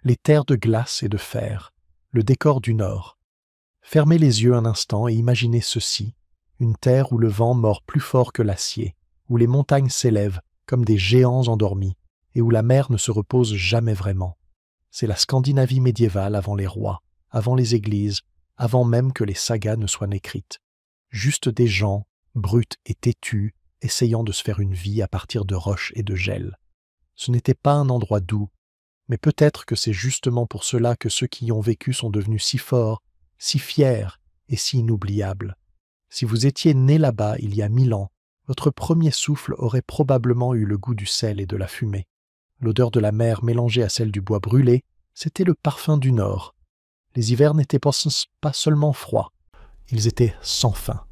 les terres de glace et de fer, le décor du Nord. Fermez les yeux un instant et imaginez ceci, une terre où le vent mord plus fort que l'acier, où les montagnes s'élèvent comme des géants endormis, et où la mer ne se repose jamais vraiment. C'est la Scandinavie médiévale avant les rois, avant les églises, avant même que les sagas ne soient écrites. Juste des gens, bruts et têtus, essayant de se faire une vie à partir de roches et de gel. Ce n'était pas un endroit doux, mais peut-être que c'est justement pour cela que ceux qui y ont vécu sont devenus si forts, si fiers et si inoubliables. Si vous étiez né là-bas il y a 1000 ans, votre premier souffle aurait probablement eu le goût du sel et de la fumée. L'odeur de la mer mélangée à celle du bois brûlé, c'était le parfum du Nord. Les hivers n'étaient pas seulement froids, ils étaient sans fin.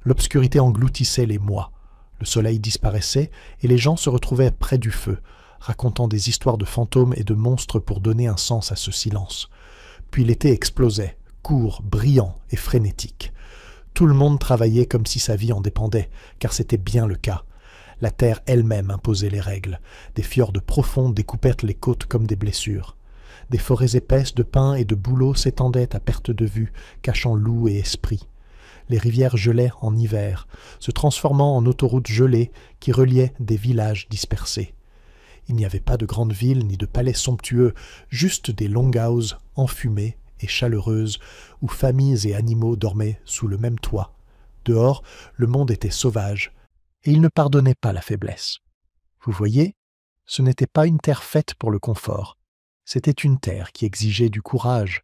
L'obscurité engloutissait les mois. Le soleil disparaissait et les gens se retrouvaient près du feu, racontant des histoires de fantômes et de monstres pour donner un sens à ce silence. Puis l'été explosait, court, brillant et frénétique. Tout le monde travaillait comme si sa vie en dépendait, car c'était bien le cas. La terre elle-même imposait les règles. Des fjords profonds découpaient les côtes comme des blessures. Des forêts épaisses de pins et de bouleaux s'étendaient à perte de vue, cachant loups et esprits. Les rivières gelaient en hiver, se transformant en autoroutes gelées qui reliaient des villages dispersés. Il n'y avait pas de grandes villes ni de palais somptueux, juste des longhouses enfumées et chaleureuses où familles et animaux dormaient sous le même toit. Dehors, le monde était sauvage, et il ne pardonnait pas la faiblesse. Vous voyez, ce n'était pas une terre faite pour le confort, c'était une terre qui exigeait du courage.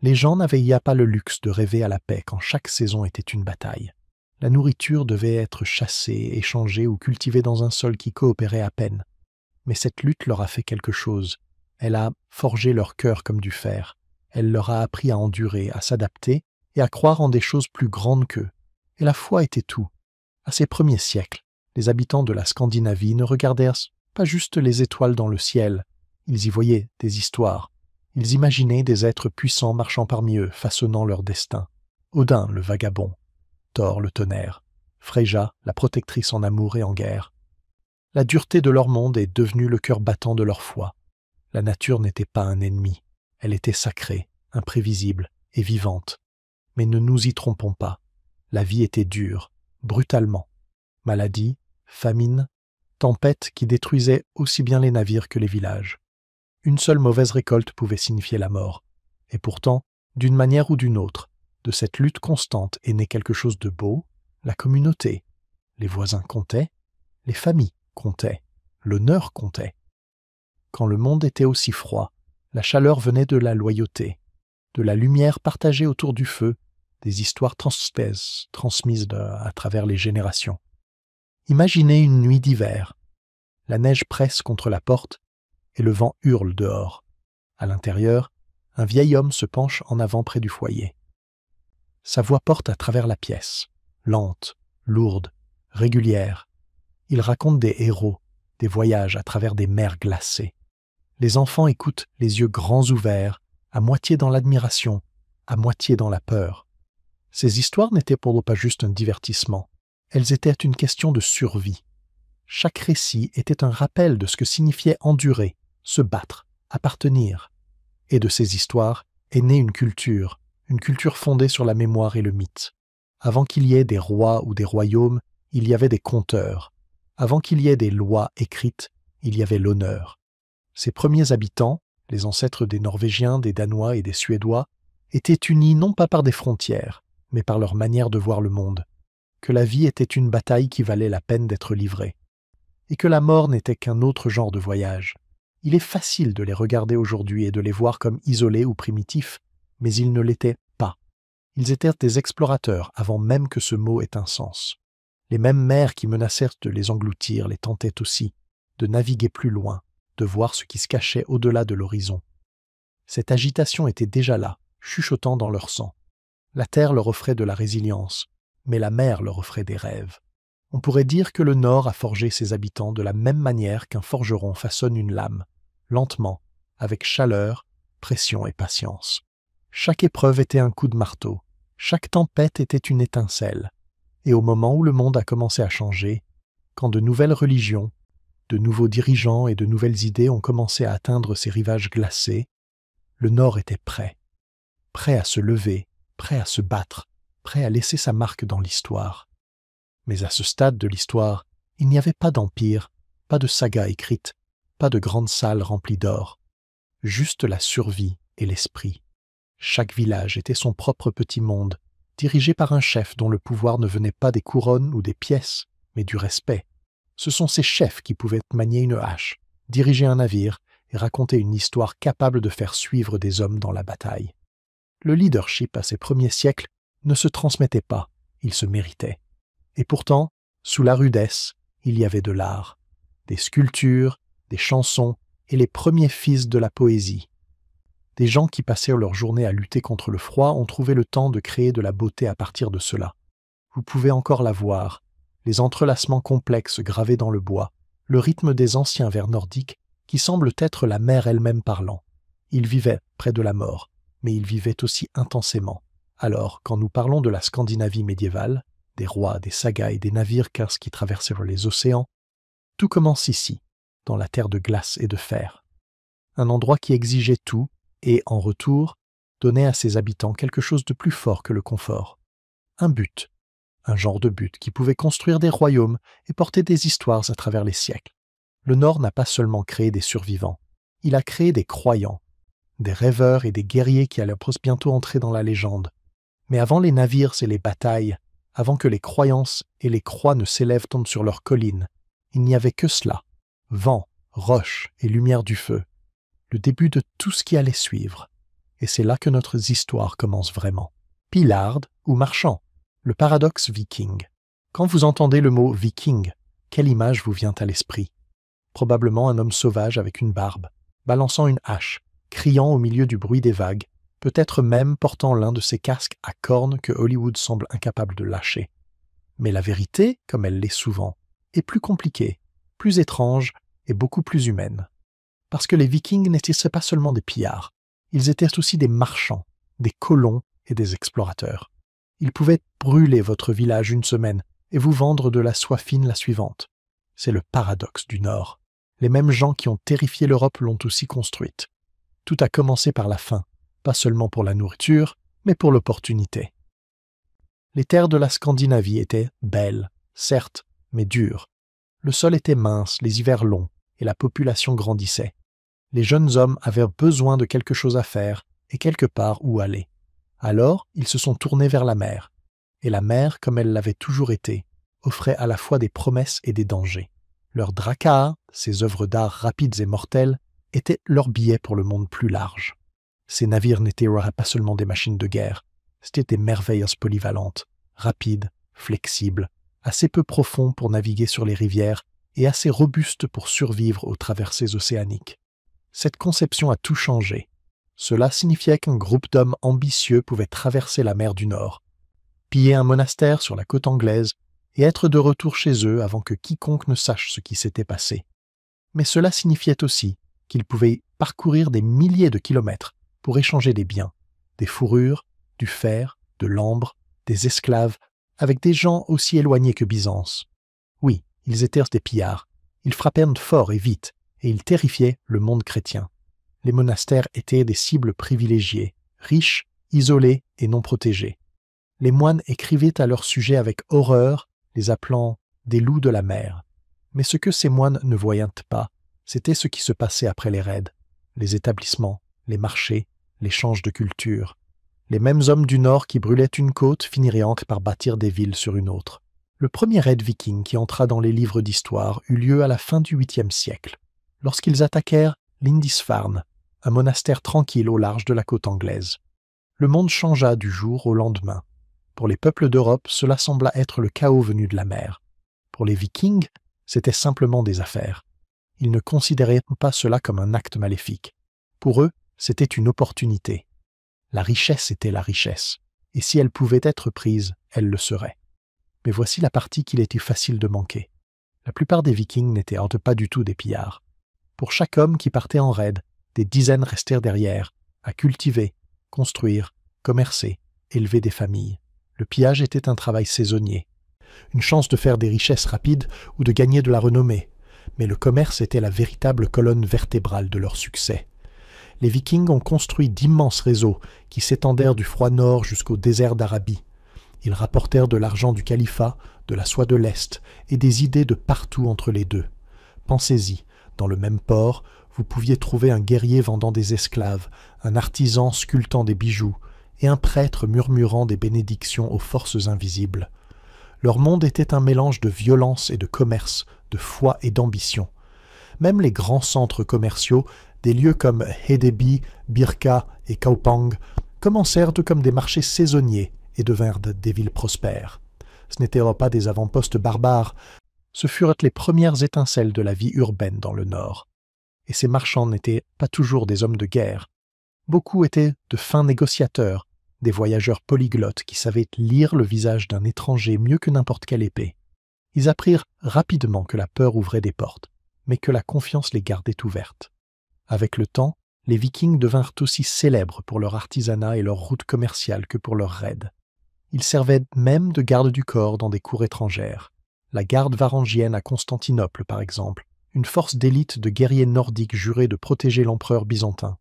Les gens n'avaient pas le luxe de rêver à la paix quand chaque saison était une bataille. La nourriture devait être chassée, échangée ou cultivée dans un sol qui coopérait à peine. Mais cette lutte leur a fait quelque chose. Elle a forgé leur cœur comme du fer. Elle leur a appris à endurer, à s'adapter et à croire en des choses plus grandes qu'eux. Et la foi était tout. À ces premiers siècles, les habitants de la Scandinavie ne regardèrent pas juste les étoiles dans le ciel. Ils y voyaient des histoires. Ils imaginaient des êtres puissants marchant parmi eux, façonnant leur destin. Odin, le vagabond. Thor, le tonnerre. Freyja, la protectrice en amour et en guerre. La dureté de leur monde est devenue le cœur battant de leur foi. La nature n'était pas un ennemi. Elle était sacrée, imprévisible et vivante. Mais ne nous y trompons pas. La vie était dure, brutalement. Maladie, famine, tempêtes qui détruisaient aussi bien les navires que les villages. Une seule mauvaise récolte pouvait signifier la mort. Et pourtant, d'une manière ou d'une autre, de cette lutte constante est né quelque chose de beau, la communauté. Les voisins comptaient, les familles comptaient, l'honneur comptait. Quand le monde était aussi froid, la chaleur venait de la loyauté, de la lumière partagée autour du feu, des histoires transmises à travers les générations. Imaginez une nuit d'hiver. La neige presse contre la porte et le vent hurle dehors. À l'intérieur, un vieil homme se penche en avant près du foyer. Sa voix porte à travers la pièce, lente, lourde, régulière. Il raconte des héros, des voyages à travers des mers glacées. Les enfants écoutent les yeux grands ouverts, à moitié dans l'admiration, à moitié dans la peur. Ces histoires n'étaient pour eux pas juste un divertissement, elles étaient une question de survie. Chaque récit était un rappel de ce que signifiait endurer, se battre, appartenir. Et de ces histoires est née une culture fondée sur la mémoire et le mythe. Avant qu'il y ait des rois ou des royaumes, il y avait des conteurs. Avant qu'il y ait des lois écrites, il y avait l'honneur. Ces premiers habitants, les ancêtres des Norvégiens, des Danois et des Suédois, étaient unis non pas par des frontières, mais par leur manière de voir le monde, que la vie était une bataille qui valait la peine d'être livrée, et que la mort n'était qu'un autre genre de voyage. Il est facile de les regarder aujourd'hui et de les voir comme isolés ou primitifs, mais ils ne l'étaient pas. Ils étaient des explorateurs avant même que ce mot ait un sens. Les mêmes mers qui menacèrent de les engloutir les tentaient aussi, de naviguer plus loin, de voir ce qui se cachait au-delà de l'horizon. Cette agitation était déjà là, chuchotant dans leur sang. La terre leur offrait de la résilience, mais la mer leur offrait des rêves. On pourrait dire que le Nord a forgé ses habitants de la même manière qu'un forgeron façonne une lame, lentement, avec chaleur, pression et patience. Chaque épreuve était un coup de marteau, chaque tempête était une étincelle, et au moment où le monde a commencé à changer, quand de nouvelles religions, de nouveaux dirigeants et de nouvelles idées ont commencé à atteindre ces rivages glacés, le Nord était prêt. Prêt à se lever, prêt à se battre, prêt à laisser sa marque dans l'histoire. Mais à ce stade de l'histoire, il n'y avait pas d'empire, pas de saga écrite, pas de grande salle remplie d'or. Juste la survie et l'esprit. Chaque village était son propre petit monde, dirigé par un chef dont le pouvoir ne venait pas des couronnes ou des pièces, mais du respect. Ce sont ces chefs qui pouvaient manier une hache, diriger un navire et raconter une histoire capable de faire suivre des hommes dans la bataille. Le leadership à ces premiers siècles ne se transmettait pas, il se méritait. Et pourtant, sous la rudesse, il y avait de l'art, des sculptures, des chansons et les premiers fils de la poésie. Des gens qui passèrent leur journée à lutter contre le froid ont trouvé le temps de créer de la beauté à partir de cela. Vous pouvez encore la voir, les entrelacements complexes gravés dans le bois, le rythme des anciens vers nordiques qui semblent être la mer elle-même parlant. Ils vivaient près de la mort, mais ils vivaient aussi intensément. Alors, quand nous parlons de la Scandinavie médiévale, des rois, des sagas et des navires corses qui traversèrent les océans, tout commence ici, dans la terre de glace et de fer. Un endroit qui exigeait tout et, en retour, donnait à ses habitants quelque chose de plus fort que le confort. Un but, un genre de but qui pouvait construire des royaumes et porter des histoires à travers les siècles. Le Nord n'a pas seulement créé des survivants, il a créé des croyants, des rêveurs et des guerriers qui allaient bientôt entrer dans la légende. Mais avant les navires et les batailles, avant que les croyances et les croix ne s'élèvent sur leurs collines, il n'y avait que cela, vent, roches et lumière du feu, le début de tout ce qui allait suivre. Et c'est là que notre histoire commence vraiment. Pillard ou marchand, le paradoxe viking. Quand vous entendez le mot viking, quelle image vous vient à l'esprit? Probablement un homme sauvage avec une barbe, balançant une hache, criant au milieu du bruit des vagues, peut-être même portant l'un de ces casques à cornes que Hollywood semble incapable de lâcher. Mais la vérité, comme elle l'est souvent, est plus compliquée, plus étrange et beaucoup plus humaine. Parce que les Vikings n'étaient pas seulement des pillards, ils étaient aussi des marchands, des colons et des explorateurs. Ils pouvaient brûler votre village une semaine et vous vendre de la soie fine la suivante. C'est le paradoxe du Nord. Les mêmes gens qui ont terrifié l'Europe l'ont aussi construite. Tout a commencé par la faim, pas seulement pour la nourriture, mais pour l'opportunité. Les terres de la Scandinavie étaient belles, certes, mais dures. Le sol était mince, les hivers longs, et la population grandissait. Les jeunes hommes avaient besoin de quelque chose à faire et quelque part où aller. Alors, ils se sont tournés vers la mer. Et la mer, comme elle l'avait toujours été, offrait à la fois des promesses et des dangers. Leurs dracars, ces œuvres d'art rapides et mortelles, étaient leur billet pour le monde plus large. Ces navires n'étaient pas seulement des machines de guerre, c'étaient des merveilles polyvalentes, rapides, flexibles, assez peu profonds pour naviguer sur les rivières et assez robustes pour survivre aux traversées océaniques. Cette conception a tout changé. Cela signifiait qu'un groupe d'hommes ambitieux pouvait traverser la mer du Nord, piller un monastère sur la côte anglaise et être de retour chez eux avant que quiconque ne sache ce qui s'était passé. Mais cela signifiait aussi qu'ils pouvaient parcourir des milliers de kilomètres pour échanger des biens, des fourrures, du fer, de l'ambre, des esclaves, avec des gens aussi éloignés que Byzance. Oui, ils étaient des pillards, ils frappaient fort et vite, et ils terrifiaient le monde chrétien. Les monastères étaient des cibles privilégiées, riches, isolées et non protégées. Les moines écrivaient à leur sujet avec horreur, les appelant des loups de la mer. Mais ce que ces moines ne voyaient pas, c'était ce qui se passait après les raids, les établissements, les marchés, l'échange de culture. Les mêmes hommes du Nord qui brûlaient une côte finiraient par bâtir des villes sur une autre. Le premier raid viking qui entra dans les livres d'histoire eut lieu à la fin du 8e siècle, lorsqu'ils attaquèrent Lindisfarne, un monastère tranquille au large de la côte anglaise. Le monde changea du jour au lendemain. Pour les peuples d'Europe, cela sembla être le chaos venu de la mer. Pour les Vikings, c'était simplement des affaires. Ils ne considéraient pas cela comme un acte maléfique. Pour eux, c'était une opportunité. La richesse était la richesse, et si elle pouvait être prise, elle le serait. Mais voici la partie qu'il était facile de manquer. La plupart des Vikings n'étaient pas du tout des pillards. Pour chaque homme qui partait en raid, des dizaines restèrent derrière, à cultiver, construire, commercer, élever des familles. Le pillage était un travail saisonnier, une chance de faire des richesses rapides ou de gagner de la renommée, Mais le commerce était la véritable colonne vertébrale de leur succès. Les Vikings ont construit d'immenses réseaux qui s'étendèrent du froid nord jusqu'au désert d'Arabie. Ils rapportèrent de l'argent du califat, de la soie de l'Est et des idées de partout entre les deux. Pensez-y, dans le même port, vous pouviez trouver un guerrier vendant des esclaves, un artisan sculptant des bijoux et un prêtre murmurant des bénédictions aux forces invisibles. Leur monde était un mélange de violence et de commerce, de foi et d'ambition. Même les grands centres commerciaux, des lieux comme Hedeby, Birka et Kaupang, commencèrent comme des marchés saisonniers et devinrent des villes prospères. Ce n'étaient pas des avant-postes barbares, ce furent les premières étincelles de la vie urbaine dans le Nord. Et ces marchands n'étaient pas toujours des hommes de guerre. Beaucoup étaient de fins négociateurs, des voyageurs polyglottes qui savaient lire le visage d'un étranger mieux que n'importe quelle épée. Ils apprirent rapidement que la peur ouvrait des portes, mais que la confiance les gardait ouvertes. Avec le temps, les Vikings devinrent aussi célèbres pour leur artisanat et leurs routes commerciales que pour leurs raids. Ils servaient même de garde du corps dans des cours étrangères. La garde varangienne à Constantinople, par exemple, une force d'élite de guerriers nordiques jurés de protéger l'empereur byzantin.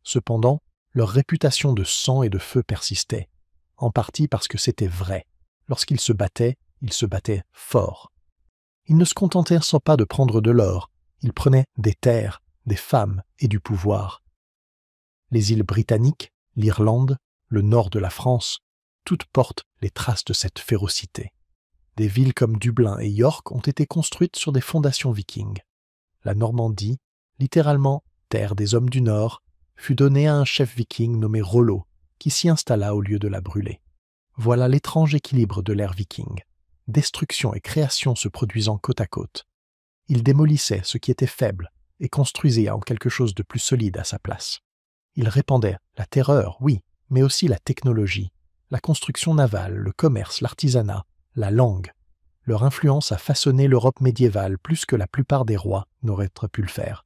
Cependant, leur réputation de sang et de feu persistait, en partie parce que c'était vrai. Lorsqu'ils se battaient fort. Ils ne se contentèrent pas de prendre de l'or, ils prenaient des terres, des femmes et du pouvoir. Les îles britanniques, l'Irlande, le nord de la France, toutes portent les traces de cette férocité. Des villes comme Dublin et York ont été construites sur des fondations vikings. La Normandie, littéralement terre des hommes du Nord, fut donnée à un chef viking nommé Rollo, qui s'y installa au lieu de la brûler. Voilà l'étrange équilibre de l'ère viking. Destruction et création se produisant côte à côte. Il démolissait ce qui était faible et construisait en quelque chose de plus solide à sa place. Il répandait la terreur, oui, mais aussi la technologie, la construction navale, le commerce, l'artisanat, la langue. Leur influence a façonné l'Europe médiévale plus que la plupart des rois n'auraient pu le faire.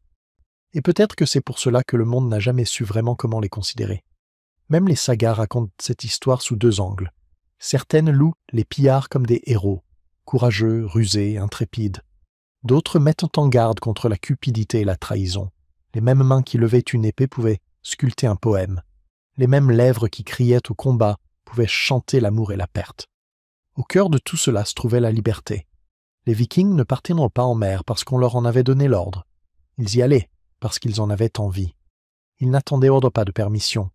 Et peut-être que c'est pour cela que le monde n'a jamais su vraiment comment les considérer. Même les sagas racontent cette histoire sous deux angles. Certaines louent les pillards comme des héros, courageux, rusés, intrépides. D'autres mettent en garde contre la cupidité et la trahison. Les mêmes mains qui levaient une épée pouvaient sculpter un poème. Les mêmes lèvres qui criaient au combat pouvaient chanter l'amour et la perte. Au cœur de tout cela se trouvait la liberté. Les Vikings ne partirent pas en mer parce qu'on leur en avait donné l'ordre. Ils y allaient parce qu'ils en avaient envie. Ils n'attendaient pas de permission.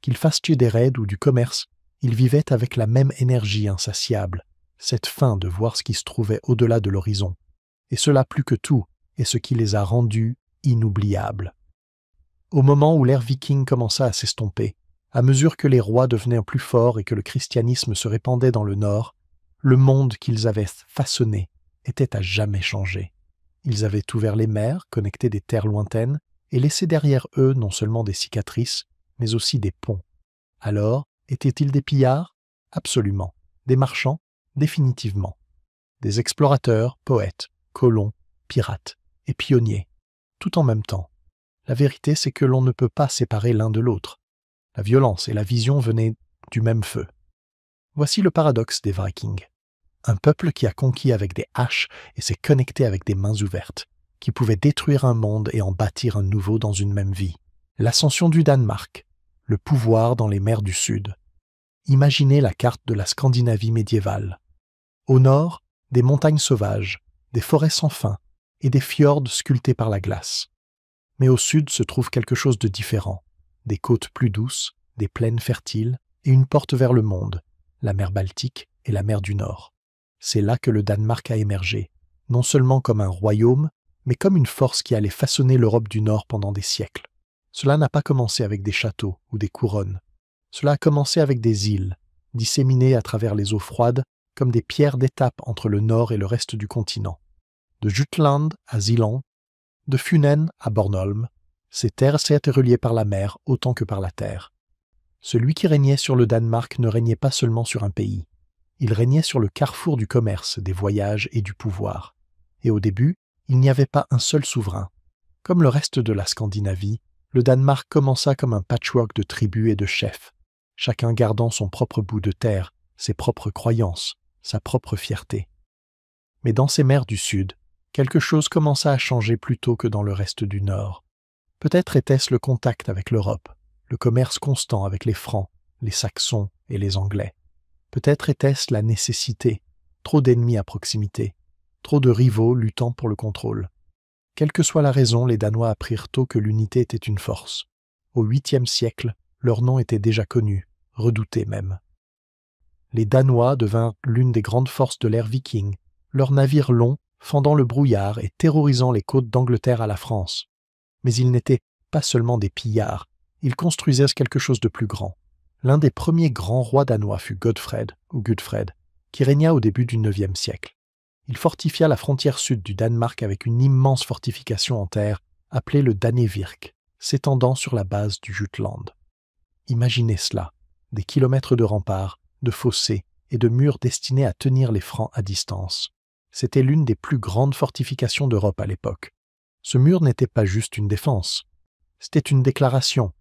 Qu'ils fassent des raids ou du commerce, ils vivaient avec la même énergie insatiable, cette faim de voir ce qui se trouvait au-delà de l'horizon. Et cela plus que tout est ce qui les a rendus inoubliables. Au moment où l'ère viking commença à s'estomper, à mesure que les rois devenaient plus forts et que le christianisme se répandait dans le nord, le monde qu'ils avaient façonné était à jamais changé. Ils avaient ouvert les mers, connecté des terres lointaines, et laissé derrière eux non seulement des cicatrices, mais aussi des ponts. Alors, étaient-ils des pillards? Absolument. Des marchands? Définitivement. Des explorateurs, poètes, colons, pirates et pionniers, tout en même temps. La vérité, c'est que l'on ne peut pas séparer l'un de l'autre. La violence et la vision venaient du même feu. Voici le paradoxe des Vikings. Un peuple qui a conquis avec des haches et s'est connecté avec des mains ouvertes, qui pouvait détruire un monde et en bâtir un nouveau dans une même vie. L'ascension du Danemark, le pouvoir dans les mers du Sud. Imaginez la carte de la Scandinavie médiévale. Au nord, des montagnes sauvages, des forêts sans fin et des fjords sculptés par la glace. Mais au sud se trouve quelque chose de différent. Des côtes plus douces, des plaines fertiles et une porte vers le monde, la mer Baltique et la mer du Nord. C'est là que le Danemark a émergé, non seulement comme un royaume, mais comme une force qui allait façonner l'Europe du Nord pendant des siècles. Cela n'a pas commencé avec des châteaux ou des couronnes. Cela a commencé avec des îles, disséminées à travers les eaux froides, comme des pierres d'étape entre le nord et le reste du continent. De Jutland à Zeeland, de Funen à Bornholm, ces terres étaient reliées par la mer autant que par la terre. Celui qui régnait sur le Danemark ne régnait pas seulement sur un pays. Il régnait sur le carrefour du commerce, des voyages et du pouvoir. Et au début, il n'y avait pas un seul souverain. Comme le reste de la Scandinavie, le Danemark commença comme un patchwork de tribus et de chefs, chacun gardant son propre bout de terre, ses propres croyances, sa propre fierté. Mais dans ces mers du Sud, Quelque chose commença à changer plus tôt que dans le reste du Nord. Peut-être était-ce le contact avec l'Europe, le commerce constant avec les Francs, les Saxons et les Anglais. Peut-être était-ce la nécessité, trop d'ennemis à proximité, trop de rivaux luttant pour le contrôle. Quelle que soit la raison, les Danois apprirent tôt que l'unité était une force. Au 8e siècle, leur nom était déjà connu, redouté même. Les Danois devinrent l'une des grandes forces de l'ère viking, leurs navires longs, fendant le brouillard et terrorisant les côtes d'Angleterre à la France. Mais ils n'étaient pas seulement des pillards, ils construisaient quelque chose de plus grand. L'un des premiers grands rois danois fut Godfred, ou Gudfred, qui régna au début du IXe siècle. Il fortifia la frontière sud du Danemark avec une immense fortification en terre, appelée le Danevirke, s'étendant sur la base du Jutland. Imaginez cela, des kilomètres de remparts, de fossés et de murs destinés à tenir les Francs à distance. C'était l'une des plus grandes fortifications d'Europe à l'époque. Ce mur n'était pas juste une défense. C'était une déclaration.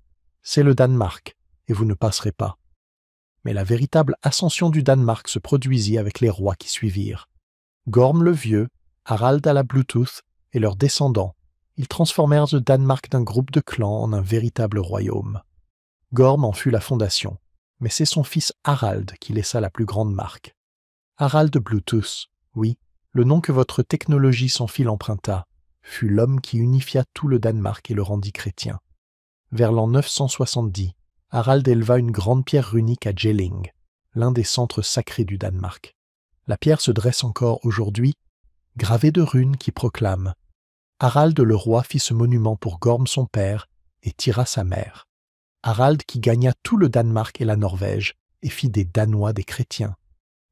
C'est le Danemark, et vous ne passerez pas. Mais la véritable ascension du Danemark se produisit avec les rois qui suivirent. Gorm le Vieux, Harald à la Bluetooth et leurs descendants, ils transformèrent le Danemark d'un groupe de clans en un véritable royaume. Gorm en fut la fondation, mais c'est son fils Harald qui laissa la plus grande marque. Harald Bluetooth, oui, le nom que votre technologie sans fil emprunta, fut l'homme qui unifia tout le Danemark et le rendit chrétien. Vers l'an 970, Harald éleva une grande pierre runique à Jelling, l'un des centres sacrés du Danemark. La pierre se dresse encore aujourd'hui, gravée de runes qui proclament « Harald le roi fit ce monument pour Gorm son père et tira sa mère. Harald qui gagna tout le Danemark et la Norvège et fit des Danois des chrétiens. »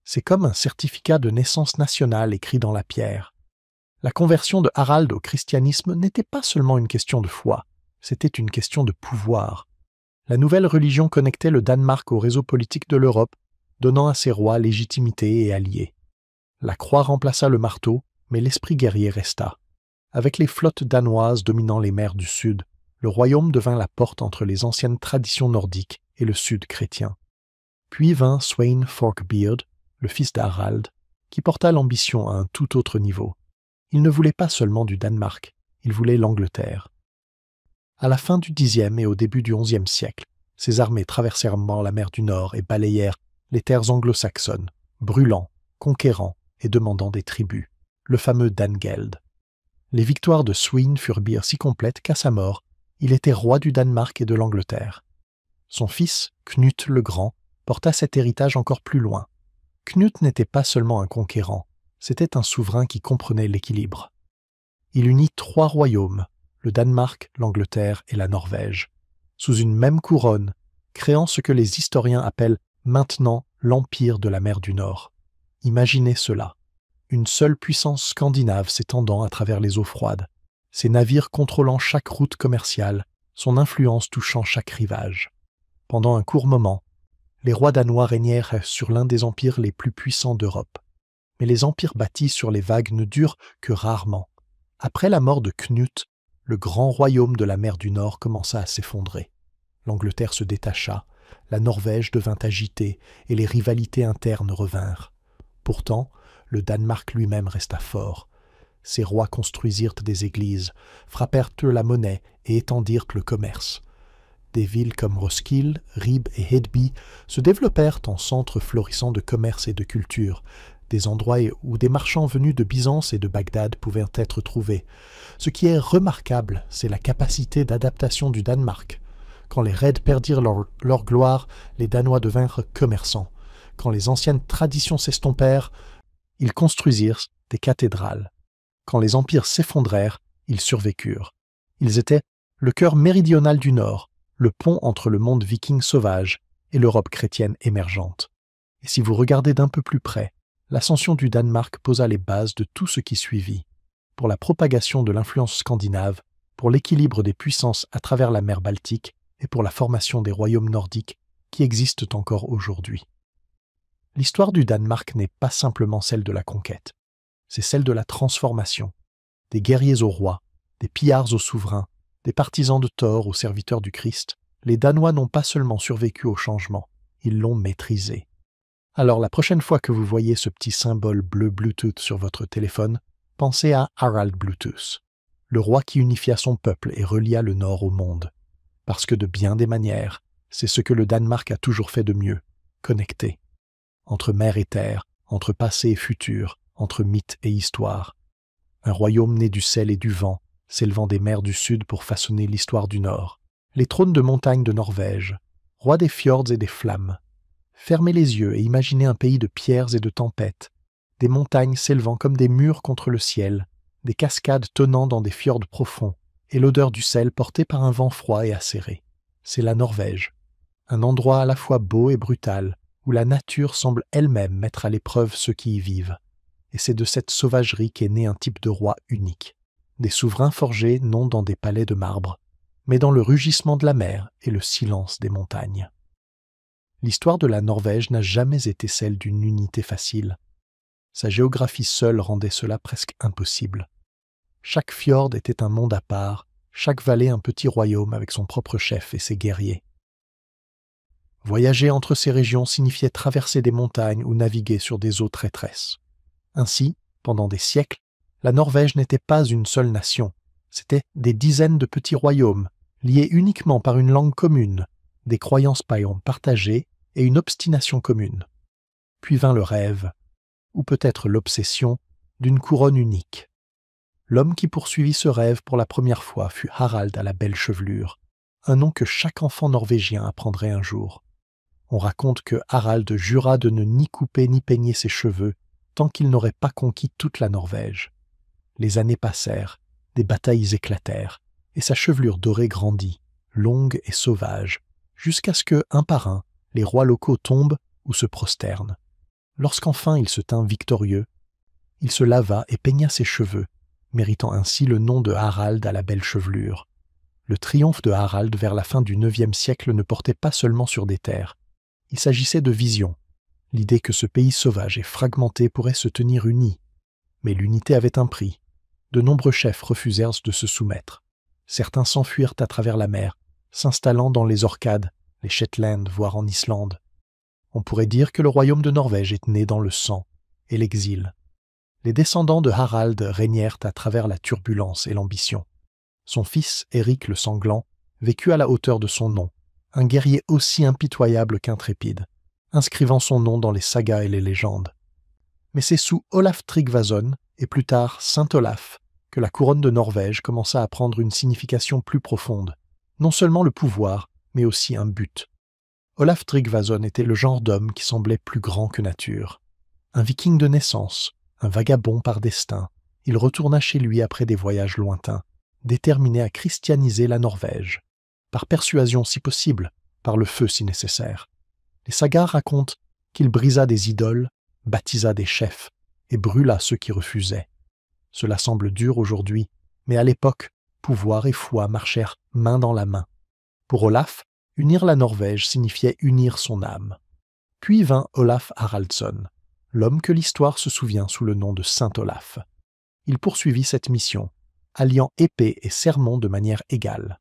C'est comme un certificat de naissance nationale écrit dans la pierre. La conversion de Harald au christianisme n'était pas seulement une question de foi, c'était une question de pouvoir. La nouvelle religion connectait le Danemark au réseau politique de l'Europe, donnant à ses rois légitimité et alliés. La croix remplaça le marteau, mais l'esprit guerrier resta. Avec les flottes danoises dominant les mers du Sud, le royaume devint la porte entre les anciennes traditions nordiques et le Sud chrétien. Puis vint Sweyn Forkbeard, le fils d'Harald, qui porta l'ambition à un tout autre niveau. Il ne voulait pas seulement du Danemark, il voulait l'Angleterre. À la fin du Xe et au début du XIe siècle, ses armées traversèrent la mer du Nord et balayèrent les terres anglo-saxonnes, brûlant, conquérant et demandant des tribus, le fameux Danegeld. Les victoires de Sweyn furent si complètes qu'à sa mort, il était roi du Danemark et de l'Angleterre. Son fils, Knut le Grand, porta cet héritage encore plus loin. Knut n'était pas seulement un conquérant, c'était un souverain qui comprenait l'équilibre. Il unit 3 royaumes, le Danemark, l'Angleterre et la Norvège, sous une même couronne, créant ce que les historiens appellent maintenant l'Empire de la mer du Nord. Imaginez cela, une seule puissance scandinave s'étendant à travers les eaux froides, ses navires contrôlant chaque route commerciale, son influence touchant chaque rivage. Pendant un court moment, les rois danois régnèrent sur l'un des empires les plus puissants d'Europe. Mais les empires bâtis sur les vagues ne durent que rarement. Après la mort de Knut, le grand royaume de la mer du Nord commença à s'effondrer. L'Angleterre se détacha, la Norvège devint agitée et les rivalités internes revinrent. Pourtant, le Danemark lui-même resta fort. Ses rois construisirent des églises, frappèrent la monnaie et étendirent le commerce. Des villes comme Roskilde, Ribe et Hedeby se développèrent en centres florissants de commerce et de culture, des endroits où des marchands venus de Byzance et de Bagdad pouvaient être trouvés. Ce qui est remarquable, c'est la capacité d'adaptation du Danemark. Quand les raids perdirent leur gloire, les Danois devinrent commerçants. Quand les anciennes traditions s'estompèrent, ils construisirent des cathédrales. Quand les empires s'effondrèrent, ils survécurent. Ils étaient le cœur méridional du Nord, le pont entre le monde viking sauvage et l'Europe chrétienne émergente. Et si vous regardez d'un peu plus près, l'ascension du Danemark posa les bases de tout ce qui suivit, pour la propagation de l'influence scandinave, pour l'équilibre des puissances à travers la mer Baltique et pour la formation des royaumes nordiques qui existent encore aujourd'hui. L'histoire du Danemark n'est pas simplement celle de la conquête, c'est celle de la transformation, des guerriers aux rois, des pillards aux souverains, des partisans de Thor aux serviteurs du Christ. Les Danois n'ont pas seulement survécu au changement, ils l'ont maîtrisé. Alors la prochaine fois que vous voyez ce petit symbole bleu Bluetooth sur votre téléphone, pensez à Harald Bluetooth, le roi qui unifia son peuple et relia le Nord au monde. Parce que de bien des manières, c'est ce que le Danemark a toujours fait de mieux, connecter. Entre mer et terre, entre passé et futur, entre mythe et histoire. Un royaume né du sel et du vent, s'élevant des mers du sud pour façonner l'histoire du Nord. Les trônes de montagne de Norvège, roi des fjords et des flammes. Fermez les yeux et imaginez un pays de pierres et de tempêtes, des montagnes s'élevant comme des murs contre le ciel, des cascades tenant dans des fjords profonds, et l'odeur du sel portée par un vent froid et acéré. C'est la Norvège, un endroit à la fois beau et brutal, où la nature semble elle-même mettre à l'épreuve ceux qui y vivent. Et c'est de cette sauvagerie qu'est né un type de roi unique. Des souverains forgés non dans des palais de marbre, mais dans le rugissement de la mer et le silence des montagnes. L'histoire de la Norvège n'a jamais été celle d'une unité facile. Sa géographie seule rendait cela presque impossible. Chaque fjord était un monde à part, chaque vallée un petit royaume avec son propre chef et ses guerriers. Voyager entre ces régions signifiait traverser des montagnes ou naviguer sur des eaux traîtresses. Ainsi, pendant des siècles, la Norvège n'était pas une seule nation, c'était des dizaines de petits royaumes, liés uniquement par une langue commune, des croyances païennes partagées et une obstination commune. Puis vint le rêve, ou peut-être l'obsession, d'une couronne unique. L'homme qui poursuivit ce rêve pour la première fois fut Harald à la belle chevelure, un nom que chaque enfant norvégien apprendrait un jour. On raconte que Harald jura de ne ni couper ni peigner ses cheveux tant qu'il n'aurait pas conquis toute la Norvège. Les années passèrent, des batailles éclatèrent, et sa chevelure dorée grandit, longue et sauvage, jusqu'à ce que, un par un, les rois locaux tombent ou se prosternent. Lorsqu'enfin il se tint victorieux, il se lava et peigna ses cheveux, méritant ainsi le nom de Harald à la belle chevelure. Le triomphe de Harald vers la fin du IXe siècle ne portait pas seulement sur des terres. Il s'agissait de vision, l'idée que ce pays sauvage et fragmenté pourrait se tenir uni. Mais l'unité avait un prix. De nombreux chefs refusèrent de se soumettre. Certains s'enfuirent à travers la mer, s'installant dans les Orcades, les Shetland, voire en Islande. On pourrait dire que le royaume de Norvège est né dans le sang et l'exil. Les descendants de Harald régnèrent à travers la turbulence et l'ambition. Son fils, Éric le Sanglant, vécut à la hauteur de son nom, un guerrier aussi impitoyable qu'intrépide, inscrivant son nom dans les sagas et les légendes. Mais c'est sous Olaf Tryggvason, et plus tard Saint Olaf, que la couronne de Norvège commença à prendre une signification plus profonde, non seulement le pouvoir, mais aussi un but. Olaf Tryggvason était le genre d'homme qui semblait plus grand que nature. Un viking de naissance, un vagabond par destin, il retourna chez lui après des voyages lointains, déterminé à christianiser la Norvège, par persuasion si possible, par le feu si nécessaire. Les sagas racontent qu'il brisa des idoles, baptisa des chefs et brûla ceux qui refusaient. Cela semble dur aujourd'hui, mais à l'époque, pouvoir et foi marchèrent main dans la main. Pour Olaf, unir la Norvège signifiait unir son âme. Puis vint Olaf Haraldsson, l'homme que l'histoire se souvient sous le nom de Saint Olaf. Il poursuivit cette mission, alliant épée et sermon de manière égale.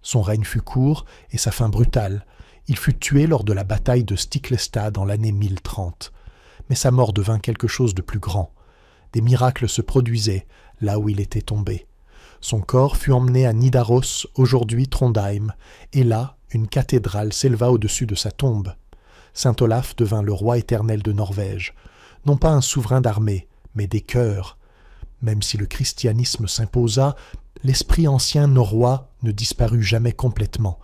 Son règne fut court et sa fin brutale. Il fut tué lors de la bataille de Stiklestad en l'année 1030. Mais sa mort devint quelque chose de plus grand. Des miracles se produisaient là où il était tombé. Son corps fut emmené à Nidaros, aujourd'hui Trondheim, et là, une cathédrale s'éleva au-dessus de sa tombe. Saint Olaf devint le roi éternel de Norvège, non pas un souverain d'armée, mais des cœurs. Même si le christianisme s'imposa, l'esprit ancien norrois ne disparut jamais complètement.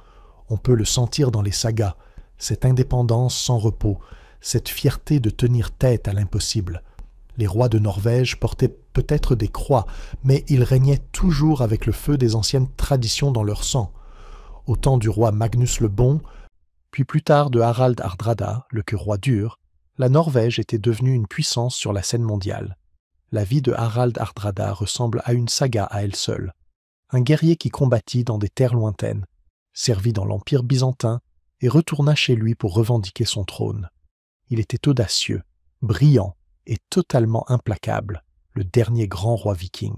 On peut le sentir dans les sagas, cette indépendance sans repos, cette fierté de tenir tête à l'impossible. Les rois de Norvège portaient peut-être des croix, mais ils régnaient toujours avec le feu des anciennes traditions dans leur sang. Au temps du roi Magnus le Bon, puis plus tard de Harald Hardrada, le roi dur, la Norvège était devenue une puissance sur la scène mondiale. La vie de Harald Hardrada ressemble à une saga à elle seule. Un guerrier qui combattit dans des terres lointaines, servit dans l'Empire byzantin et retourna chez lui pour revendiquer son trône. Il était audacieux, brillant et totalement implacable, le dernier grand roi viking.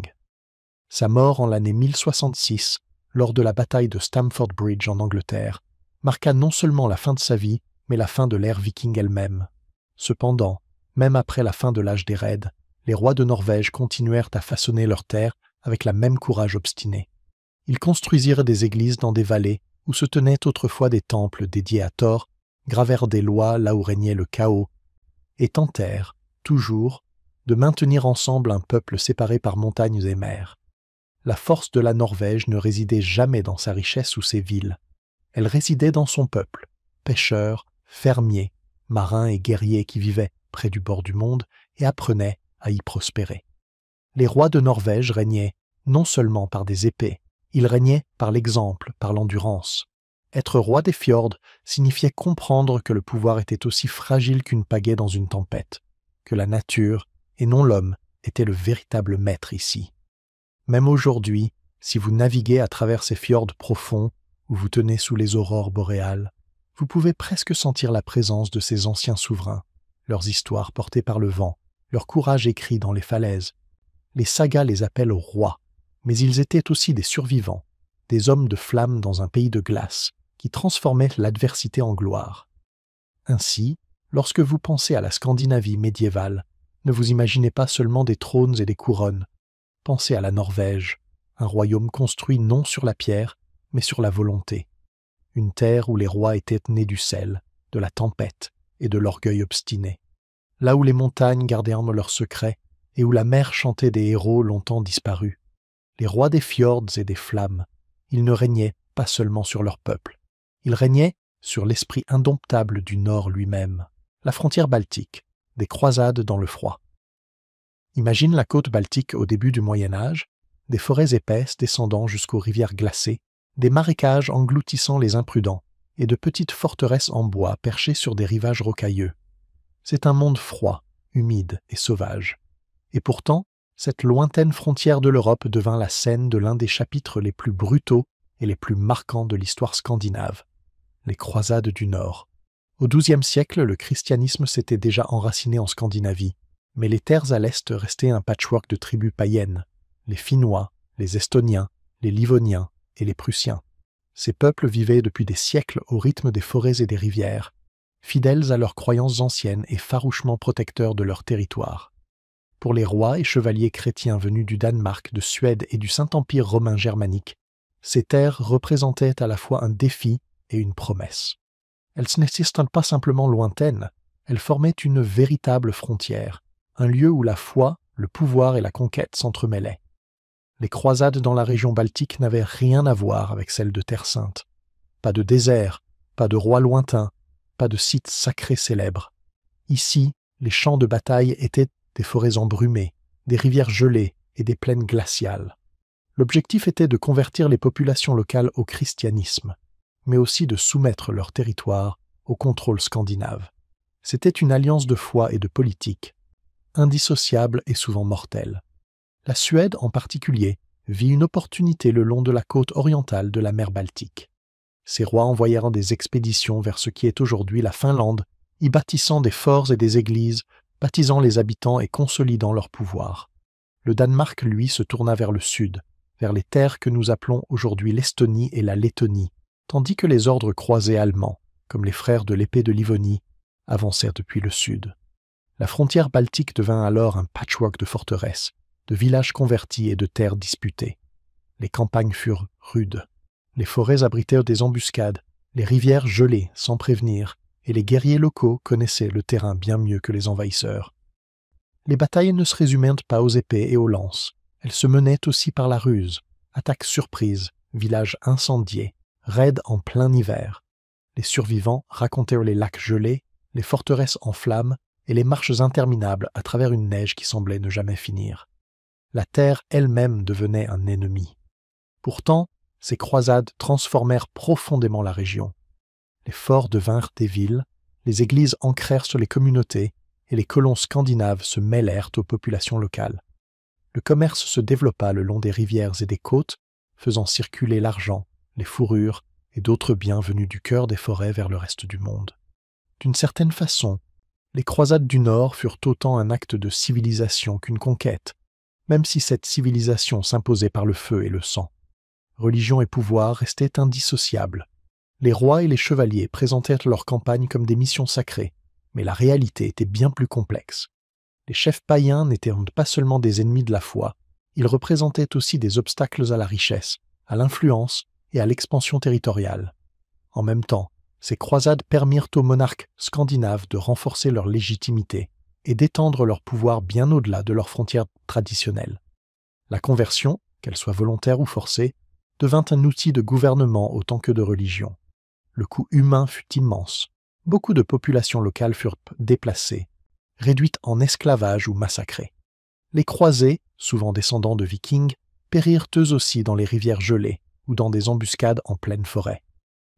Sa mort en l'année 1066, lors de la bataille de Stamford Bridge en Angleterre, marqua non seulement la fin de sa vie, mais la fin de l'ère viking elle-même. Cependant, même après la fin de l'âge des raids, les rois de Norvège continuèrent à façonner leurs terres avec la même courage obstiné. Ils construisirent des églises dans des vallées où se tenaient autrefois des temples dédiés à Thor, gravèrent des lois là où régnait le chaos, et tentèrent, toujours, de maintenir ensemble un peuple séparé par montagnes et mers. La force de la Norvège ne résidait jamais dans sa richesse ou ses villes. Elle résidait dans son peuple, pêcheurs, fermiers, marins et guerriers qui vivaient près du bord du monde et apprenaient à y prospérer. Les rois de Norvège régnaient non seulement par des épées, ils régnaient par l'exemple, par l'endurance. Être roi des fjords signifiait comprendre que le pouvoir était aussi fragile qu'une pagaie dans une tempête, que la nature, et non l'homme, était le véritable maître ici. Même aujourd'hui, si vous naviguez à travers ces fjords profonds, ou vous tenez sous les aurores boréales, vous pouvez presque sentir la présence de ces anciens souverains, leurs histoires portées par le vent, leur courage écrit dans les falaises. Les sagas les appellent rois, mais ils étaient aussi des survivants, des hommes de flamme dans un pays de glace, qui transformaient l'adversité en gloire. Ainsi, lorsque vous pensez à la Scandinavie médiévale, ne vous imaginez pas seulement des trônes et des couronnes. Pensez à la Norvège, un royaume construit non sur la pierre, mais sur la volonté. Une terre où les rois étaient nés du sel, de la tempête et de l'orgueil obstiné. Là où les montagnes gardaient leurs secrets et où la mer chantait des héros longtemps disparus. Les rois des fjords et des flammes, ils ne régnaient pas seulement sur leur peuple. Ils régnaient sur l'esprit indomptable du Nord lui-même, la frontière baltique, des croisades dans le froid. Imagine la côte baltique au début du Moyen-Âge, des forêts épaisses descendant jusqu'aux rivières glacées, des marécages engloutissant les imprudents et de petites forteresses en bois perchées sur des rivages rocailleux. C'est un monde froid, humide et sauvage. Et pourtant, cette lointaine frontière de l'Europe devint la scène de l'un des chapitres les plus brutaux et les plus marquants de l'histoire scandinave, les croisades du Nord. Au XIIe siècle, le christianisme s'était déjà enraciné en Scandinavie, mais les terres à l'est restaient un patchwork de tribus païennes, les Finnois, les Estoniens, les Livoniens et les Prussiens. Ces peuples vivaient depuis des siècles au rythme des forêts et des rivières, fidèles à leurs croyances anciennes et farouchement protecteurs de leur territoire. Pour les rois et chevaliers chrétiens venus du Danemark, de Suède et du Saint-Empire romain germanique, ces terres représentaient à la fois un défi et une promesse. Elles n'étaient pas simplement lointaines, elles formaient une véritable frontière, un lieu où la foi, le pouvoir et la conquête s'entremêlaient. Les croisades dans la région baltique n'avaient rien à voir avec celles de Terre Sainte. Pas de désert, pas de rois lointains, pas de sites sacrés célèbres. Ici, les champs de bataille étaient des forêts embrumées, des rivières gelées et des plaines glaciales. L'objectif était de convertir les populations locales au christianisme, mais aussi de soumettre leur territoire au contrôle scandinave. C'était une alliance de foi et de politique, indissociable et souvent mortelle. La Suède, en particulier, vit une opportunité le long de la côte orientale de la mer Baltique. Ses rois envoyèrent des expéditions vers ce qui est aujourd'hui la Finlande, y bâtissant des forts et des églises, baptisant les habitants et consolidant leur pouvoir. Le Danemark, lui, se tourna vers le sud, vers les terres que nous appelons aujourd'hui l'Estonie et la Lettonie, tandis que les ordres croisés allemands, comme les frères de l'épée de Livonie, avancèrent depuis le sud. La frontière baltique devint alors un patchwork de forteresses, de villages convertis et de terres disputées. Les campagnes furent rudes. Les forêts abritèrent des embuscades, les rivières gelées sans prévenir, et les guerriers locaux connaissaient le terrain bien mieux que les envahisseurs. Les batailles ne se résumèrent pas aux épées et aux lances. Elles se menaient aussi par la ruse, attaques surprises, villages incendiés, raids en plein hiver. Les survivants racontèrent les lacs gelés, les forteresses en flammes et les marches interminables à travers une neige qui semblait ne jamais finir. La terre elle-même devenait un ennemi. Pourtant, ces croisades transformèrent profondément la région. Les forts devinrent des villes, les églises ancrèrent sur les communautés et les colons scandinaves se mêlèrent aux populations locales. Le commerce se développa le long des rivières et des côtes, faisant circuler l'argent, les fourrures et d'autres biens venus du cœur des forêts vers le reste du monde. D'une certaine façon, les croisades du Nord furent autant un acte de civilisation qu'une conquête, même si cette civilisation s'imposait par le feu et le sang. Religion et pouvoir restaient indissociables. Les rois et les chevaliers présentèrent leurs campagnes comme des missions sacrées, mais la réalité était bien plus complexe. Les chefs païens n'étaient pas seulement des ennemis de la foi, ils représentaient aussi des obstacles à la richesse, à l'influence et à l'expansion territoriale. En même temps, ces croisades permirent aux monarques scandinaves de renforcer leur légitimité et d'étendre leur pouvoir bien au-delà de leurs frontières traditionnelles. La conversion, qu'elle soit volontaire ou forcée, devint un outil de gouvernement autant que de religion. Le coût humain fut immense. Beaucoup de populations locales furent déplacées, réduites en esclavage ou massacrées. Les croisés, souvent descendants de vikings, périrent eux aussi dans les rivières gelées ou dans des embuscades en pleine forêt.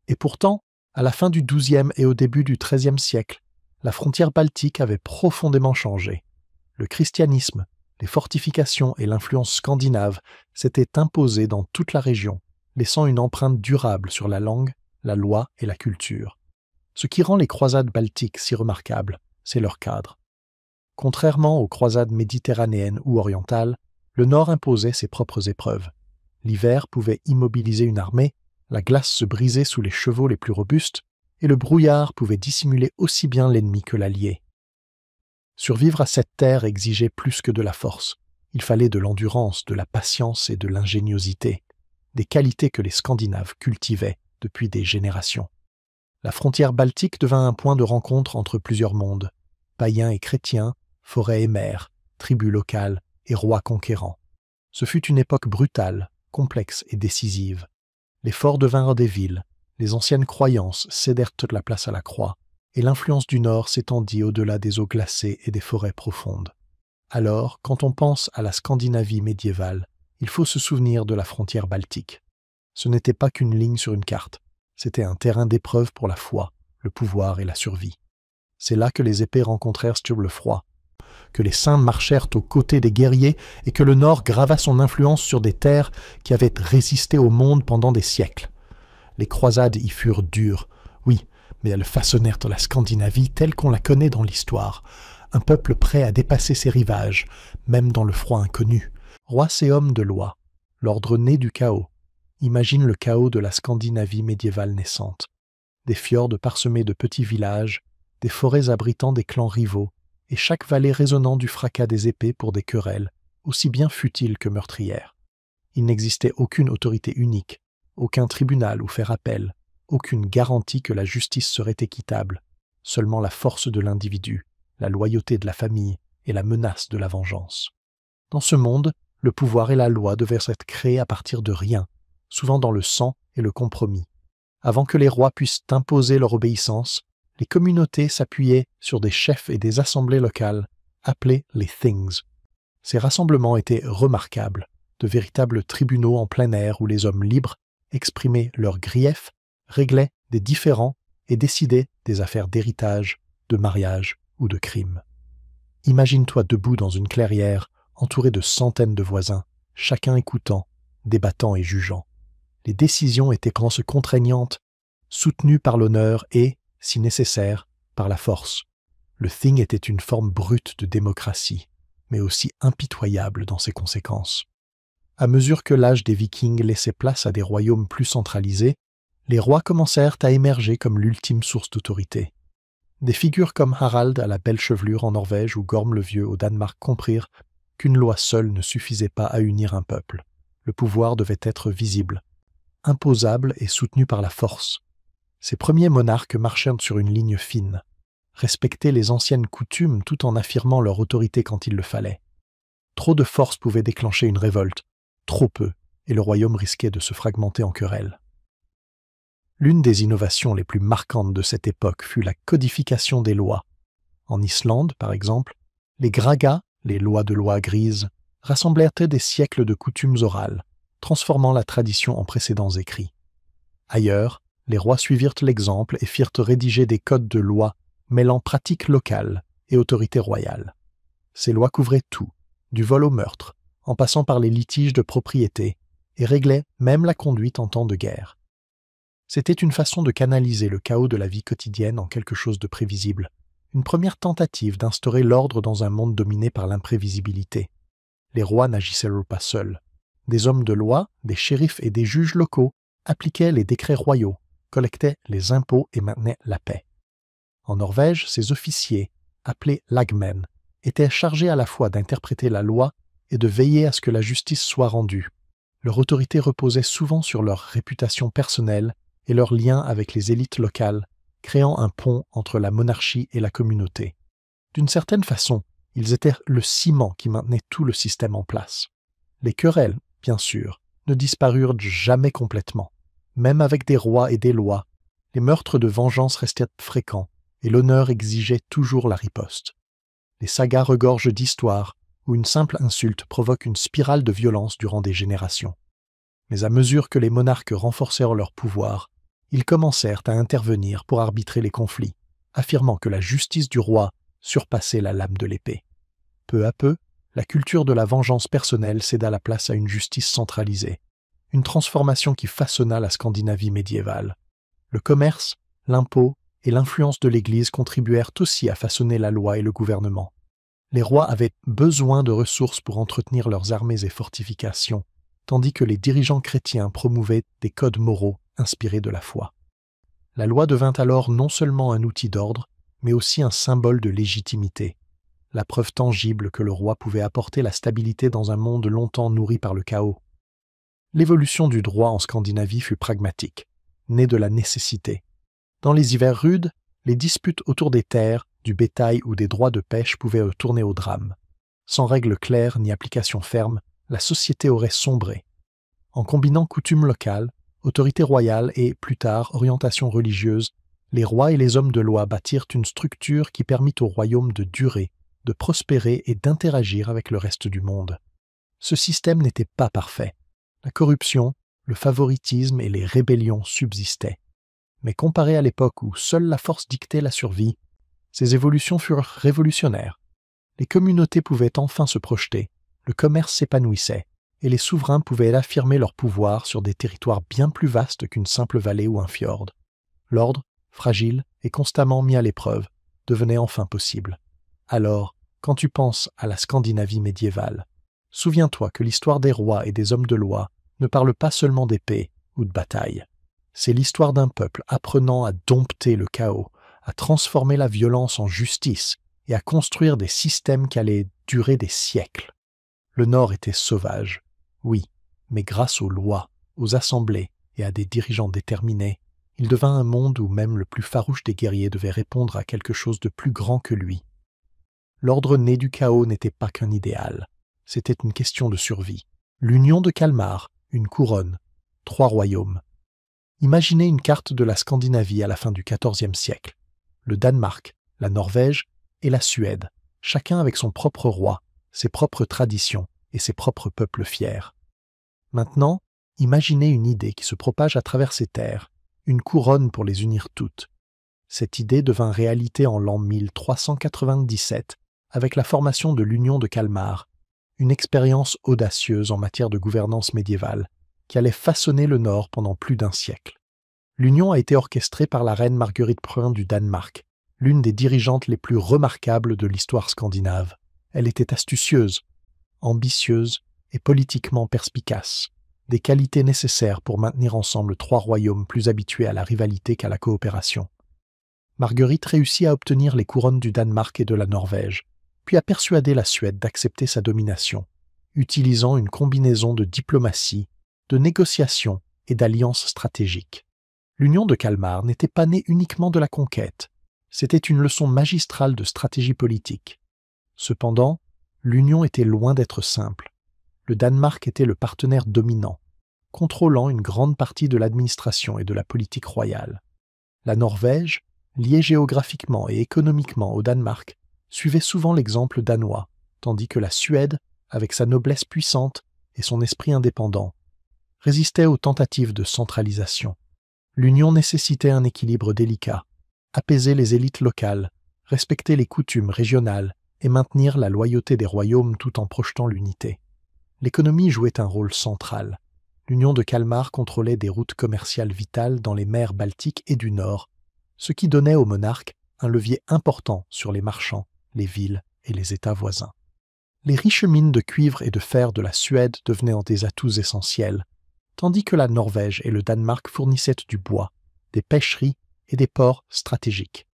Et pourtant, à la fin du XIIe et au début du XIIIe siècle, la frontière baltique avait profondément changé. Le christianisme, les fortifications et l'influence scandinave s'étaient imposés dans toute la région, laissant une empreinte durable sur la langue, la loi et la culture. Ce qui rend les croisades baltiques si remarquables, c'est leur cadre. Contrairement aux croisades méditerranéennes ou orientales, le Nord imposait ses propres épreuves. L'hiver pouvait immobiliser une armée, la glace se brisait sous les chevaux les plus robustes, et le brouillard pouvait dissimuler aussi bien l'ennemi que l'allié. Survivre à cette terre exigeait plus que de la force. Il fallait de l'endurance, de la patience et de l'ingéniosité, des qualités que les Scandinaves cultivaient depuis des générations. La frontière baltique devint un point de rencontre entre plusieurs mondes, païens et chrétiens, forêts et mers, tribus locales et rois conquérants. Ce fut une époque brutale, complexe et décisive. Les forts devinrent des villes, les anciennes croyances cédèrent toute la place à la croix, et l'influence du Nord s'étendit au-delà des eaux glacées et des forêts profondes. Alors, quand on pense à la Scandinavie médiévale, il faut se souvenir de la frontière baltique. Ce n'était pas qu'une ligne sur une carte, c'était un terrain d'épreuve pour la foi, le pouvoir et la survie. C'est là que les épées rencontrèrent sur le froid, que les saints marchèrent aux côtés des guerriers et que le Nord grava son influence sur des terres qui avaient résisté au monde pendant des siècles. Les croisades y furent dures, oui, mais elles façonnèrent la Scandinavie telle qu'on la connaît dans l'histoire, un peuple prêt à dépasser ses rivages, même dans le froid inconnu. Rois et hommes de loi, l'ordre né du chaos. Imagine le chaos de la Scandinavie médiévale naissante. Des fjords parsemés de petits villages, des forêts abritant des clans rivaux, et chaque vallée résonnant du fracas des épées pour des querelles, aussi bien futiles que meurtrières. Il n'existait aucune autorité unique, aucun tribunal où faire appel, aucune garantie que la justice serait équitable, seulement la force de l'individu, la loyauté de la famille et la menace de la vengeance. Dans ce monde, le pouvoir et la loi devaient être créés à partir de rien, souvent dans le sang et le compromis. Avant que les rois puissent imposer leur obéissance, les communautés s'appuyaient sur des chefs et des assemblées locales, appelées les things. Ces rassemblements étaient remarquables, de véritables tribunaux en plein air où les hommes libres exprimaient leurs griefs, réglaient des différends et décidaient des affaires d'héritage, de mariage ou de crime. Imagine-toi debout dans une clairière, entouré de centaines de voisins, chacun écoutant, débattant et jugeant. Les décisions étaient contraignantes, soutenues par l'honneur et, si nécessaire, par la force. Le thing était une forme brute de démocratie, mais aussi impitoyable dans ses conséquences. À mesure que l'âge des Vikings laissait place à des royaumes plus centralisés, les rois commencèrent à émerger comme l'ultime source d'autorité. Des figures comme Harald à la belle chevelure en Norvège ou Gorm le Vieux au Danemark comprirent qu'une loi seule ne suffisait pas à unir un peuple. Le pouvoir devait être visible, imposable et soutenu par la force. Ces premiers monarques marchèrent sur une ligne fine, respectaient les anciennes coutumes tout en affirmant leur autorité quand il le fallait. Trop de force pouvait déclencher une révolte, trop peu, et le royaume risquait de se fragmenter en querelle. L'une des innovations les plus marquantes de cette époque fut la codification des lois. En Islande, par exemple, les gragas, les lois de loi grises, rassemblèrent des siècles de coutumes orales, transformant la tradition en précédents écrits. Ailleurs, les rois suivirent l'exemple et firent rédiger des codes de loi mêlant pratiques locales et autorité royale. Ces lois couvraient tout, du vol au meurtre, en passant par les litiges de propriété, et réglaient même la conduite en temps de guerre. C'était une façon de canaliser le chaos de la vie quotidienne en quelque chose de prévisible, une première tentative d'instaurer l'ordre dans un monde dominé par l'imprévisibilité. Les rois n'agissaient pas seuls. Des hommes de loi, des shérifs et des juges locaux appliquaient les décrets royaux, collectaient les impôts et maintenaient la paix. En Norvège, ces officiers, appelés lagmen, étaient chargés à la fois d'interpréter la loi et de veiller à ce que la justice soit rendue. Leur autorité reposait souvent sur leur réputation personnelle et leur lien avec les élites locales, créant un pont entre la monarchie et la communauté. D'une certaine façon, ils étaient le ciment qui maintenait tout le système en place. Les querelles, bien sûr, ne disparurent jamais complètement. Même avec des rois et des lois, les meurtres de vengeance restaient fréquents et l'honneur exigeait toujours la riposte. Les sagas regorgent d'histoires où une simple insulte provoque une spirale de violence durant des générations. Mais à mesure que les monarques renforcèrent leur pouvoir, ils commencèrent à intervenir pour arbitrer les conflits, affirmant que la justice du roi surpassait la lame de l'épée. Peu à peu, la culture de la vengeance personnelle céda la place à une justice centralisée, une transformation qui façonna la Scandinavie médiévale. Le commerce, l'impôt et l'influence de l'Église contribuèrent aussi à façonner la loi et le gouvernement. Les rois avaient besoin de ressources pour entretenir leurs armées et fortifications, tandis que les dirigeants chrétiens promouvaient des codes moraux inspirés de la foi. La loi devint alors non seulement un outil d'ordre, mais aussi un symbole de légitimité, la preuve tangible que le roi pouvait apporter la stabilité dans un monde longtemps nourri par le chaos. L'évolution du droit en Scandinavie fut pragmatique, née de la nécessité. Dans les hivers rudes, les disputes autour des terres, du bétail ou des droits de pêche pouvaient tourner au drame. Sans règles claires ni application ferme, la société aurait sombré. En combinant coutumes locales, autorité royale et, plus tard, orientation religieuse, les rois et les hommes de loi bâtirent une structure qui permit au royaume de durer, de prospérer et d'interagir avec le reste du monde. Ce système n'était pas parfait. La corruption, le favoritisme et les rébellions subsistaient. Mais comparé à l'époque où seule la force dictait la survie, ces évolutions furent révolutionnaires. Les communautés pouvaient enfin se projeter, le commerce s'épanouissait, et les souverains pouvaient affirmer leur pouvoir sur des territoires bien plus vastes qu'une simple vallée ou un fjord. L'ordre, fragile et constamment mis à l'épreuve, devenait enfin possible. Alors, quand tu penses à la Scandinavie médiévale, souviens-toi que l'histoire des rois et des hommes de loi ne parle pas seulement d'épée ou de bataille. C'est l'histoire d'un peuple apprenant à dompter le chaos, à transformer la violence en justice et à construire des systèmes qui allaient durer des siècles. Le Nord était sauvage, oui, mais grâce aux lois, aux assemblées et à des dirigeants déterminés, il devint un monde où même le plus farouche des guerriers devait répondre à quelque chose de plus grand que lui. L'ordre né du chaos n'était pas qu'un idéal, c'était une question de survie. L'union de Kalmar, une couronne, 3 royaumes. Imaginez une carte de la Scandinavie à la fin du XIVe siècle. Le Danemark, la Norvège et la Suède, chacun avec son propre roi, ses propres traditions et ses propres peuples fiers. Maintenant, imaginez une idée qui se propage à travers ces terres, une couronne pour les unir toutes. Cette idée devint réalité en l'an 1397 avec la formation de l'Union de Kalmar, une expérience audacieuse en matière de gouvernance médiévale qui allait façonner le Nord pendant plus d'1 siècle. L'union a été orchestrée par la reine Marguerite I du Danemark, l'une des dirigeantes les plus remarquables de l'histoire scandinave. Elle était astucieuse, ambitieuse et politiquement perspicace, des qualités nécessaires pour maintenir ensemble 3 royaumes plus habitués à la rivalité qu'à la coopération. Marguerite réussit à obtenir les couronnes du Danemark et de la Norvège, puis à persuader la Suède d'accepter sa domination, utilisant une combinaison de diplomatie, de négociation et d'alliances stratégiques. L'Union de Kalmar n'était pas née uniquement de la conquête, c'était une leçon magistrale de stratégie politique. Cependant, l'union était loin d'être simple. Le Danemark était le partenaire dominant, contrôlant une grande partie de l'administration et de la politique royale. La Norvège, liée géographiquement et économiquement au Danemark, suivait souvent l'exemple danois, tandis que la Suède, avec sa noblesse puissante et son esprit indépendant, résistait aux tentatives de centralisation. L'union nécessitait un équilibre délicat, apaiser les élites locales, respecter les coutumes régionales et maintenir la loyauté des royaumes tout en projetant l'unité. L'économie jouait un rôle central. L'Union de Kalmar contrôlait des routes commerciales vitales dans les mers Baltiques et du Nord, ce qui donnait au monarque un levier important sur les marchands, les villes et les États voisins. Les riches mines de cuivre et de fer de la Suède devenaient des atouts essentiels, tandis que la Norvège et le Danemark fournissaient du bois, des pêcheries et des ports stratégiques.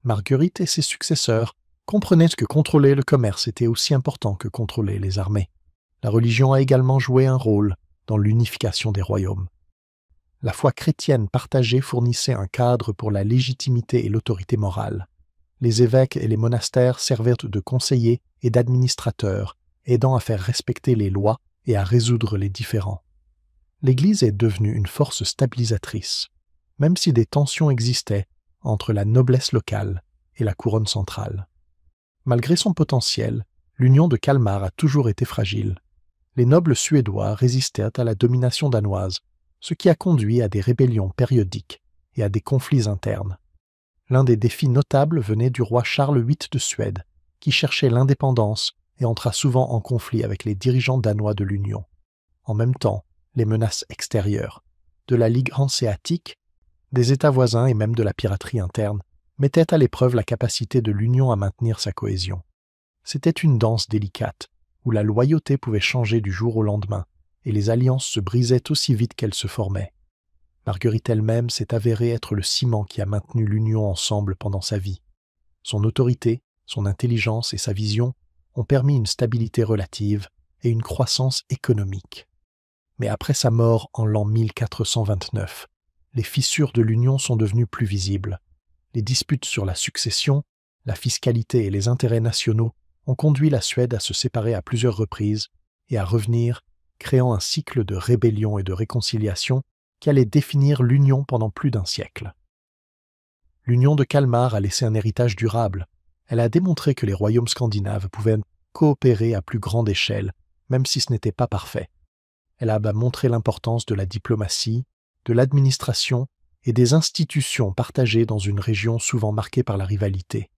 Marguerite et ses successeurs Comprenez que contrôler le commerce était aussi important que contrôler les armées. La religion a également joué un rôle dans l'unification des royaumes. La foi chrétienne partagée fournissait un cadre pour la légitimité et l'autorité morale. Les évêques et les monastères servaient de conseillers et d'administrateurs, aidant à faire respecter les lois et à résoudre les différends. L'Église est devenue une force stabilisatrice, même si des tensions existaient entre la noblesse locale et la couronne centrale. Malgré son potentiel, l'union de Kalmar a toujours été fragile. Les nobles suédois résistaient à la domination danoise, ce qui a conduit à des rébellions périodiques et à des conflits internes. L'un des défis notables venait du roi Charles VIII de Suède, qui cherchait l'indépendance et entra souvent en conflit avec les dirigeants danois de l'Union. En même temps, les menaces extérieures, de la Ligue hanséatique, des États voisins et même de la piraterie interne, mettaient à l'épreuve la capacité de l'Union à maintenir sa cohésion. C'était une danse délicate, où la loyauté pouvait changer du jour au lendemain, et les alliances se brisaient aussi vite qu'elles se formaient. Marguerite elle-même s'est avérée être le ciment qui a maintenu l'Union ensemble pendant sa vie. Son autorité, son intelligence et sa vision ont permis une stabilité relative et une croissance économique. Mais après sa mort en l'an 1429, les fissures de l'Union sont devenues plus visibles. Les disputes sur la succession, la fiscalité et les intérêts nationaux ont conduit la Suède à se séparer à plusieurs reprises et à revenir, créant un cycle de rébellion et de réconciliation qui allait définir l'Union pendant plus d'un siècle. L'Union de Kalmar a laissé un héritage durable. Elle a démontré que les royaumes scandinaves pouvaient coopérer à plus grande échelle, même si ce n'était pas parfait. Elle a montré l'importance de la diplomatie, de l'administration et des institutions partagées dans une région souvent marquée par la rivalité.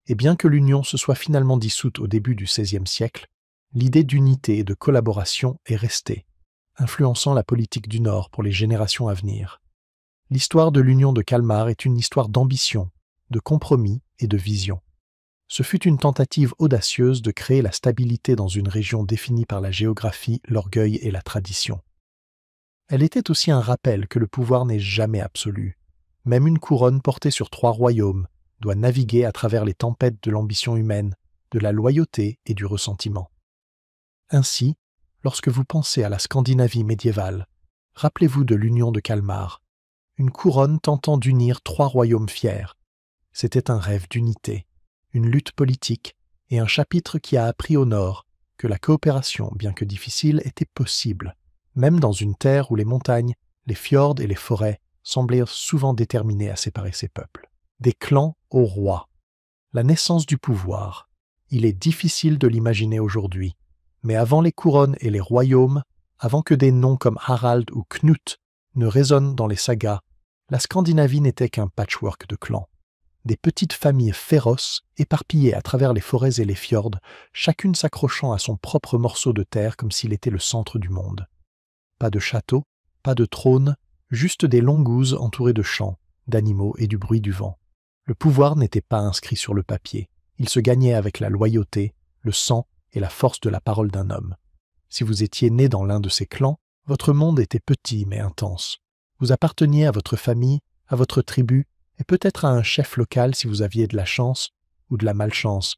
Et bien que l'Union se soit finalement dissoute au début du XVIe siècle, l'idée d'unité et de collaboration est restée, influençant la politique du Nord pour les générations à venir. L'histoire de l'Union de Kalmar est une histoire d'ambition, de compromis et de vision. Ce fut une tentative audacieuse de créer la stabilité dans une région définie par la géographie, l'orgueil et la tradition. Elle était aussi un rappel que le pouvoir n'est jamais absolu. Même une couronne portée sur 3 royaumes doit naviguer à travers les tempêtes de l'ambition humaine, de la loyauté et du ressentiment. Ainsi, lorsque vous pensez à la Scandinavie médiévale, rappelez-vous de l'Union de Kalmar, une couronne tentant d'unir 3 royaumes fiers. C'était un rêve d'unité, une lutte politique et un chapitre qui a appris au Nord que la coopération, bien que difficile, était possible, même dans une terre où les montagnes, les fjords et les forêts semblaient souvent déterminés à séparer ces peuples. Des clans aux rois. La naissance du pouvoir. Il est difficile de l'imaginer aujourd'hui, mais avant les couronnes et les royaumes, avant que des noms comme Harald ou Knut ne résonnent dans les sagas, la Scandinavie n'était qu'un patchwork de clans. Des petites familles féroces, éparpillées à travers les forêts et les fjords, chacune s'accrochant à son propre morceau de terre comme s'il était le centre du monde. Pas de château, pas de trône, juste des longues entourées de champs, d'animaux et du bruit du vent. Le pouvoir n'était pas inscrit sur le papier, il se gagnait avec la loyauté, le sang et la force de la parole d'un homme. Si vous étiez né dans l'un de ces clans, votre monde était petit mais intense. Vous apparteniez à votre famille, à votre tribu, et peut-être à un chef local si vous aviez de la chance ou de la malchance,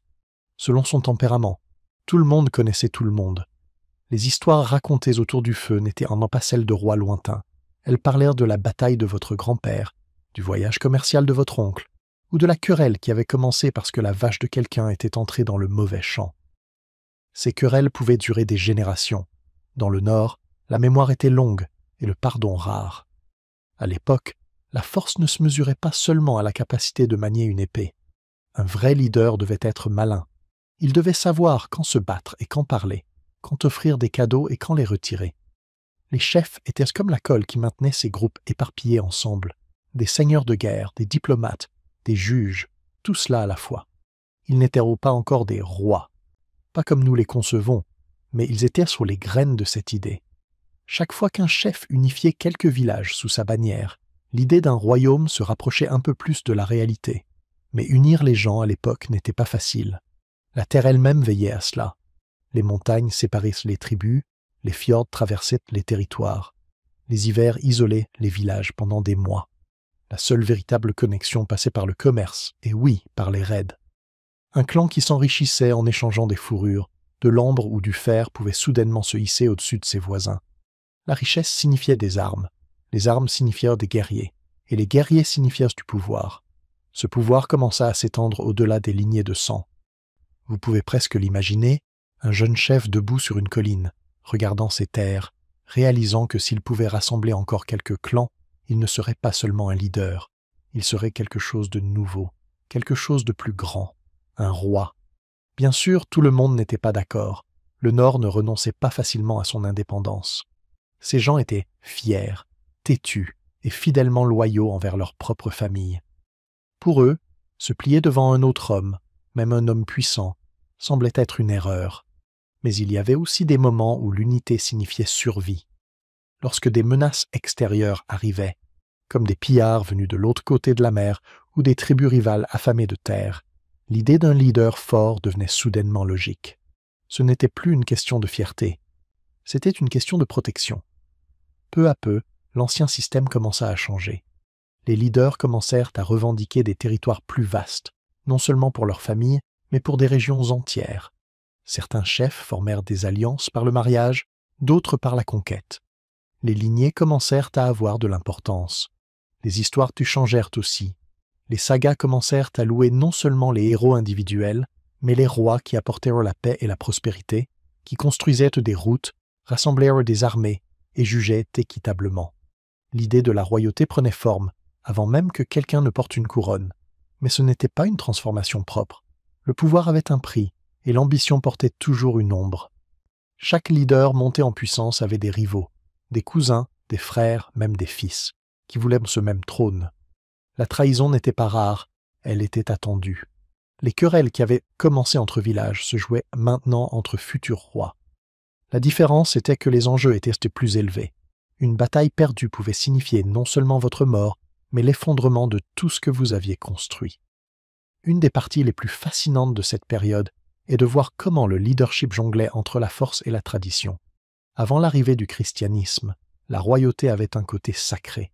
selon son tempérament. Tout le monde connaissait tout le monde. Les histoires racontées autour du feu n'étaient en pas celles de rois lointains. Elles parlèrent de la bataille de votre grand-père, du voyage commercial de votre oncle, ou de la querelle qui avait commencé parce que la vache de quelqu'un était entrée dans le mauvais champ. Ces querelles pouvaient durer des générations. Dans le Nord, la mémoire était longue et le pardon rare. À l'époque, la force ne se mesurait pas seulement à la capacité de manier une épée. Un vrai leader devait être malin. Il devait savoir quand se battre et quand parler, quand offrir des cadeaux et quand les retirer. Les chefs étaient comme la colle qui maintenait ces groupes éparpillés ensemble. Des seigneurs de guerre, des diplomates, des juges, tout cela à la fois. Ils n'étaient pas encore des rois. Pas comme nous les concevons, mais ils étaient sur les graines de cette idée. Chaque fois qu'un chef unifiait quelques villages sous sa bannière, l'idée d'un royaume se rapprochait un peu plus de la réalité. Mais unir les gens à l'époque n'était pas facile. La terre elle-même veillait à cela. Les montagnes séparaient les tribus, les fjords traversaient les territoires. Les hivers isolaient les villages pendant des mois. La seule véritable connexion passait par le commerce, et oui, par les raids. Un clan qui s'enrichissait en échangeant des fourrures, de l'ambre ou du fer pouvait soudainement se hisser au-dessus de ses voisins. La richesse signifiait des armes, les armes signifièrent des guerriers, et les guerriers signifièrent du pouvoir. Ce pouvoir commença à s'étendre au-delà des lignées de sang. Vous pouvez presque l'imaginer, un jeune chef debout sur une colline, regardant ses terres, réalisant que s'il pouvait rassembler encore quelques clans, il ne serait pas seulement un leader, il serait quelque chose de nouveau, quelque chose de plus grand, un roi. Bien sûr, tout le monde n'était pas d'accord. Le Nord ne renonçait pas facilement à son indépendance. Ces gens étaient fiers, têtus et fidèlement loyaux envers leur propre famille. Pour eux, se plier devant un autre homme, même un homme puissant, semblait être une erreur. Mais il y avait aussi des moments où l'unité signifiait survie. Lorsque des menaces extérieures arrivaient, comme des pillards venus de l'autre côté de la mer ou des tribus rivales affamées de terre, l'idée d'un leader fort devenait soudainement logique. Ce n'était plus une question de fierté, c'était une question de protection. Peu à peu, l'ancien système commença à changer. Les leaders commencèrent à revendiquer des territoires plus vastes, non seulement pour leur famille, mais pour des régions entières. Certains chefs formèrent des alliances par le mariage, d'autres par la conquête. Les lignées commencèrent à avoir de l'importance. Les histoires changèrent aussi. Les sagas commencèrent à louer non seulement les héros individuels, mais les rois qui apportèrent la paix et la prospérité, qui construisaient des routes, rassemblèrent des armées et jugeaient équitablement. L'idée de la royauté prenait forme, avant même que quelqu'un ne porte une couronne. Mais ce n'était pas une transformation propre. Le pouvoir avait un prix, et l'ambition portait toujours une ombre. Chaque leader monté en puissance avait des rivaux, des cousins, des frères, même des fils, qui voulaient ce même trône. La trahison n'était pas rare, elle était attendue. Les querelles qui avaient commencé entre villages se jouaient maintenant entre futurs rois. La différence était que les enjeux étaient plus élevés. Une bataille perdue pouvait signifier non seulement votre mort, mais l'effondrement de tout ce que vous aviez construit. Une des parties les plus fascinantes de cette période est de voir comment le leadership jonglait entre la force et la tradition. Avant l'arrivée du christianisme, la royauté avait un côté sacré.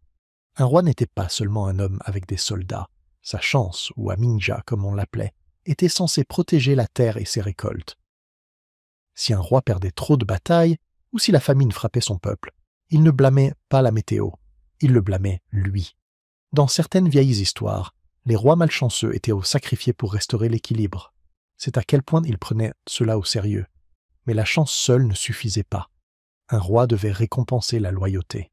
Un roi n'était pas seulement un homme avec des soldats. Sa chance, ou Aminja comme on l'appelait, était censée protéger la terre et ses récoltes. Si un roi perdait trop de batailles, ou si la famine frappait son peuple, il ne blâmait pas la météo, il le blâmait lui. Dans certaines vieilles histoires, les rois malchanceux étaient sacrifiés pour restaurer l'équilibre. C'est à quel point ils prenaient cela au sérieux. Mais la chance seule ne suffisait pas. Un roi devait récompenser la loyauté.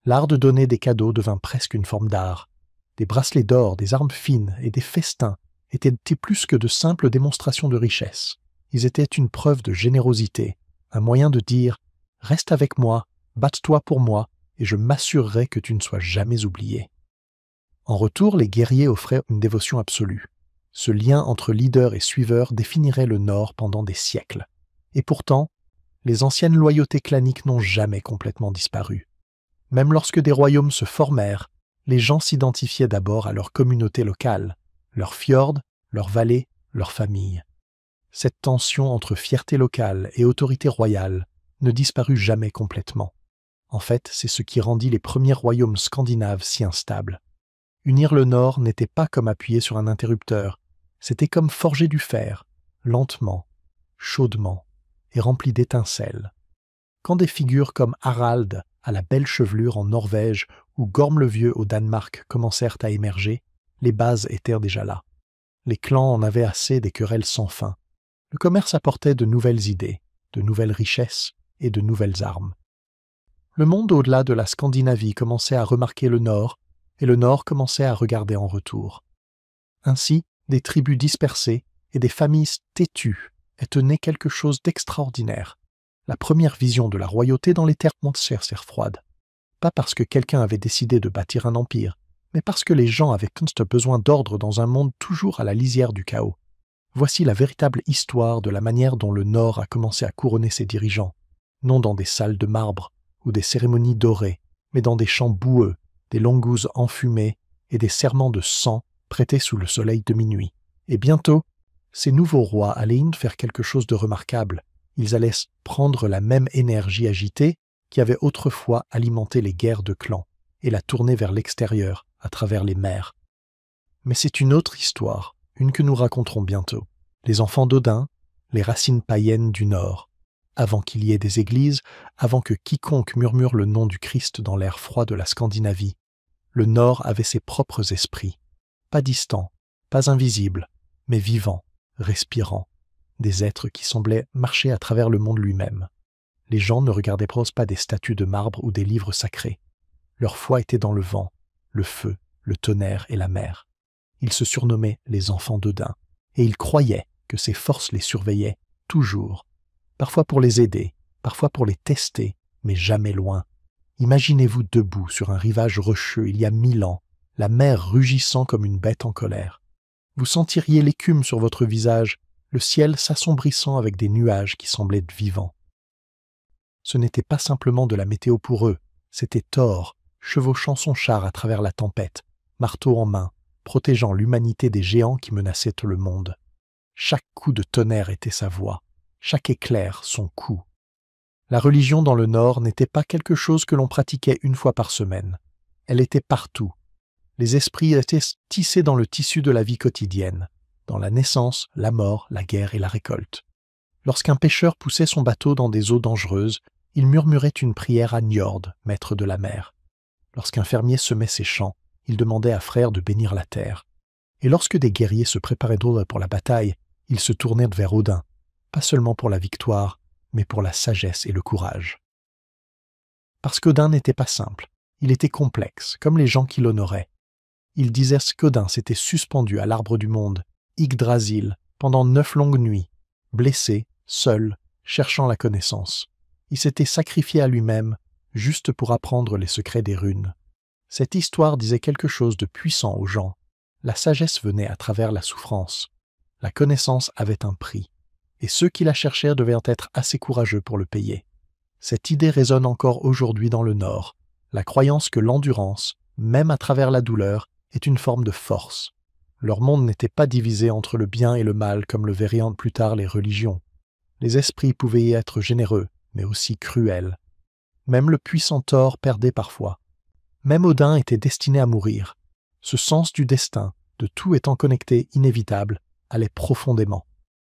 L'art de donner des cadeaux devint presque une forme d'art. Des bracelets d'or, des armes fines et des festins étaient plus que de simples démonstrations de richesse. Ils étaient une preuve de générosité, un moyen de dire « Reste avec moi, batte-toi pour moi, et je m'assurerai que tu ne sois jamais oublié. » En retour, les guerriers offraient une dévotion absolue. Ce lien entre leader et suiveur définirait le Nord pendant des siècles. Et pourtant, les anciennes loyautés claniques n'ont jamais complètement disparu. Même lorsque des royaumes se formèrent, les gens s'identifiaient d'abord à leur communauté locale, leur fjord, leur vallée, leur famille. Cette tension entre fierté locale et autorité royale ne disparut jamais complètement. En fait, c'est ce qui rendit les premiers royaumes scandinaves si instables. Unir le Nord n'était pas comme appuyer sur un interrupteur, c'était comme forger du fer, lentement, chaudement et rempli d'étincelles. Quand des figures comme Harald, à la belle chevelure en Norvège, ou Gorm le Vieux au Danemark commencèrent à émerger, les bases étaient déjà là. Les clans en avaient assez des querelles sans fin. Le commerce apportait de nouvelles idées, de nouvelles richesses et de nouvelles armes. Le monde au-delà de la Scandinavie commençait à remarquer le Nord, et le Nord commençait à regarder en retour. Ainsi, des tribus dispersées et des familles têtues étaient nées quelque chose d'extraordinaire. La première vision de la royauté dans les terres mondiales froide. Pas parce que quelqu'un avait décidé de bâtir un empire, mais parce que les gens avaient constamment besoin d'ordre dans un monde toujours à la lisière du chaos. Voici la véritable histoire de la manière dont le Nord a commencé à couronner ses dirigeants, non dans des salles de marbre ou des cérémonies dorées, mais dans des champs boueux, des longouzes enfumées et des serments de sang prêtés sous le soleil de minuit. Et bientôt, ces nouveaux rois allaient faire quelque chose de remarquable. Ils allaient prendre la même énergie agitée qui avait autrefois alimenté les guerres de clans et la tourner vers l'extérieur, à travers les mers. Mais c'est une autre histoire, une que nous raconterons bientôt. Les enfants d'Odin, les racines païennes du Nord. Avant qu'il y ait des églises, avant que quiconque murmure le nom du Christ dans l'air froid de la Scandinavie, le Nord avait ses propres esprits, pas distants, pas invisibles, mais vivants, respirants, des êtres qui semblaient marcher à travers le monde lui-même. Les gens ne regardaient pas des statues de marbre ou des livres sacrés. Leur foi était dans le vent, le feu, le tonnerre et la mer. Ils se surnommaient les enfants d'Odin, et ils croyaient que ces forces les surveillaient toujours, parfois pour les aider, parfois pour les tester, mais jamais loin. Imaginez-vous debout sur un rivage rocheux il y a 1000 ans, la mer rugissant comme une bête en colère. Vous sentiriez l'écume sur votre visage, le ciel s'assombrissant avec des nuages qui semblaient vivants. Ce n'était pas simplement de la météo pour eux, c'était Thor, chevauchant son char à travers la tempête, marteau en main, protégeant l'humanité des géants qui menaçaient le monde. Chaque coup de tonnerre était sa voix, chaque éclair son coup. La religion dans le Nord n'était pas quelque chose que l'on pratiquait une fois par semaine. Elle était partout. Les esprits étaient tissés dans le tissu de la vie quotidienne, dans la naissance, la mort, la guerre et la récolte. Lorsqu'un pêcheur poussait son bateau dans des eaux dangereuses, il murmurait une prière à Njord, maître de la mer. Lorsqu'un fermier semait ses champs, il demandait à Frère de bénir la terre. Et lorsque des guerriers se préparaient pour la bataille, ils se tournaient vers Odin, pas seulement pour la victoire, mais pour la sagesse et le courage. Parce qu'Odin n'était pas simple, il était complexe, comme les gens qui l'honoraient. Ils disaient qu'Odin s'était suspendu à l'arbre du monde, Yggdrasil, pendant 9 longues nuits, blessé, seul, cherchant la connaissance. Il s'était sacrifié à lui-même, juste pour apprendre les secrets des runes. Cette histoire disait quelque chose de puissant aux gens. La sagesse venait à travers la souffrance. La connaissance avait un prix, et ceux qui la cherchèrent devaient être assez courageux pour le payer. Cette idée résonne encore aujourd'hui dans le Nord, la croyance que l'endurance, même à travers la douleur, est une forme de force. Leur monde n'était pas divisé entre le bien et le mal comme le verraient plus tard les religions. Les esprits pouvaient y être généreux, mais aussi cruels. Même le puissant Thor perdait parfois. Même Odin était destiné à mourir. Ce sens du destin, de tout étant connecté, inévitable, allait profondément.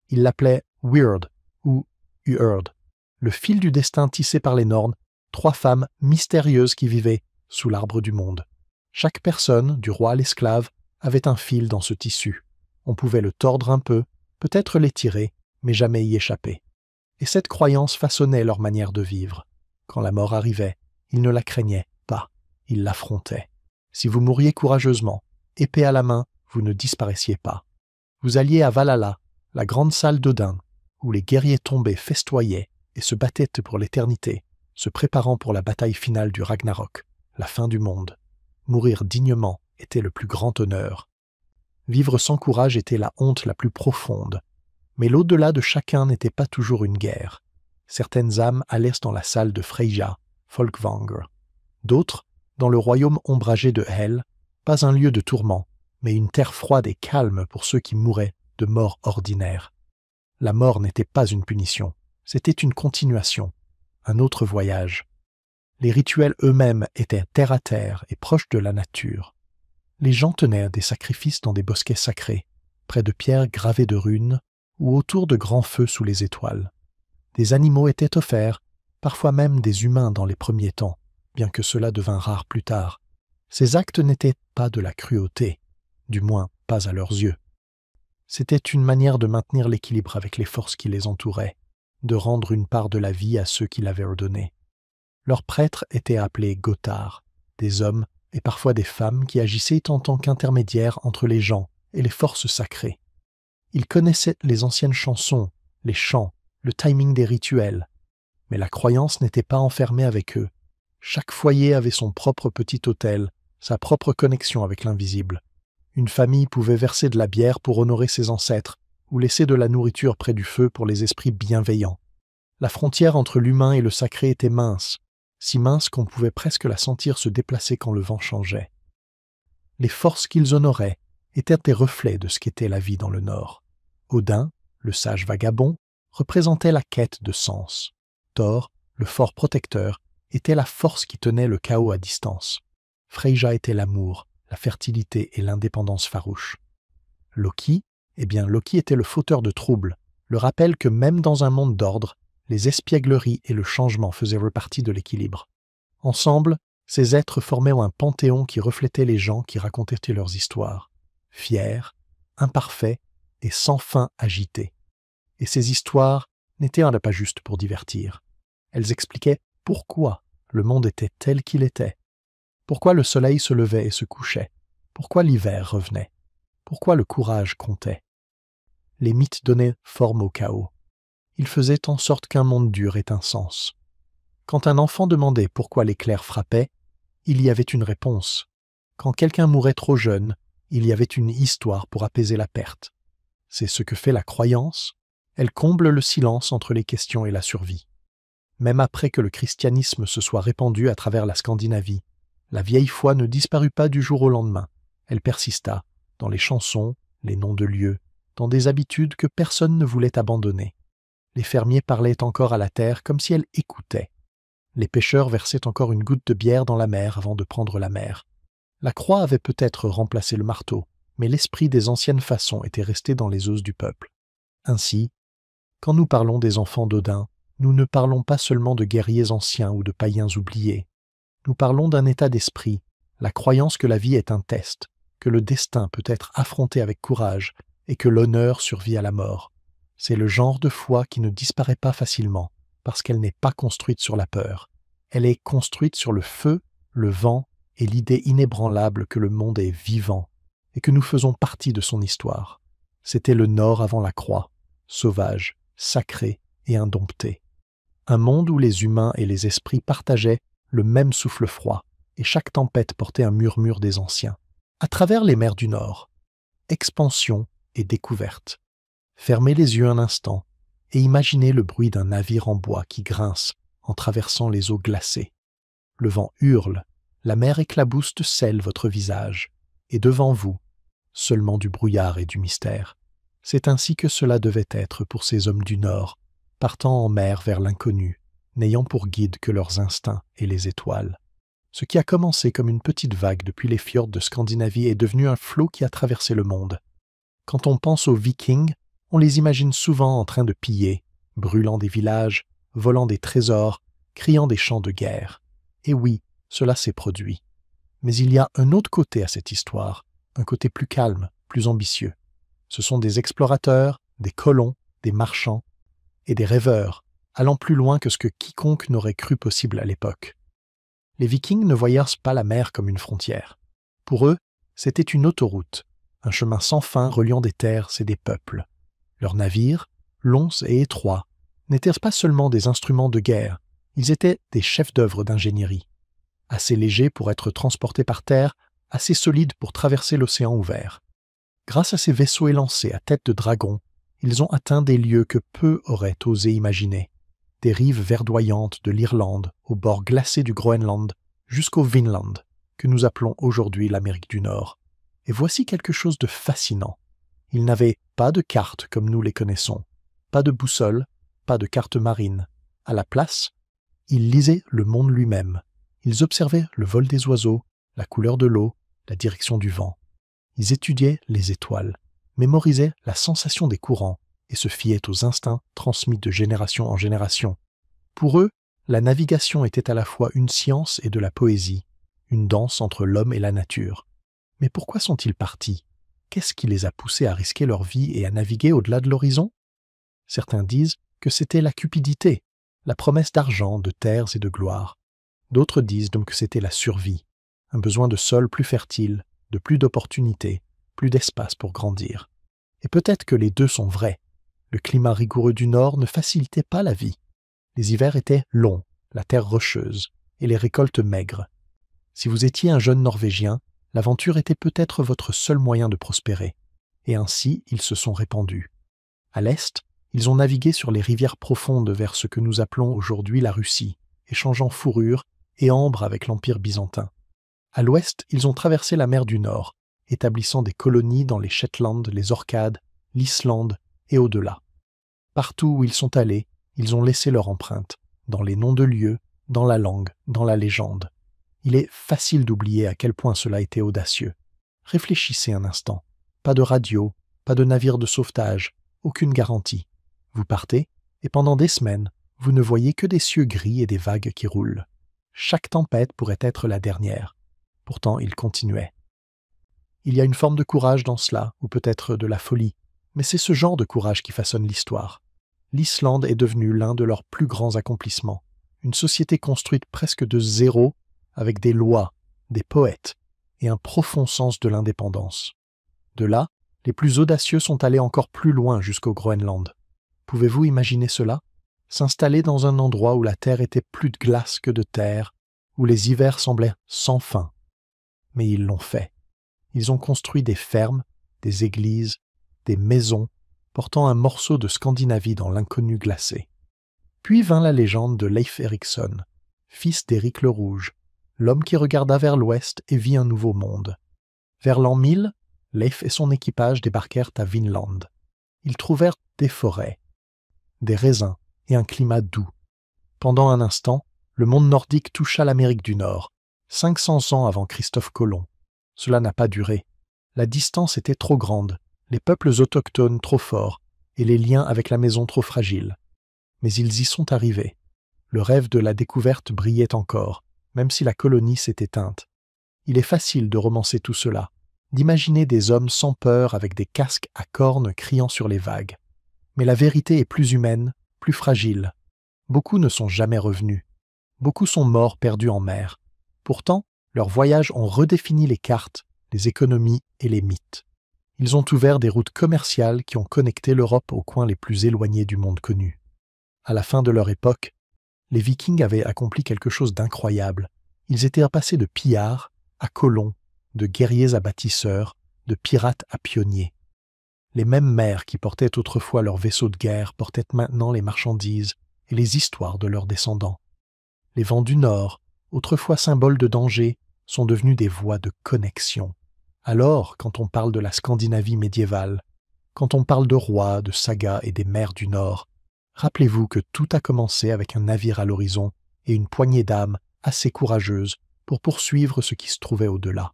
Il l'appelait Weird ou Uerd, le fil du destin tissé par les Norns, 3 femmes mystérieuses qui vivaient sous l'arbre du monde. Chaque personne, du roi à l'esclave, avait un fil dans ce tissu. On pouvait le tordre un peu, peut-être l'étirer, mais jamais y échapper. Et cette croyance façonnait leur manière de vivre. Quand la mort arrivait, ils ne la craignaient pas, ils l'affrontaient. Si vous mouriez courageusement, épée à la main, vous ne disparaissiez pas. Vous alliez à Valhalla, la grande salle d'Odin, où les guerriers tombés festoyaient et se battaient pour l'éternité, se préparant pour la bataille finale du Ragnarok, la fin du monde. Mourir dignement était le plus grand honneur. Vivre sans courage était la honte la plus profonde. Mais l'au-delà de chacun n'était pas toujours une guerre. Certaines âmes allèrent dans la salle de Freyja, Folkvangr. D'autres, dans le royaume ombragé de Hel, pas un lieu de tourment, mais une terre froide et calme pour ceux qui mouraient de mort ordinaire. La mort n'était pas une punition, c'était une continuation, un autre voyage. Les rituels eux-mêmes étaient terre à terre et proches de la nature. Les gens tenaient des sacrifices dans des bosquets sacrés, près de pierres gravées de runes ou autour de grands feux sous les étoiles. Des animaux étaient offerts, parfois même des humains dans les premiers temps, bien que cela devint rare plus tard. Ces actes n'étaient pas de la cruauté, du moins pas à leurs yeux. C'était une manière de maintenir l'équilibre avec les forces qui les entouraient, de rendre une part de la vie à ceux qui l'avaient ordonnée. Leurs prêtres étaient appelés Gothar, des hommes et parfois des femmes qui agissaient en tant qu'intermédiaires entre les gens et les forces sacrées. Ils connaissaient les anciennes chansons, les chants, le timing des rituels, mais la croyance n'était pas enfermée avec eux. Chaque foyer avait son propre petit autel, sa propre connexion avec l'invisible. Une famille pouvait verser de la bière pour honorer ses ancêtres, ou laisser de la nourriture près du feu pour les esprits bienveillants. La frontière entre l'humain et le sacré était mince, si mince qu'on pouvait presque la sentir se déplacer quand le vent changeait. Les forces qu'ils honoraient étaient des reflets de ce qu'était la vie dans le Nord. Odin, le sage vagabond, représentait la quête de sens. Thor, le fort protecteur, était la force qui tenait le chaos à distance. Freyja était l'amour, la fertilité et l'indépendance farouche. Loki Eh bien, Loki était le fauteur de troubles, le rappel que même dans un monde d'ordre, les espiègleries et le changement faisaient repartie de l'équilibre. Ensemble, ces êtres formaient un panthéon qui reflétait les gens qui racontaient leurs histoires, fiers, imparfaits et sans fin agités. Et ces histoires n'étaient pas juste pour divertir. Elles expliquaient pourquoi le monde était tel qu'il était, pourquoi le soleil se levait et se couchait, pourquoi l'hiver revenait, pourquoi le courage comptait. Les mythes donnaient forme au chaos. Ils faisaient en sorte qu'un monde dur ait un sens. Quand un enfant demandait pourquoi l'éclair frappait, il y avait une réponse. Quand quelqu'un mourait trop jeune, il y avait une histoire pour apaiser la perte. C'est ce que fait la croyance. Elle comble le silence entre les questions et la survie. Même après que le christianisme se soit répandu à travers la Scandinavie, la vieille foi ne disparut pas du jour au lendemain. Elle persista, dans les chansons, les noms de lieux, dans des habitudes que personne ne voulait abandonner. Les fermiers parlaient encore à la terre comme si elle écoutait. Les pêcheurs versaient encore une goutte de bière dans la mer avant de prendre la mer. La croix avait peut-être remplacé le marteau, mais l'esprit des anciennes façons était resté dans les os du peuple. Ainsi, quand nous parlons des enfants d'Odin, nous ne parlons pas seulement de guerriers anciens ou de païens oubliés. Nous parlons d'un état d'esprit, la croyance que la vie est un test, que le destin peut être affronté avec courage et que l'honneur survit à la mort. C'est le genre de foi qui ne disparaît pas facilement, parce qu'elle n'est pas construite sur la peur. Elle est construite sur le feu, le vent et l'idée inébranlable que le monde est vivant et que nous faisons partie de son histoire. C'était le Nord avant la croix, sauvage, sacré et indompté. Un monde où les humains et les esprits partageaient le même souffle froid, et chaque tempête portait un murmure des anciens. À travers les mers du Nord, expansion et découverte. Fermez les yeux un instant et imaginez le bruit d'un navire en bois qui grince en traversant les eaux glacées. Le vent hurle, la mer éclabousse de sel votre visage, et devant vous, seulement du brouillard et du mystère. C'est ainsi que cela devait être pour ces hommes du Nord, partant en mer vers l'inconnu, n'ayant pour guide que leurs instincts et les étoiles. Ce qui a commencé comme une petite vague depuis les fjords de Scandinavie est devenu un flot qui a traversé le monde. Quand on pense aux Vikings, on les imagine souvent en train de piller, brûlant des villages, volant des trésors, criant des chants de guerre. Et oui, cela s'est produit. Mais il y a un autre côté à cette histoire, un côté plus calme, plus ambitieux. Ce sont des explorateurs, des colons, des marchands et des rêveurs, allant plus loin que ce que quiconque n'aurait cru possible à l'époque. Les Vikings ne voyaient pas la mer comme une frontière. Pour eux, c'était une autoroute, un chemin sans fin reliant des terres et des peuples. Leurs navires, longs et étroits, n'étaient pas seulement des instruments de guerre, ils étaient des chefs-d'œuvre d'ingénierie. Assez légers pour être transportés par terre, assez solides pour traverser l'océan ouvert. Grâce à ces vaisseaux élancés à tête de dragon, ils ont atteint des lieux que peu auraient osé imaginer. Des rives verdoyantes de l'Irlande, au bord glacé du Groenland, jusqu'au Vinland, que nous appelons aujourd'hui l'Amérique du Nord. Et voici quelque chose de fascinant. Ils n'avaient pas de cartes comme nous les connaissons, pas de boussole, pas de carte marine. À la place, ils lisaient le monde lui-même. Ils observaient le vol des oiseaux, la couleur de l'eau, la direction du vent. Ils étudiaient les étoiles, mémorisaient la sensation des courants et se fiaient aux instincts transmis de génération en génération. Pour eux, la navigation était à la fois une science et de la poésie, une danse entre l'homme et la nature. Mais pourquoi sont-ils partis ? Qu'est-ce qui les a poussés à risquer leur vie et à naviguer au-delà de l'horizon ? Certains disent que c'était la cupidité, la promesse d'argent, de terres et de gloire. D'autres disent donc que c'était la survie, un besoin de sol plus fertile, de plus d'opportunités, plus d'espace pour grandir. Et peut-être que les deux sont vrais. Le climat rigoureux du Nord ne facilitait pas la vie. Les hivers étaient longs, la terre rocheuse, et les récoltes maigres. Si vous étiez un jeune Norvégien, l'aventure était peut-être votre seul moyen de prospérer. Et ainsi, ils se sont répandus. À l'est, ils ont navigué sur les rivières profondes vers ce que nous appelons aujourd'hui la Russie, échangeant fourrure et ambre avec l'Empire byzantin. À l'ouest, ils ont traversé la mer du Nord, établissant des colonies dans les Shetland, les Orcades, l'Islande et au-delà. Partout où ils sont allés, ils ont laissé leur empreinte, dans les noms de lieux, dans la langue, dans la légende. Il est facile d'oublier à quel point cela était audacieux. Réfléchissez un instant. Pas de radio, pas de navire de sauvetage, aucune garantie. Vous partez, et pendant des semaines, vous ne voyez que des cieux gris et des vagues qui roulent. Chaque tempête pourrait être la dernière. Pourtant, il continuait. Il y a une forme de courage dans cela, ou peut-être de la folie, mais c'est ce genre de courage qui façonne l'histoire. L'Islande est devenue l'un de leurs plus grands accomplissements. Une société construite presque de zéro, avec des lois, des poètes et un profond sens de l'indépendance. De là, les plus audacieux sont allés encore plus loin jusqu'au Groenland. Pouvez-vous imaginer cela? S'installer dans un endroit où la terre était plus de glace que de terre, où les hivers semblaient sans fin. Mais ils l'ont fait. Ils ont construit des fermes, des églises, des maisons, portant un morceau de Scandinavie dans l'inconnu glacé. Puis vint la légende de Leif Erikson, fils d'Éric le Rouge, l'homme qui regarda vers l'ouest et vit un nouveau monde. Vers l'an 1000, Leif et son équipage débarquèrent à Vinland. Ils trouvèrent des forêts, des raisins et un climat doux. Pendant un instant, le monde nordique toucha l'Amérique du Nord, 500 ans avant Christophe Colomb. Cela n'a pas duré. La distance était trop grande, les peuples autochtones trop forts et les liens avec la maison trop fragiles. Mais ils y sont arrivés. Le rêve de la découverte brillait encore, même si la colonie s'est éteinte. Il est facile de romancer tout cela, d'imaginer des hommes sans peur avec des casques à cornes criant sur les vagues. Mais la vérité est plus humaine, plus fragile. Beaucoup ne sont jamais revenus. Beaucoup sont morts perdus en mer. Pourtant, leurs voyages ont redéfini les cartes, les économies et les mythes. Ils ont ouvert des routes commerciales qui ont connecté l'Europe aux coins les plus éloignés du monde connu. À la fin de leur époque, les Vikings avaient accompli quelque chose d'incroyable. Ils étaient passés de pillards à colons, de guerriers à bâtisseurs, de pirates à pionniers. Les mêmes mers qui portaient autrefois leurs vaisseaux de guerre portaient maintenant les marchandises et les histoires de leurs descendants. Les vents du Nord, autrefois symboles de danger, sont devenus des voies de connexion. Alors, quand on parle de la Scandinavie médiévale, quand on parle de rois, de sagas et des mers du Nord, rappelez-vous que tout a commencé avec un navire à l'horizon et une poignée d'âmes assez courageuses pour poursuivre ce qui se trouvait au-delà.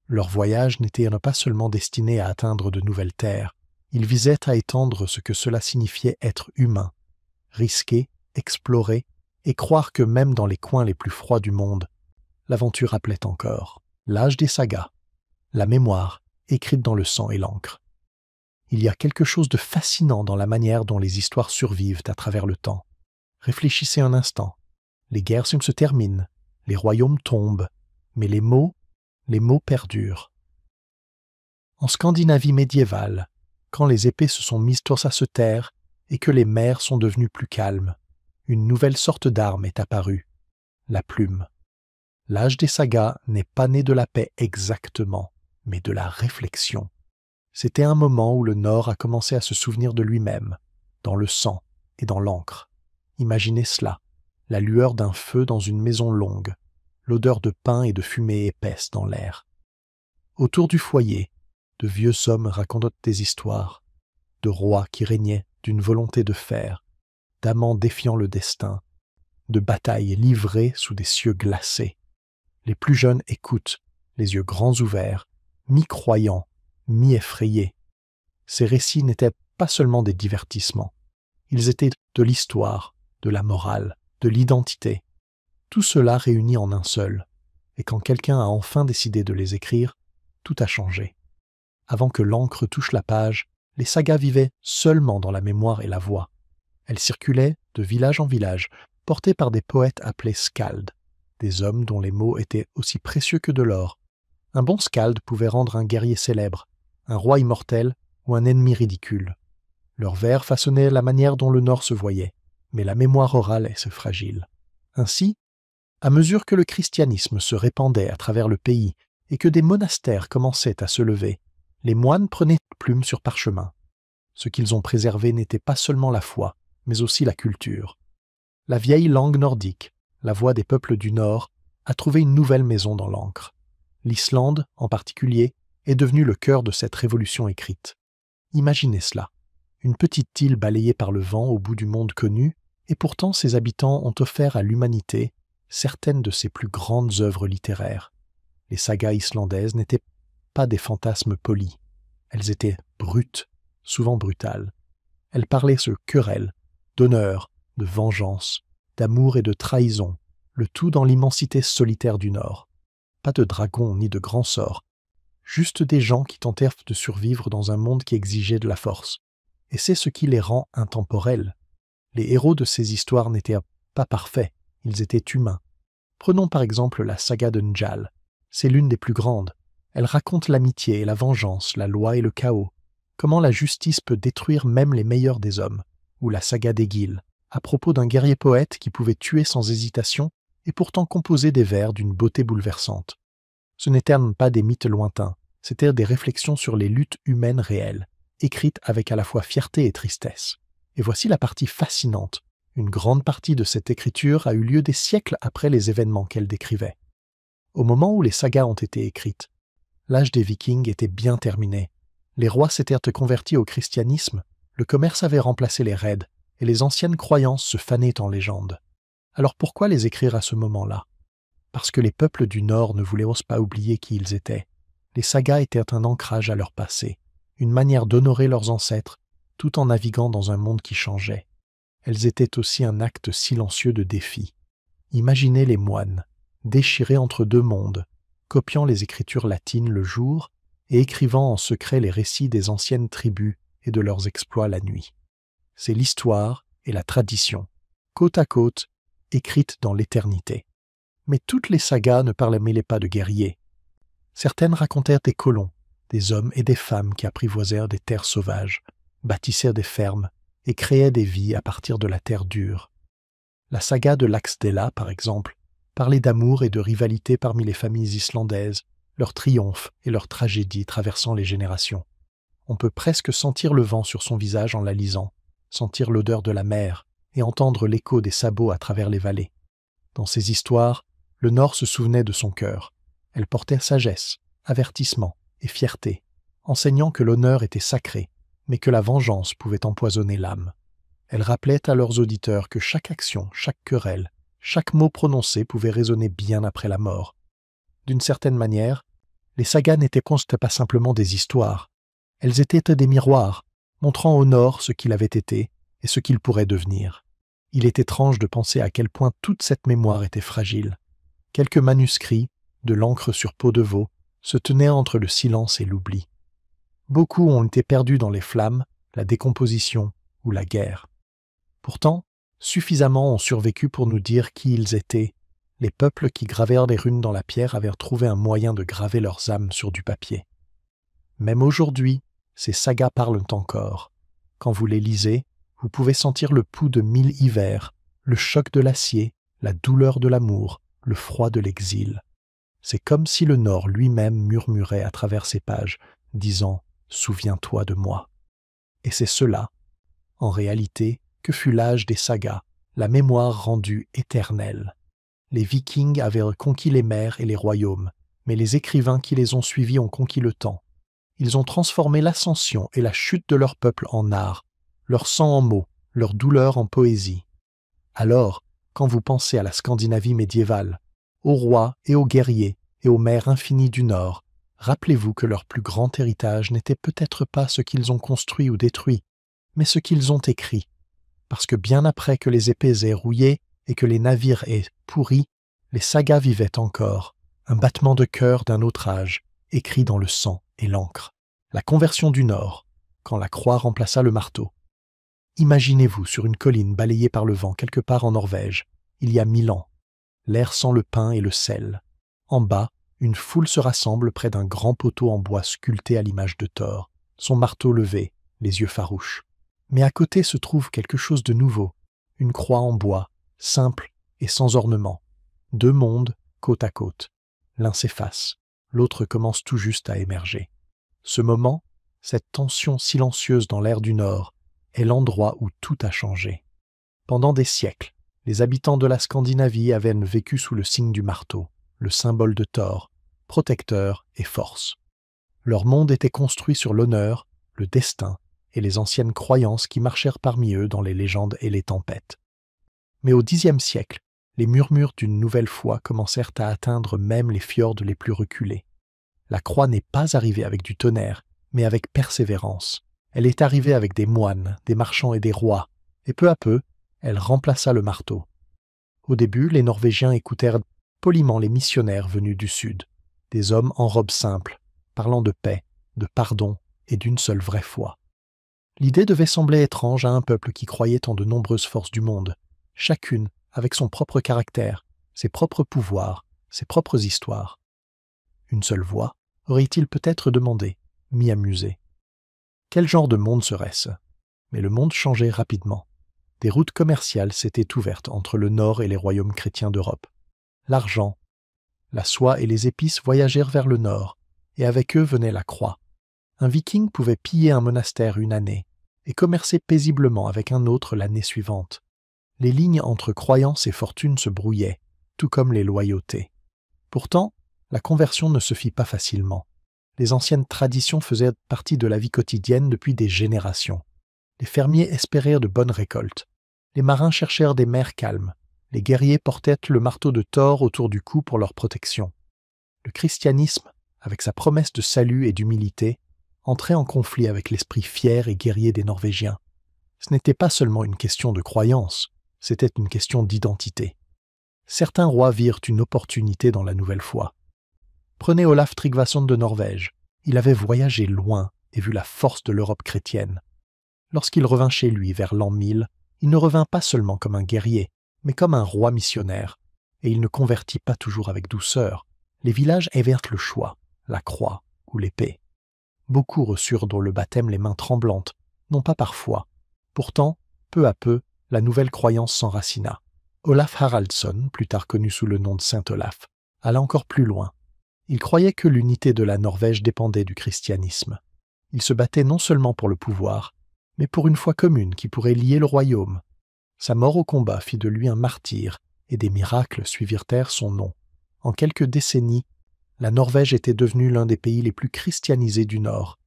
Leur voyage n'était pas seulement destiné à atteindre de nouvelles terres, il visait à étendre ce que cela signifiait être humain, risquer, explorer et croire que même dans les coins les plus froids du monde, l'aventure appelait encore. L'âge des sagas, la mémoire écrite dans le sang et l'encre. Il y a quelque chose de fascinant dans la manière dont les histoires survivent à travers le temps. Réfléchissez un instant. Les guerres se terminent, les royaumes tombent, mais les mots perdurent. En Scandinavie médiévale, quand les épées se sont mises tous à se taire et que les mers sont devenues plus calmes, une nouvelle sorte d'arme est apparue, la plume. L'âge des sagas n'est pas né de la paix exactement, mais de la réflexion. C'était un moment où le Nord a commencé à se souvenir de lui-même, dans le sang et dans l'encre. Imaginez cela, la lueur d'un feu dans une maison longue, l'odeur de pain et de fumée épaisse dans l'air. Autour du foyer, de vieux hommes racontent des histoires, de rois qui régnaient d'une volonté de fer, d'amants défiant le destin, de batailles livrées sous des cieux glacés. Les plus jeunes écoutent, les yeux grands ouverts, mi-croyants, mi-effrayés. Ces récits n'étaient pas seulement des divertissements. Ils étaient de l'histoire, de la morale, de l'identité. Tout cela réuni en un seul. Et quand quelqu'un a enfin décidé de les écrire, tout a changé. Avant que l'encre touche la page, les sagas vivaient seulement dans la mémoire et la voix. Elles circulaient de village en village, portées par des poètes appelés skalds, des hommes dont les mots étaient aussi précieux que de l'or. Un bon skald pouvait rendre un guerrier célèbre, un roi immortel ou un ennemi ridicule. Leurs vers façonnaient la manière dont le Nord se voyait, mais la mémoire orale est fragile. Ainsi, à mesure que le christianisme se répandait à travers le pays et que des monastères commençaient à se lever, les moines prenaient plume sur parchemin. Ce qu'ils ont préservé n'était pas seulement la foi, mais aussi la culture. La vieille langue nordique, la voix des peuples du Nord, a trouvé une nouvelle maison dans l'encre. L'Islande, en particulier, est devenue le cœur de cette révolution écrite. Imaginez cela. Une petite île balayée par le vent au bout du monde connu, et pourtant ses habitants ont offert à l'humanité certaines de ses plus grandes œuvres littéraires. Les sagas islandaises n'étaient pas des fantasmes polis. Elles étaient brutes, souvent brutales. Elles parlaient ce querelle, d'honneur, de vengeance, d'amour et de trahison, le tout dans l'immensité solitaire du Nord. Pas de dragons ni de grands sorts, juste des gens qui tentèrent de survivre dans un monde qui exigeait de la force. Et c'est ce qui les rend intemporels. Les héros de ces histoires n'étaient pas parfaits, ils étaient humains. Prenons par exemple la saga de Njal. C'est l'une des plus grandes. Elle raconte l'amitié et la vengeance, la loi et le chaos, comment la justice peut détruire même les meilleurs des hommes, ou la saga d'Egil, à propos d'un guerrier poète qui pouvait tuer sans hésitation et pourtant composer des vers d'une beauté bouleversante. Ce n'étaient pas des mythes lointains, c'étaient des réflexions sur les luttes humaines réelles, écrites avec à la fois fierté et tristesse. Et voici la partie fascinante. Une grande partie de cette écriture a eu lieu des siècles après les événements qu'elle décrivait. Au moment où les sagas ont été écrites, l'âge des Vikings était bien terminé. Les rois s'étaient convertis au christianisme, le commerce avait remplacé les raids, et les anciennes croyances se fanaient en légende. Alors pourquoi les écrire à ce moment-là? Parce que les peuples du Nord ne voulaient pas oublier qui ils étaient. Les sagas étaient un ancrage à leur passé, une manière d'honorer leurs ancêtres, tout en naviguant dans un monde qui changeait. Elles étaient aussi un acte silencieux de défi. Imaginez les moines, déchirés entre deux mondes, copiant les écritures latines le jour et écrivant en secret les récits des anciennes tribus et de leurs exploits la nuit. C'est l'histoire et la tradition, côte à côte, écrites dans l'éternité. Mais toutes les sagas ne parlaient pas de guerriers. Certaines racontèrent des colons, des hommes et des femmes qui apprivoisèrent des terres sauvages, bâtissèrent des fermes et créaient des vies à partir de la terre dure. La saga de Laxdela, par exemple, parlait d'amour et de rivalité parmi les familles islandaises, leurs triomphes et leurs tragédies traversant les générations. On peut presque sentir le vent sur son visage en la lisant, sentir l'odeur de la mer et entendre l'écho des sabots à travers les vallées. Dans ces histoires, le Nord se souvenait de son cœur. Elle portait sagesse, avertissement et fierté, enseignant que l'honneur était sacré, mais que la vengeance pouvait empoisonner l'âme. Elle rappelait à leurs auditeurs que chaque action, chaque querelle, chaque mot prononcé pouvait résonner bien après la mort. D'une certaine manière, les sagas n'étaient pas simplement des histoires. Elles étaient des miroirs, montrant au Nord ce qu'il avait été et ce qu'il pourrait devenir. Il est étrange de penser à quel point toute cette mémoire était fragile. Quelques manuscrits, de l'encre sur peau de veau, se tenaient entre le silence et l'oubli. Beaucoup ont été perdus dans les flammes, la décomposition ou la guerre. Pourtant, suffisamment ont survécu pour nous dire qui ils étaient. Les peuples qui gravèrent des runes dans la pierre avaient trouvé un moyen de graver leurs âmes sur du papier. Même aujourd'hui, ces sagas parlent encore. Quand vous les lisez, vous pouvez sentir le pouls de 1000 hivers, le choc de l'acier, la douleur de l'amour, le froid de l'exil. C'est comme si le Nord lui-même murmurait à travers ces pages, disant « Souviens-toi de moi ». Et c'est cela, en réalité, que fut l'âge des sagas, la mémoire rendue éternelle. Les Vikings avaient conquis les mers et les royaumes, mais les écrivains qui les ont suivis ont conquis le temps. Ils ont transformé l'ascension et la chute de leur peuple en art, leur sang en mots, leur douleur en poésie. Alors, quand vous pensez à la Scandinavie médiévale, aux rois et aux guerriers et aux mers infinies du Nord, rappelez-vous que leur plus grand héritage n'était peut-être pas ce qu'ils ont construit ou détruit, mais ce qu'ils ont écrit. Parce que bien après que les épées aient rouillé et que les navires aient pourri, les sagas vivaient encore, un battement de cœur d'un autre âge, écrit dans le sang et l'encre. La conversion du Nord, quand la croix remplaça le marteau. Imaginez-vous sur une colline balayée par le vent quelque part en Norvège, il y a 1000 ans. L'air sent le pain et le sel. En bas, une foule se rassemble près d'un grand poteau en bois sculpté à l'image de Thor, son marteau levé, les yeux farouches. Mais à côté se trouve quelque chose de nouveau, une croix en bois, simple et sans ornement. Deux mondes, côte à côte. L'un s'efface, l'autre commence tout juste à émerger. Ce moment, cette tension silencieuse dans l'air du Nord, est l'endroit où tout a changé. Pendant des siècles, les habitants de la Scandinavie avaient vécu sous le signe du marteau, le symbole de Thor, protecteur et force. Leur monde était construit sur l'honneur, le destin et les anciennes croyances qui marchèrent parmi eux dans les légendes et les tempêtes. Mais au Xe siècle, les murmures d'une nouvelle foi commencèrent à atteindre même les fjords les plus reculés. La croix n'est pas arrivée avec du tonnerre, mais avec persévérance. Elle est arrivée avec des moines, des marchands et des rois, et peu à peu, elle remplaça le marteau. Au début, les Norvégiens écoutèrent poliment les missionnaires venus du sud, des hommes en robes simples, parlant de paix, de pardon et d'une seule vraie foi. L'idée devait sembler étrange à un peuple qui croyait en de nombreuses forces du monde, chacune avec son propre caractère, ses propres pouvoirs, ses propres histoires. Une seule voix, aurait-il peut-être demandé, m'y-amuser. Quel genre de monde serait-ce? Mais le monde changeait rapidement. Des routes commerciales s'étaient ouvertes entre le nord et les royaumes chrétiens d'Europe. L'argent, la soie et les épices voyagèrent vers le nord, et avec eux venait la croix. Un viking pouvait piller un monastère une année et commercer paisiblement avec un autre l'année suivante. Les lignes entre croyance et fortune se brouillaient, tout comme les loyautés. Pourtant, la conversion ne se fit pas facilement. Les anciennes traditions faisaient partie de la vie quotidienne depuis des générations. Les fermiers espérèrent de bonnes récoltes. Les marins cherchèrent des mers calmes. Les guerriers portaient le marteau de Thor autour du cou pour leur protection. Le christianisme, avec sa promesse de salut et d'humilité, entrait en conflit avec l'esprit fier et guerrier des Norvégiens. Ce n'était pas seulement une question de croyance, c'était une question d'identité. Certains rois virent une opportunité dans la nouvelle foi. Prenez Olaf Tryggvason de Norvège. Il avait voyagé loin et vu la force de l'Europe chrétienne. Lorsqu'il revint chez lui vers l'an 1000, il ne revint pas seulement comme un guerrier, mais comme un roi missionnaire. Et il ne convertit pas toujours avec douceur. Les villages avaient le choix, la croix ou l'épée. Beaucoup reçurent dans le baptême les mains tremblantes, non pas par foi. Pourtant, peu à peu, la nouvelle croyance s'enracina. Olaf Haraldsson, plus tard connu sous le nom de Saint Olaf, alla encore plus loin. Il croyait que l'unité de la Norvège dépendait du christianisme. Il se battait non seulement pour le pouvoir, mais pour une foi commune qui pourrait lier le royaume. Sa mort au combat fit de lui un martyr, et des miracles suivirent son nom. En quelques décennies, la Norvège était devenue l'un des pays les plus christianisés du Nord,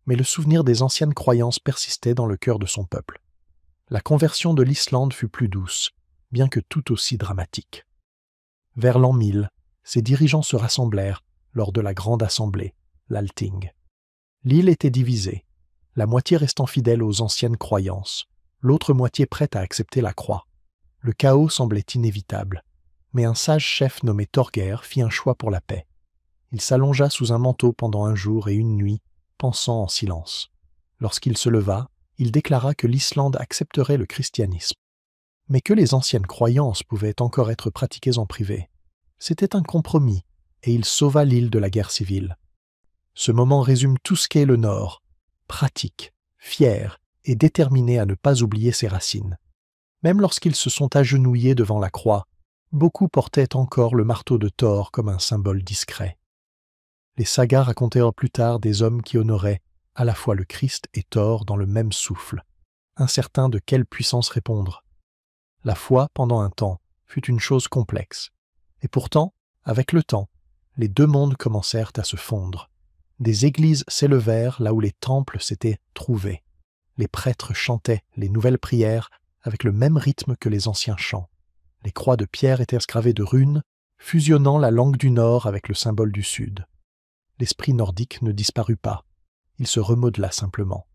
mais le souvenir des anciennes croyances persistait dans le cœur de son peuple. La conversion de l'Islande fut plus douce, bien que tout aussi dramatique. Vers l'an 1000, ses dirigeants se rassemblèrent lors de la Grande Assemblée, l'Althing. L'île était divisée, la moitié restant fidèle aux anciennes croyances, l'autre moitié prête à accepter la croix. Le chaos semblait inévitable, mais un sage chef nommé Thorgeir fit un choix pour la paix. Il s'allongea sous un manteau pendant un jour et une nuit, pensant en silence. Lorsqu'il se leva, il déclara que l'Islande accepterait le christianisme, mais que les anciennes croyances pouvaient encore être pratiquées en privé. C'était un compromis, et il sauva l'île de la guerre civile. Ce moment résume tout ce qu'est le Nord, pratique, fier et déterminé à ne pas oublier ses racines. Même lorsqu'ils se sont agenouillés devant la croix, beaucoup portaient encore le marteau de Thor comme un symbole discret. Les sagas racontèrent plus tard des hommes qui honoraient à la fois le Christ et Thor dans le même souffle, incertains de quelle puissance répondre. La foi, pendant un temps, fut une chose complexe. Et pourtant, avec le temps, les deux mondes commencèrent à se fondre. Des églises s'élevèrent là où les temples s'étaient trouvés. Les prêtres chantaient les nouvelles prières avec le même rythme que les anciens chants. Les croix de pierre étaient gravées de runes, fusionnant la langue du Nord avec le symbole du Sud. L'esprit nordique ne disparut pas, il se remodela simplement.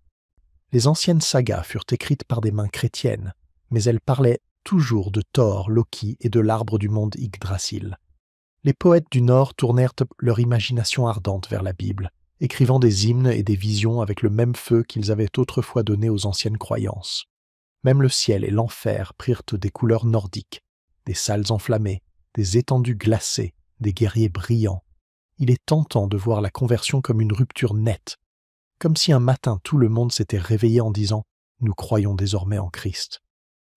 Les anciennes sagas furent écrites par des mains chrétiennes, mais elles parlaient toujours de Thor, Loki et de l'arbre du monde Yggdrasil. Les poètes du Nord tournèrent leur imagination ardente vers la Bible, écrivant des hymnes et des visions avec le même feu qu'ils avaient autrefois donné aux anciennes croyances. Même le ciel et l'enfer prirent des couleurs nordiques, des salles enflammées, des étendues glacées, des guerriers brillants. Il est tentant de voir la conversion comme une rupture nette, comme si un matin tout le monde s'était réveillé en disant « Nous croyons désormais en Christ ».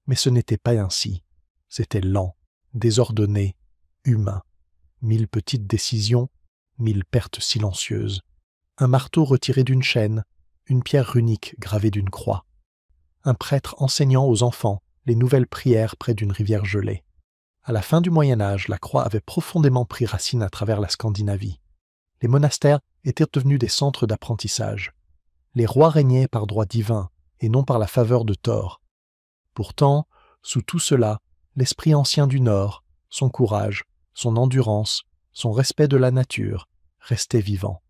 Mais ce n'était pas ainsi. C'était lent, désordonné, humain. 1000 petites décisions, 1000 pertes silencieuses. Un marteau retiré d'une chaîne, une pierre runique gravée d'une croix. Un prêtre enseignant aux enfants les nouvelles prières près d'une rivière gelée. À la fin du Moyen-Âge, la croix avait profondément pris racine à travers la Scandinavie. Les monastères étaient devenus des centres d'apprentissage. Les rois régnaient par droit divin et non par la faveur de Thor. Pourtant, sous tout cela, l'esprit ancien du Nord, son courage, son endurance, son respect de la nature, restait vivant.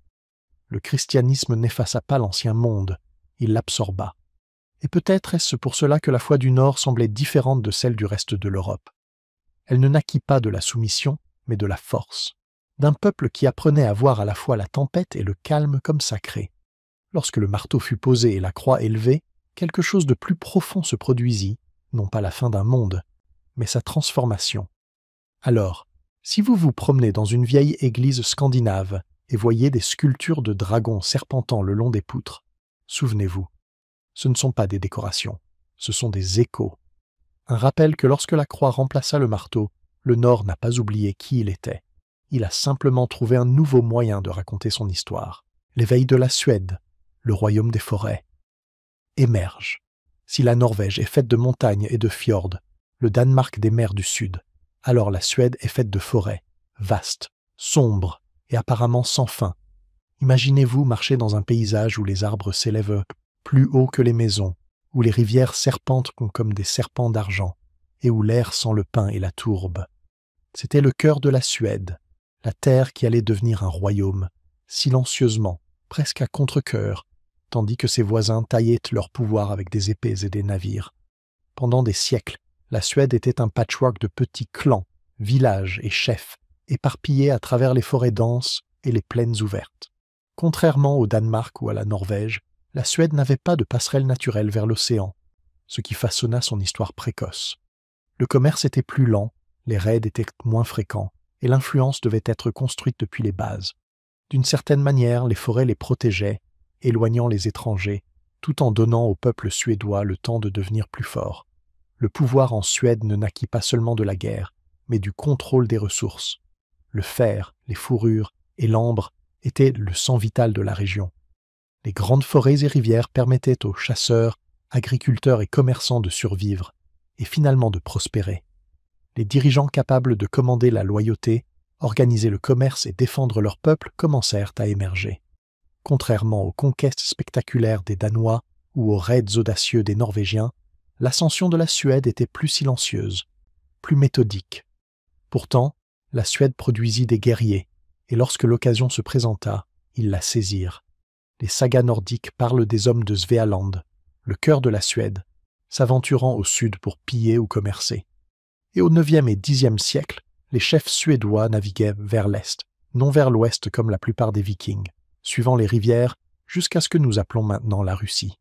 Le christianisme n'effaça pas l'ancien monde, il l'absorba. Et peut-être est-ce pour cela que la foi du Nord semblait différente de celle du reste de l'Europe. Elle ne naquit pas de la soumission, mais de la force, d'un peuple qui apprenait à voir à la fois la tempête et le calme comme sacré. Lorsque le marteau fut posé et la croix élevée, quelque chose de plus profond se produisit, non pas la fin d'un monde, mais sa transformation. Alors, si vous vous promenez dans une vieille église scandinave et voyez des sculptures de dragons serpentant le long des poutres, souvenez-vous, ce ne sont pas des décorations, ce sont des échos. Un rappel que lorsque la croix remplaça le marteau, le Nord n'a pas oublié qui il était. Il a simplement trouvé un nouveau moyen de raconter son histoire. L'éveil de la Suède, le royaume des forêts, émerge. Si la Norvège est faite de montagnes et de fjords, le Danemark des mers du Sud, alors la Suède est faite de forêts, vastes, sombres et apparemment sans fin. Imaginez-vous marcher dans un paysage où les arbres s'élèvent plus haut que les maisons, où les rivières serpentent comme des serpents d'argent, et où l'air sent le pin et la tourbe. C'était le cœur de la Suède, la terre qui allait devenir un royaume, silencieusement, presque à contre-cœur, tandis que ses voisins taillaient leur pouvoir avec des épées et des navires. Pendant des siècles, la Suède était un patchwork de petits clans, villages et chefs, éparpillés à travers les forêts denses et les plaines ouvertes. Contrairement au Danemark ou à la Norvège, la Suède n'avait pas de passerelle naturelle vers l'océan, ce qui façonna son histoire précoce. Le commerce était plus lent, les raids étaient moins fréquents, et l'influence devait être construite depuis les bases. D'une certaine manière, les forêts les protégeaient, éloignant les étrangers, tout en donnant au peuple suédois le temps de devenir plus fort. Le pouvoir en Suède ne naquit pas seulement de la guerre, mais du contrôle des ressources. Le fer, les fourrures et l'ambre étaient le sang vital de la région. Les grandes forêts et rivières permettaient aux chasseurs, agriculteurs et commerçants de survivre, et finalement de prospérer. Les dirigeants capables de commander la loyauté, organiser le commerce et défendre leur peuple commencèrent à émerger. Contrairement aux conquêtes spectaculaires des Danois ou aux raids audacieux des Norvégiens, l'ascension de la Suède était plus silencieuse, plus méthodique. Pourtant, la Suède produisit des guerriers, et lorsque l'occasion se présenta, ils la saisirent. Les sagas nordiques parlent des hommes de Svealand, le cœur de la Suède, s'aventurant au sud pour piller ou commercer. Et au IXe et Xe siècle, les chefs suédois naviguaient vers l'est, non vers l'ouest comme la plupart des Vikings, suivant les rivières jusqu'à ce que nous appelons maintenant la Russie.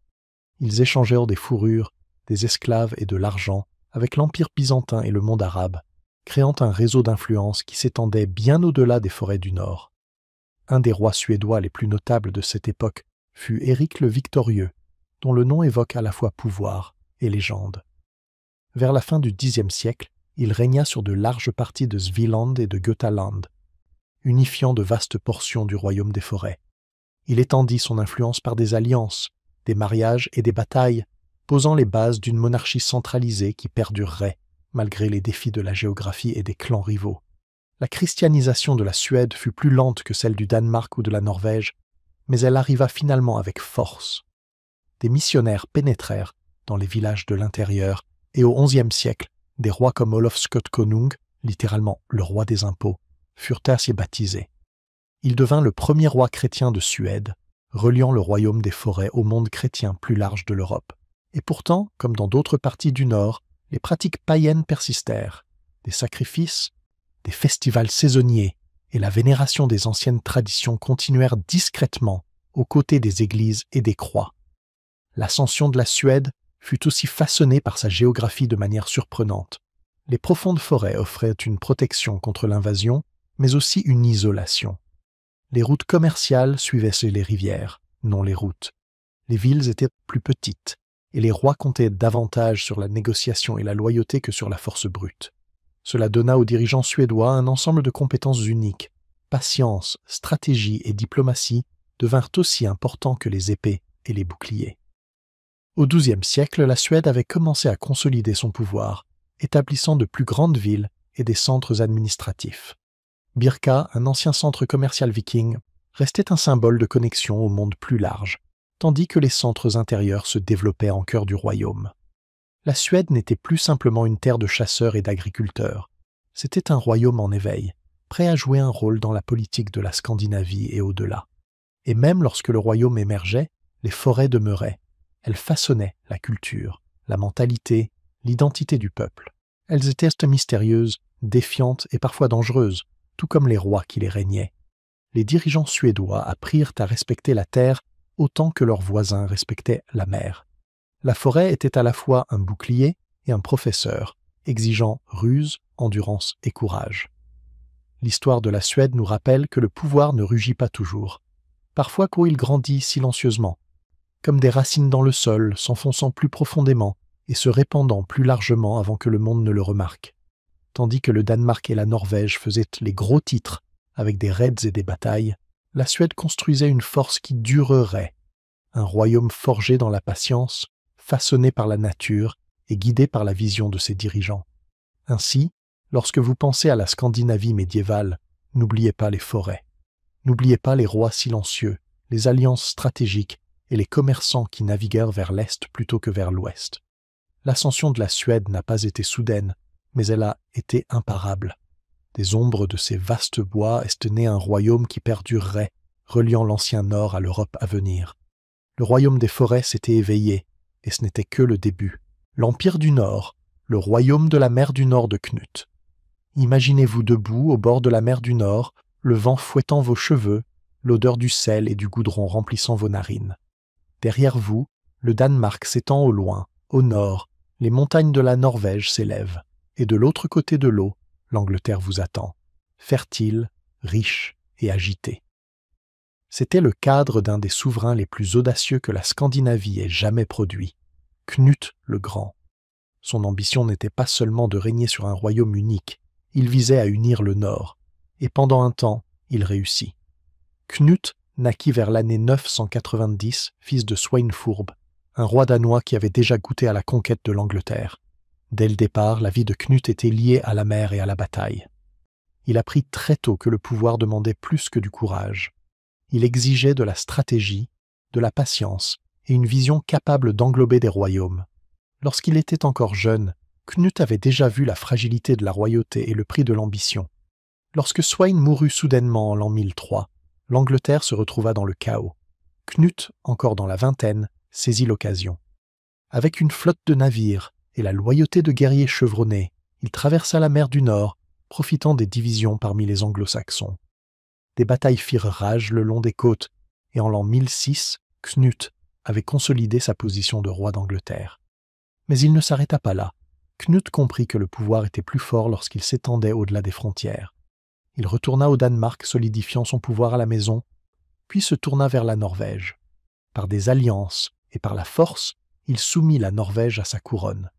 Ils échangèrent des fourrures, des esclaves et de l'argent avec l'Empire byzantin et le monde arabe, créant un réseau d'influence qui s'étendait bien au-delà des forêts du Nord. Un des rois suédois les plus notables de cette époque fut Éric le Victorieux, dont le nom évoque à la fois pouvoir et légende. Vers la fin du Xe siècle, il régna sur de larges parties de Svealand et de Götaland, unifiant de vastes portions du royaume des forêts. Il étendit son influence par des alliances, des mariages et des batailles, posant les bases d'une monarchie centralisée qui perdurerait, malgré les défis de la géographie et des clans rivaux. La christianisation de la Suède fut plus lente que celle du Danemark ou de la Norvège, mais elle arriva finalement avec force. Des missionnaires pénétrèrent dans les villages de l'intérieur, et au XIe siècle, des rois comme Olof Skotkonung, littéralement le roi des impôts, furent ainsi baptisés. Il devint le premier roi chrétien de Suède, reliant le royaume des forêts au monde chrétien plus large de l'Europe. Et pourtant, comme dans d'autres parties du Nord, les pratiques païennes persistèrent. Des sacrifices, des festivals saisonniers et la vénération des anciennes traditions continuèrent discrètement aux côtés des églises et des croix. L'ascension de la Suède fut aussi façonnée par sa géographie de manière surprenante. Les profondes forêts offraient une protection contre l'invasion, mais aussi une isolation. Les routes commerciales suivaient les rivières, non les routes. Les villes étaient plus petites, et les rois comptaient davantage sur la négociation et la loyauté que sur la force brute. Cela donna aux dirigeants suédois un ensemble de compétences uniques. Patience, stratégie et diplomatie devinrent aussi importants que les épées et les boucliers. Au XIIe siècle, la Suède avait commencé à consolider son pouvoir, établissant de plus grandes villes et des centres administratifs. Birka, un ancien centre commercial viking, restait un symbole de connexion au monde plus large, tandis que les centres intérieurs se développaient en cœur du royaume. La Suède n'était plus simplement une terre de chasseurs et d'agriculteurs. C'était un royaume en éveil, prêt à jouer un rôle dans la politique de la Scandinavie et au-delà. Et même lorsque le royaume émergeait, les forêts demeuraient. Elles façonnaient la culture, la mentalité, l'identité du peuple. Elles étaient mystérieuses, défiantes et parfois dangereuses, tout comme les rois qui les régnaient. Les dirigeants suédois apprirent à respecter la terre autant que leurs voisins respectaient la mer. La forêt était à la fois un bouclier et un professeur, exigeant ruse, endurance et courage. L'histoire de la Suède nous rappelle que le pouvoir ne rugit pas toujours. Parfois il grandit silencieusement, comme des racines dans le sol, s'enfonçant plus profondément et se répandant plus largement avant que le monde ne le remarque. Tandis que le Danemark et la Norvège faisaient les gros titres avec des raids et des batailles, la Suède construisait une force qui durerait, un royaume forgé dans la patience, façonné par la nature et guidé par la vision de ses dirigeants. Ainsi, lorsque vous pensez à la Scandinavie médiévale, n'oubliez pas les forêts. N'oubliez pas les rois silencieux, les alliances stratégiques et les commerçants qui naviguèrent vers l'Est plutôt que vers l'Ouest. L'ascension de la Suède n'a pas été soudaine, mais elle a été imparable. Des ombres de ces vastes bois est né un royaume qui perdurerait, reliant l'ancien Nord à l'Europe à venir. Le royaume des forêts s'était éveillé, et ce n'était que le début. L'Empire du Nord, le royaume de la mer du Nord de Knut. Imaginez-vous debout au bord de la mer du Nord, le vent fouettant vos cheveux, l'odeur du sel et du goudron remplissant vos narines. Derrière vous, le Danemark s'étend au loin, au nord, les montagnes de la Norvège s'élèvent, et de l'autre côté de l'eau, l'Angleterre vous attend, fertile, riche et agitée. C'était le cadre d'un des souverains les plus audacieux que la Scandinavie ait jamais produit, Knut le Grand. Son ambition n'était pas seulement de régner sur un royaume unique, il visait à unir le Nord, et pendant un temps, il réussit. Knut naquit vers l'année 990, fils de Sweinfurb, un roi danois qui avait déjà goûté à la conquête de l'Angleterre. Dès le départ, la vie de Knut était liée à la mer et à la bataille. Il apprit très tôt que le pouvoir demandait plus que du courage. Il exigeait de la stratégie, de la patience et une vision capable d'englober des royaumes. Lorsqu'il était encore jeune, Knut avait déjà vu la fragilité de la royauté et le prix de l'ambition. Lorsque Sweyn mourut soudainement en l'an 1003, l'Angleterre se retrouva dans le chaos. Knut, encore dans la vingtaine, saisit l'occasion. Avec une flotte de navires et la loyauté de guerriers chevronnés, il traversa la mer du Nord, profitant des divisions parmi les anglo-saxons. Des batailles firent rage le long des côtes, et en l'an 1006, Knut avait consolidé sa position de roi d'Angleterre. Mais il ne s'arrêta pas là. Knut comprit que le pouvoir était plus fort lorsqu'il s'étendait au-delà des frontières. Il retourna au Danemark, solidifiant son pouvoir à la maison, puis se tourna vers la Norvège. Par des alliances et par la force, il soumit la Norvège à sa couronne.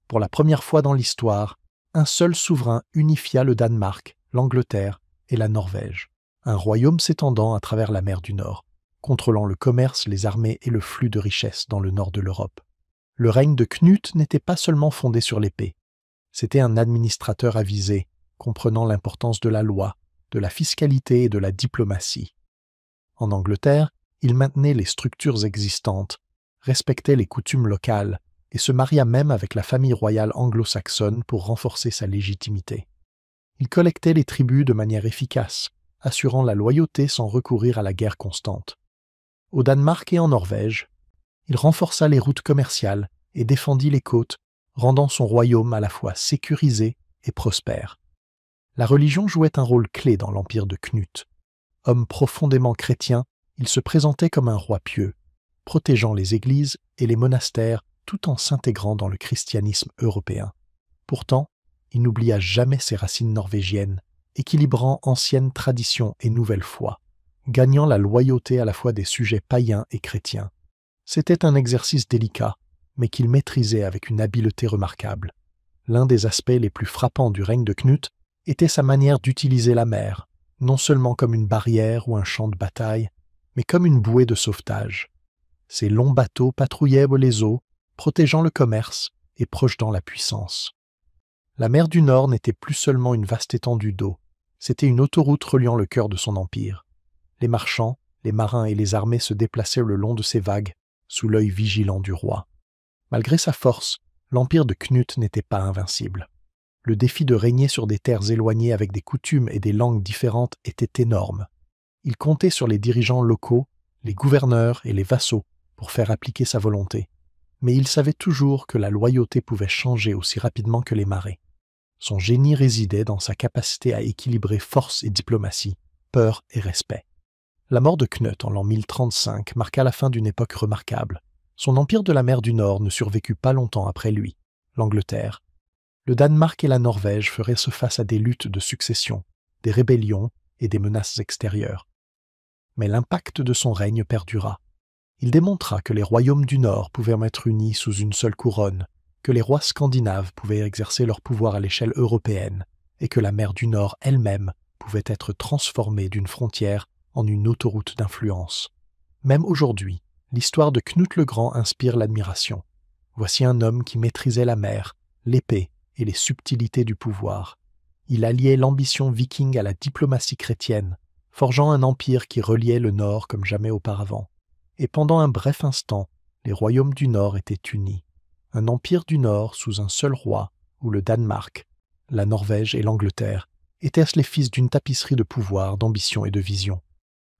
Pour la première fois dans l'histoire, un seul souverain unifia le Danemark, l'Angleterre et la Norvège, un royaume s'étendant à travers la mer du Nord, contrôlant le commerce, les armées et le flux de richesses dans le nord de l'Europe. Le règne de Knut n'était pas seulement fondé sur l'épée. C'était un administrateur avisé, comprenant l'importance de la loi, de la fiscalité et de la diplomatie. En Angleterre, il maintenait les structures existantes, respectait les coutumes locales et se maria même avec la famille royale anglo-saxonne pour renforcer sa légitimité. Il collectait les tribus de manière efficace, assurant la loyauté sans recourir à la guerre constante. Au Danemark et en Norvège, il renforça les routes commerciales et défendit les côtes, rendant son royaume à la fois sécurisé et prospère. La religion jouait un rôle clé dans l'empire de Knut. Homme profondément chrétien, il se présentait comme un roi pieux, protégeant les églises et les monastères tout en s'intégrant dans le christianisme européen. Pourtant, il n'oublia jamais ses racines norvégiennes, équilibrant ancienne tradition et nouvelle foi, gagnant la loyauté à la fois des sujets païens et chrétiens. C'était un exercice délicat, mais qu'il maîtrisait avec une habileté remarquable. L'un des aspects les plus frappants du règne de Knut était sa manière d'utiliser la mer, non seulement comme une barrière ou un champ de bataille, mais comme une bouée de sauvetage. Ces longs bateaux patrouillaient les eaux, protégeant le commerce et projetant la puissance. La mer du Nord n'était plus seulement une vaste étendue d'eau, c'était une autoroute reliant le cœur de son empire. Les marchands, les marins et les armées se déplaçaient le long de ces vagues, sous l'œil vigilant du roi. Malgré sa force, l'empire de Knut n'était pas invincible. Le défi de régner sur des terres éloignées avec des coutumes et des langues différentes était énorme. Il comptait sur les dirigeants locaux, les gouverneurs et les vassaux pour faire appliquer sa volonté. Mais il savait toujours que la loyauté pouvait changer aussi rapidement que les marées. Son génie résidait dans sa capacité à équilibrer force et diplomatie, peur et respect. La mort de Knut en l'an 1035 marqua la fin d'une époque remarquable. Son empire de la mer du Nord ne survécut pas longtemps après lui, l'Angleterre. Le Danemark et la Norvège feraient face à des luttes de succession, des rébellions et des menaces extérieures. Mais l'impact de son règne perdura. Il démontra que les royaumes du Nord pouvaient être unis sous une seule couronne, que les rois scandinaves pouvaient exercer leur pouvoir à l'échelle européenne, et que la mer du Nord elle-même pouvait être transformée d'une frontière en une autoroute d'influence. Même aujourd'hui, l'histoire de Knut le Grand inspire l'admiration. Voici un homme qui maîtrisait la mer, l'épée et les subtilités du pouvoir. Il alliait l'ambition viking à la diplomatie chrétienne, forgeant un empire qui reliait le Nord comme jamais auparavant. Et pendant un bref instant, les royaumes du Nord étaient unis. Un empire du Nord sous un seul roi, où le Danemark, la Norvège et l'Angleterre étaient les fils d'une tapisserie de pouvoir, d'ambition et de vision.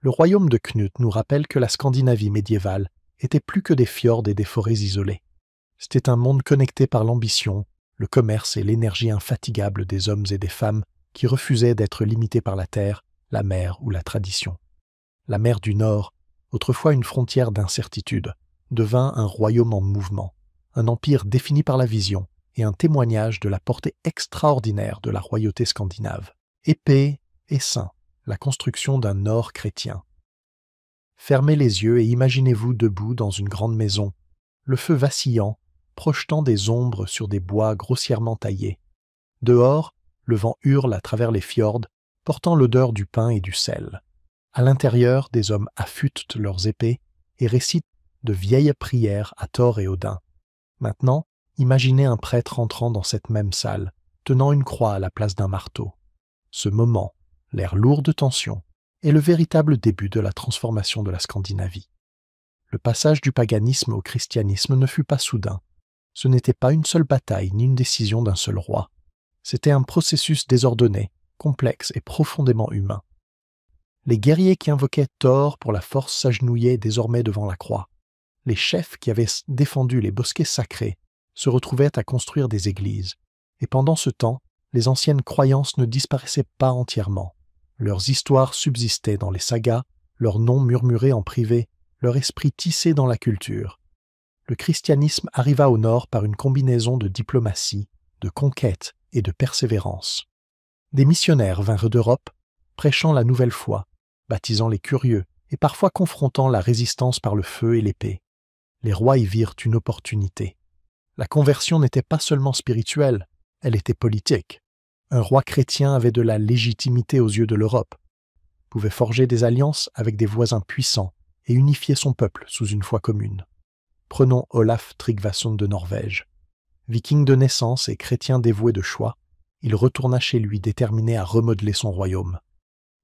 Le royaume de Knut nous rappelle que la Scandinavie médiévale était plus que des fjords et des forêts isolées. C'était un monde connecté par l'ambition, le commerce et l'énergie infatigable des hommes et des femmes qui refusaient d'être limités par la terre, la mer ou la tradition. La mer du Nord, autrefois une frontière d'incertitude, devint un royaume en mouvement, un empire défini par la vision et un témoignage de la portée extraordinaire de la royauté scandinave. Épée et saint, la construction d'un Nord chrétien. Fermez les yeux et imaginez-vous debout dans une grande maison, le feu vacillant, projetant des ombres sur des bois grossièrement taillés. Dehors, le vent hurle à travers les fjords, portant l'odeur du pain et du sel. À l'intérieur, des hommes affûtent leurs épées et récitent de vieilles prières à Thor et Odin. Maintenant, imaginez un prêtre entrant dans cette même salle, tenant une croix à la place d'un marteau. Ce moment, l'air lourd de tension, est le véritable début de la transformation de la Scandinavie. Le passage du paganisme au christianisme ne fut pas soudain. Ce n'était pas une seule bataille ni une décision d'un seul roi. C'était un processus désordonné, complexe et profondément humain. Les guerriers qui invoquaient Thor pour la force s'agenouillaient désormais devant la croix. Les chefs qui avaient défendu les bosquets sacrés se retrouvaient à construire des églises. Et pendant ce temps, les anciennes croyances ne disparaissaient pas entièrement. Leurs histoires subsistaient dans les sagas, leurs noms murmurés en privé, leur esprit tissé dans la culture. Le christianisme arriva au Nord par une combinaison de diplomatie, de conquête et de persévérance. Des missionnaires vinrent d'Europe, prêchant la nouvelle foi, baptisant les curieux et parfois confrontant la résistance par le feu et l'épée. Les rois y virent une opportunité. La conversion n'était pas seulement spirituelle, elle était politique. Un roi chrétien avait de la légitimité aux yeux de l'Europe, pouvait forger des alliances avec des voisins puissants et unifier son peuple sous une foi commune. Prenons Olaf Tryggvason de Norvège. Viking de naissance et chrétien dévoué de choix, il retourna chez lui déterminé à remodeler son royaume.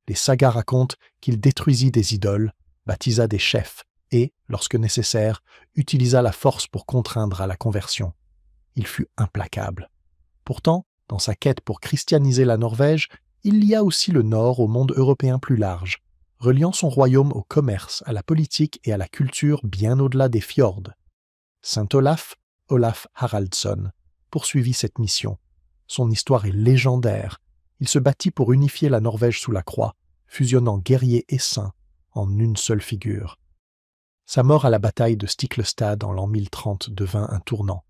Les sagas racontent qu'il détruisit des idoles, baptisa des chefs et, lorsque nécessaire, utilisa la force pour contraindre à la conversion. Il fut implacable. Pourtant, dans sa quête pour christianiser la Norvège, il lia aussi le Nord au monde européen plus large, reliant son royaume au commerce, à la politique et à la culture bien au-delà des fjords. Saint Olaf, Olaf Haraldsson, poursuivit cette mission. Son histoire est légendaire. Il se battit pour unifier la Norvège sous la croix, fusionnant guerrier et saint en une seule figure. Sa mort à la bataille de Stiklestad en l'an 1030 devint un tournant.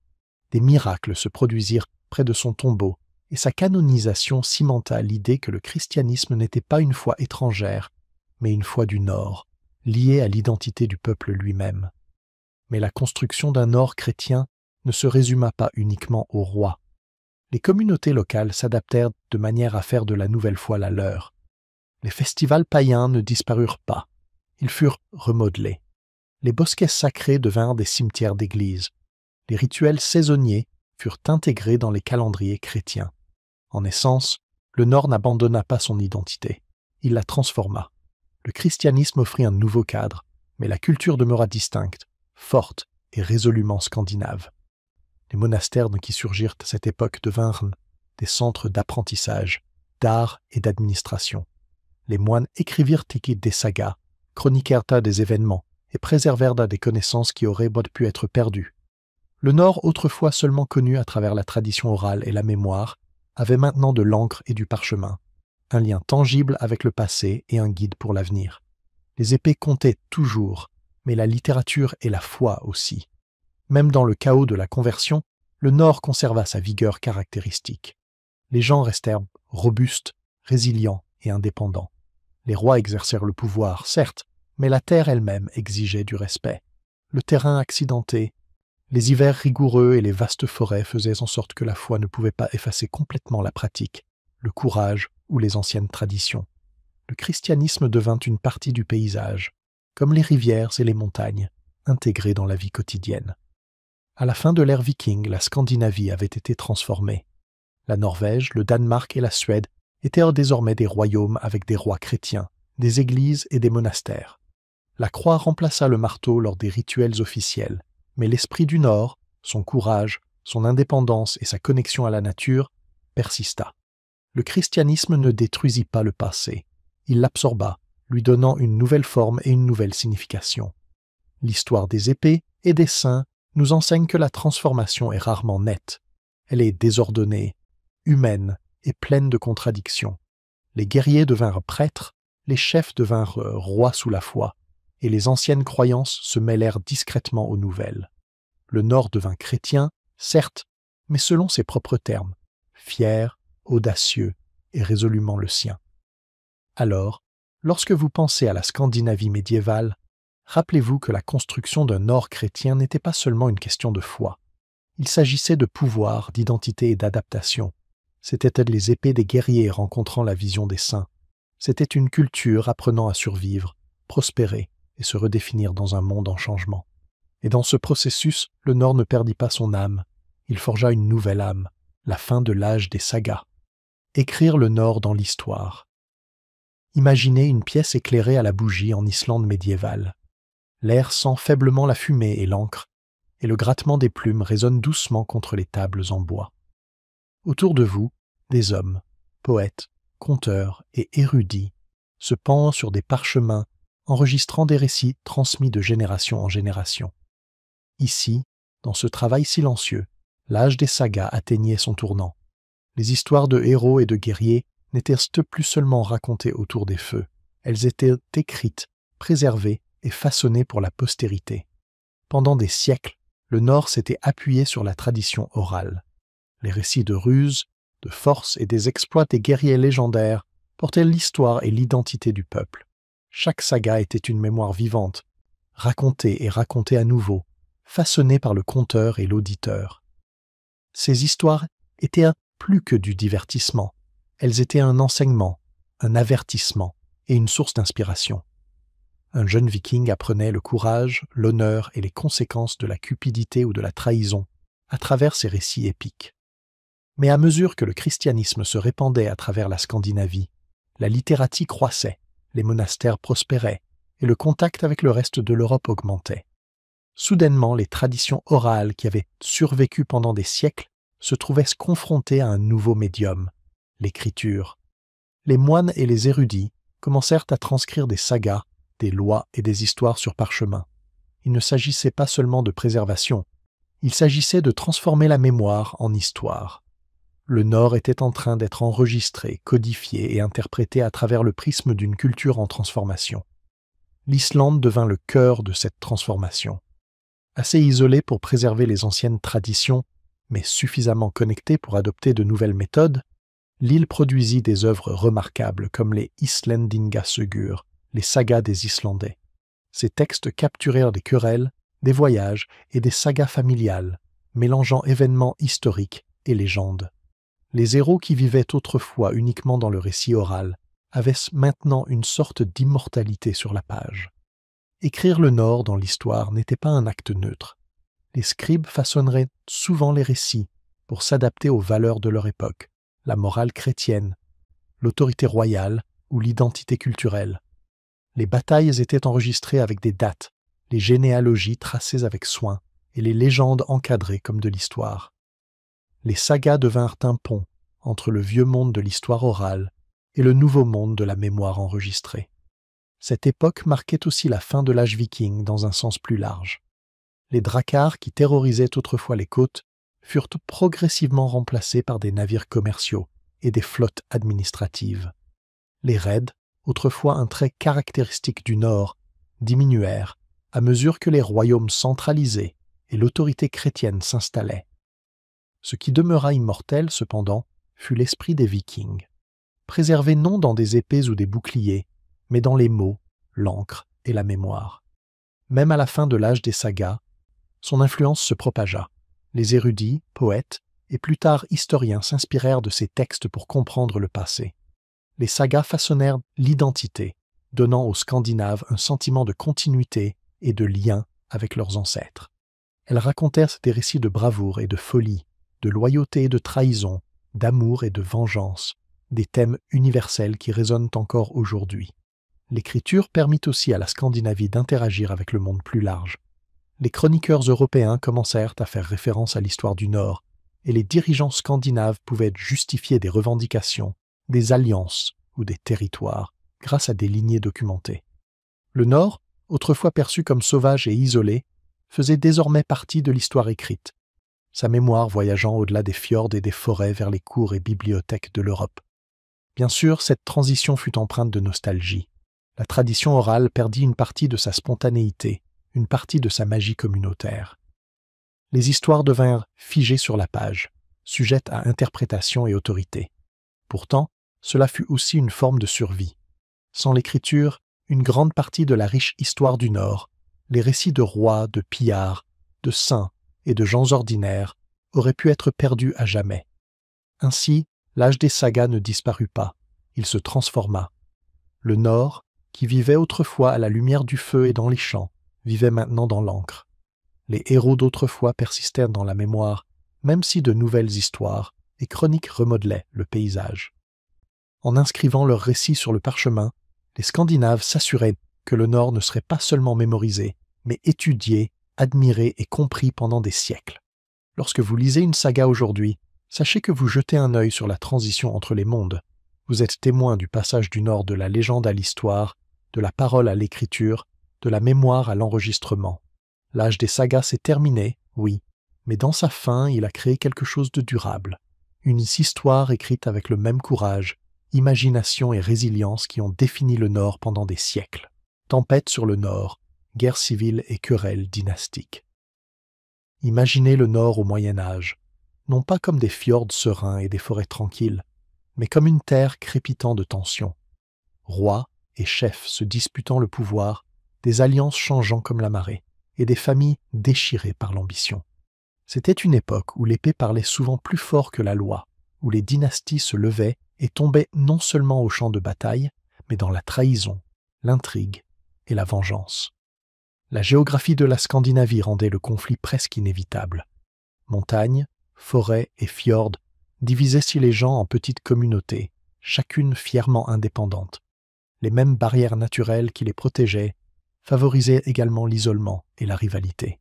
Des miracles se produisirent près de son tombeau, et sa canonisation cimenta l'idée que le christianisme n'était pas une foi étrangère, mais une foi du Nord, liée à l'identité du peuple lui-même. Mais la construction d'un Nord chrétien ne se résuma pas uniquement au roi. Les communautés locales s'adaptèrent de manière à faire de la nouvelle foi la leur. Les festivals païens ne disparurent pas, ils furent remodelés. Les bosquets sacrés devinrent des cimetières d'églises. Les rituels saisonniers furent intégrés dans les calendriers chrétiens. En essence, le Nord n'abandonna pas son identité, il la transforma. Le christianisme offrit un nouveau cadre, mais la culture demeura distincte, forte et résolument scandinave. Les monastères qui surgirent à cette époque devinrent des centres d'apprentissage, d'art et d'administration. Les moines écrivirent des sagas, chroniquèrent des événements et préservèrent des connaissances qui auraient pu être perdues. Le Nord, autrefois seulement connu à travers la tradition orale et la mémoire, avait maintenant de l'encre et du parchemin, un lien tangible avec le passé et un guide pour l'avenir. Les épées comptaient toujours, mais la littérature et la foi aussi. Même dans le chaos de la conversion, le Nord conserva sa vigueur caractéristique. Les gens restèrent robustes, résilients et indépendants. Les rois exercèrent le pouvoir, certes, mais la terre elle-même exigeait du respect. Le terrain accidenté, les hivers rigoureux et les vastes forêts faisaient en sorte que la foi ne pouvait pas effacer complètement la pratique, le courage ou les anciennes traditions. Le christianisme devint une partie du paysage, comme les rivières et les montagnes, intégrées dans la vie quotidienne. À la fin de l'ère viking, la Scandinavie avait été transformée. La Norvège, le Danemark et la Suède étaient désormais des royaumes avec des rois chrétiens, des églises et des monastères. La croix remplaça le marteau lors des rituels officiels, mais l'esprit du Nord, son courage, son indépendance et sa connexion à la nature persista. Le christianisme ne détruisit pas le passé, il l'absorba, lui donnant une nouvelle forme et une nouvelle signification. L'histoire des épées et des saints nous enseigne que la transformation est rarement nette. Elle est désordonnée, humaine et pleine de contradictions. Les guerriers devinrent prêtres, les chefs devinrent rois sous la foi, et les anciennes croyances se mêlèrent discrètement aux nouvelles. Le Nord devint chrétien, certes, mais selon ses propres termes, fier, audacieux et résolument le sien. Alors, lorsque vous pensez à la Scandinavie médiévale, rappelez-vous que la construction d'un Nord chrétien n'était pas seulement une question de foi. Il s'agissait de pouvoir, d'identité et d'adaptation. C'étaient les épées des guerriers rencontrant la vision des saints. C'était une culture apprenant à survivre, prospérer et se redéfinir dans un monde en changement. Et dans ce processus, le Nord ne perdit pas son âme. Il forgea une nouvelle âme, la fin de l'âge des sagas. Écrire le Nord dans l'histoire. Imaginez une pièce éclairée à la bougie en Islande médiévale. L'air sent faiblement la fumée et l'encre, et le grattement des plumes résonne doucement contre les tables en bois. Autour de vous, des hommes, poètes, conteurs et érudits, se pendent sur des parchemins, enregistrant des récits transmis de génération en génération. Ici, dans ce travail silencieux, l'âge des sagas atteignait son tournant. Les histoires de héros et de guerriers n'étaient plus seulement racontées autour des feux, elles étaient écrites, préservées et façonnées pour la postérité. Pendant des siècles, le Nord s'était appuyé sur la tradition orale. Les récits de ruses, de force et des exploits des guerriers légendaires portaient l'histoire et l'identité du peuple. Chaque saga était une mémoire vivante, racontée et racontée à nouveau, façonnée par le conteur et l'auditeur. Ces histoires étaient plus que du divertissement, elles étaient un enseignement, un avertissement et une source d'inspiration. Un jeune viking apprenait le courage, l'honneur et les conséquences de la cupidité ou de la trahison à travers ces récits épiques. Mais à mesure que le christianisme se répandait à travers la Scandinavie, la littératie croissait, les monastères prospéraient et le contact avec le reste de l'Europe augmentait. Soudainement, les traditions orales qui avaient survécu pendant des siècles se trouvaient confrontées à un nouveau médium, l'écriture. Les moines et les érudits commencèrent à transcrire des sagas, des lois et des histoires sur parchemin. Il ne s'agissait pas seulement de préservation, il s'agissait de transformer la mémoire en histoire. Le Nord était en train d'être enregistré, codifié et interprété à travers le prisme d'une culture en transformation. L'Islande devint le cœur de cette transformation. Assez isolée pour préserver les anciennes traditions, mais suffisamment connectée pour adopter de nouvelles méthodes, l'île produisit des œuvres remarquables comme les Íslendingasögur, les sagas des Islandais. Ces textes capturèrent des querelles, des voyages et des sagas familiales, mélangeant événements historiques et légendes. Les héros qui vivaient autrefois uniquement dans le récit oral avaient maintenant une sorte d'immortalité sur la page. Écrire le Nord dans l'histoire n'était pas un acte neutre. Les scribes façonneraient souvent les récits pour s'adapter aux valeurs de leur époque, la morale chrétienne, l'autorité royale ou l'identité culturelle. Les batailles étaient enregistrées avec des dates, les généalogies tracées avec soin et les légendes encadrées comme de l'histoire. Les sagas devinrent un pont entre le vieux monde de l'histoire orale et le nouveau monde de la mémoire enregistrée. Cette époque marquait aussi la fin de l'âge viking dans un sens plus large. Les dracars qui terrorisaient autrefois les côtes furent progressivement remplacés par des navires commerciaux et des flottes administratives. Les raids, autrefois un trait caractéristique du Nord, diminuèrent à mesure que les royaumes centralisés et l'autorité chrétienne s'installaient. Ce qui demeura immortel, cependant, fut l'esprit des Vikings, préservé non dans des épées ou des boucliers, mais dans les mots, l'encre et la mémoire. Même à la fin de l'âge des sagas, son influence se propagea. Les érudits, poètes et plus tard historiens s'inspirèrent de ces textes pour comprendre le passé. Les sagas façonnèrent l'identité, donnant aux Scandinaves un sentiment de continuité et de lien avec leurs ancêtres. Elles racontèrent des récits de bravoure et de folie, de loyauté et de trahison, d'amour et de vengeance, des thèmes universels qui résonnent encore aujourd'hui. L'écriture permit aussi à la Scandinavie d'interagir avec le monde plus large. Les chroniqueurs européens commencèrent à faire référence à l'histoire du Nord, et les dirigeants scandinaves pouvaient justifier des revendications, des alliances ou des territoires grâce à des lignées documentées. Le Nord, autrefois perçu comme sauvage et isolé, faisait désormais partie de l'histoire écrite, sa mémoire voyageant au-delà des fjords et des forêts vers les cours et bibliothèques de l'Europe. Bien sûr, cette transition fut empreinte de nostalgie. La tradition orale perdit une partie de sa spontanéité, une partie de sa magie communautaire. Les histoires devinrent figées sur la page, sujettes à interprétation et autorité. Pourtant, cela fut aussi une forme de survie. Sans l'écriture, une grande partie de la riche histoire du Nord, les récits de rois, de pillards, de saints et de gens ordinaires, auraient pu être perdus à jamais. Ainsi, l'âge des sagas ne disparut pas, il se transforma. Le Nord, qui vivait autrefois à la lumière du feu et dans les champs, vivait maintenant dans l'encre. Les héros d'autrefois persistèrent dans la mémoire, même si de nouvelles histoires et chroniques remodelaient le paysage. En inscrivant leurs récits sur le parchemin, les Scandinaves s'assuraient que le Nord ne serait pas seulement mémorisé, mais étudié, admiré et compris pendant des siècles. Lorsque vous lisez une saga aujourd'hui, sachez que vous jetez un œil sur la transition entre les mondes. Vous êtes témoin du passage du Nord de la légende à l'histoire, de la parole à l'écriture, de la mémoire à l'enregistrement. L'âge des sagas s'est terminé, oui, mais dans sa fin, il a créé quelque chose de durable. Une histoire écrite avec le même courage, imagination et résilience qui ont défini le Nord pendant des siècles. Tempête sur le Nord, guerre civile et querelles dynastiques. Imaginez le Nord au Moyen-Âge, non pas comme des fjords sereins et des forêts tranquilles, mais comme une terre crépitant de tensions. Rois et chefs se disputant le pouvoir, des alliances changeant comme la marée, et des familles déchirées par l'ambition. C'était une époque où l'épée parlait souvent plus fort que la loi, où les dynasties se levaient et tombaient non seulement au champ de bataille, mais dans la trahison, l'intrigue et la vengeance. La géographie de la Scandinavie rendait le conflit presque inévitable. Montagnes, forêts et fjords divisaient si les gens en petites communautés, chacune fièrement indépendante. Les mêmes barrières naturelles qui les protégeaient favorisaient également l'isolement et la rivalité.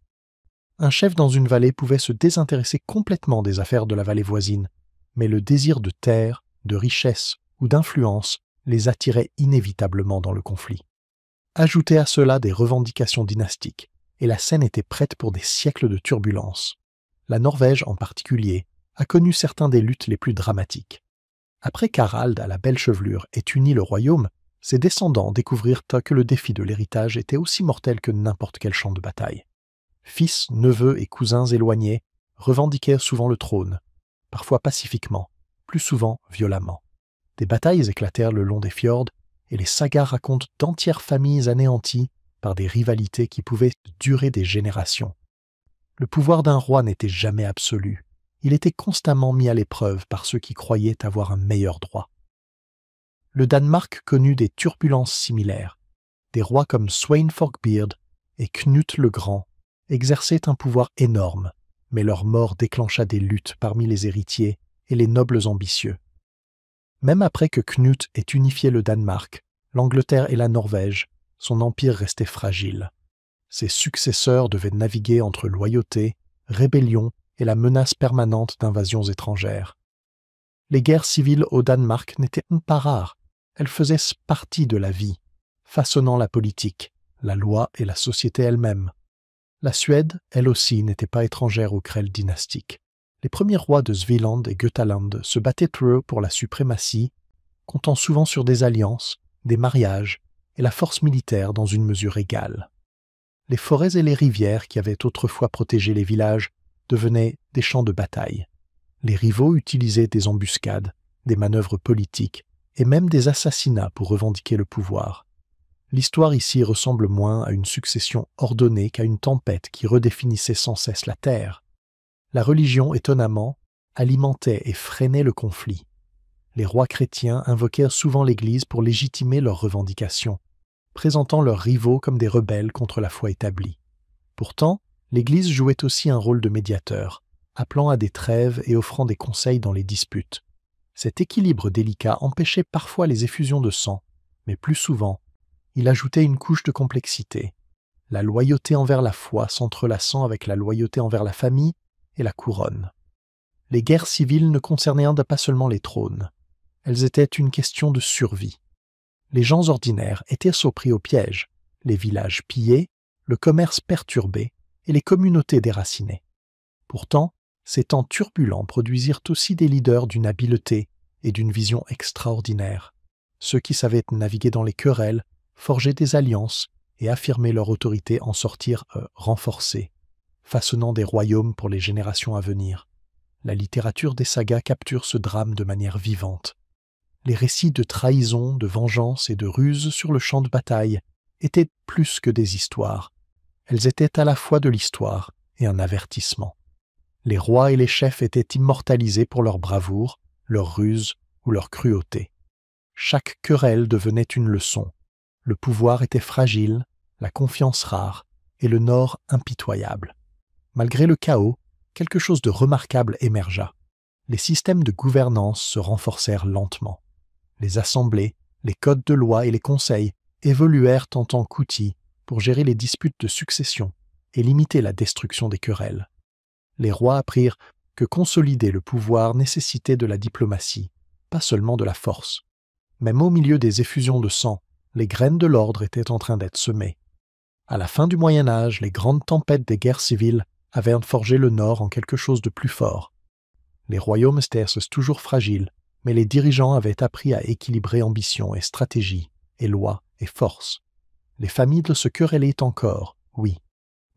Un chef dans une vallée pouvait se désintéresser complètement des affaires de la vallée voisine, mais le désir de terre, de richesse ou d'influence les attirait inévitablement dans le conflit. Ajoutez à cela des revendications dynastiques, et la scène était prête pour des siècles de turbulences. La Norvège en particulier a connu certains des luttes les plus dramatiques. Après qu'Harald à la belle chevelure ait uni le royaume, ses descendants découvrirent que le défi de l'héritage était aussi mortel que n'importe quel champ de bataille. Fils, neveux et cousins éloignés revendiquèrent souvent le trône, parfois pacifiquement, plus souvent violemment. Des batailles éclatèrent le long des fjords, et les sagas racontent d'entières familles anéanties par des rivalités qui pouvaient durer des générations. Le pouvoir d'un roi n'était jamais absolu, il était constamment mis à l'épreuve par ceux qui croyaient avoir un meilleur droit. Le Danemark connut des turbulences similaires. Des rois comme Sweyn Forkbeard et Knut le Grand exerçaient un pouvoir énorme, mais leur mort déclencha des luttes parmi les héritiers et les nobles ambitieux. Même après que Knut ait unifié le Danemark, l'Angleterre et la Norvège, son empire restait fragile. Ses successeurs devaient naviguer entre loyauté, rébellion et la menace permanente d'invasions étrangères. Les guerres civiles au Danemark n'étaient pas rares, elles faisaient partie de la vie, façonnant la politique, la loi et la société elle-même. La Suède, elle aussi, n'était pas étrangère aux querelles dynastiques. Les premiers rois de Svealand et Götaland se battaient eux pour la suprématie, comptant souvent sur des alliances, des mariages et la force militaire dans une mesure égale. Les forêts et les rivières qui avaient autrefois protégé les villages devenaient des champs de bataille. Les rivaux utilisaient des embuscades, des manœuvres politiques et même des assassinats pour revendiquer le pouvoir. L'histoire ici ressemble moins à une succession ordonnée qu'à une tempête qui redéfinissait sans cesse la terre. La religion, étonnamment, alimentait et freinait le conflit. Les rois chrétiens invoquèrent souvent l'Église pour légitimer leurs revendications, présentant leurs rivaux comme des rebelles contre la foi établie. Pourtant, l'Église jouait aussi un rôle de médiateur, appelant à des trêves et offrant des conseils dans les disputes. Cet équilibre délicat empêchait parfois les effusions de sang, mais plus souvent, il ajoutait une couche de complexité, la loyauté envers la foi s'entrelaçant avec la loyauté envers la famille et la couronne. Les guerres civiles ne concernaient pas seulement les trônes, elles étaient une question de survie. Les gens ordinaires étaient pris au piège, les villages pillés, le commerce perturbé et les communautés déracinées. Pourtant, ces temps turbulents produisirent aussi des leaders d'une habileté et d'une vision extraordinaires, ceux qui savaient naviguer dans les querelles, forger des alliances et affirmer leur autorité en sortir renforcés, façonnant des royaumes pour les générations à venir. La littérature des sagas capture ce drame de manière vivante. Les récits de trahison, de vengeance et de ruse sur le champ de bataille étaient plus que des histoires. Elles étaient à la fois de l'histoire et un avertissement. Les rois et les chefs étaient immortalisés pour leur bravoure, leur ruse ou leur cruauté. Chaque querelle devenait une leçon. Le pouvoir était fragile, la confiance rare et le nord impitoyable. Malgré le chaos, quelque chose de remarquable émergea. Les systèmes de gouvernance se renforcèrent lentement. Les assemblées, les codes de loi et les conseils évoluèrent en tant qu'outils pour gérer les disputes de succession et limiter la destruction des querelles. Les rois apprirent que consolider le pouvoir nécessitait de la diplomatie, pas seulement de la force. Même au milieu des effusions de sang, les graines de l'ordre étaient en train d'être semées. À la fin du Moyen Âge, les grandes tempêtes des guerres civiles avaient forgé le Nord en quelque chose de plus fort. Les royaumes étaient toujours fragiles, mais les dirigeants avaient appris à équilibrer ambition et stratégie, et loi et force. Les familles se querellaient encore, oui,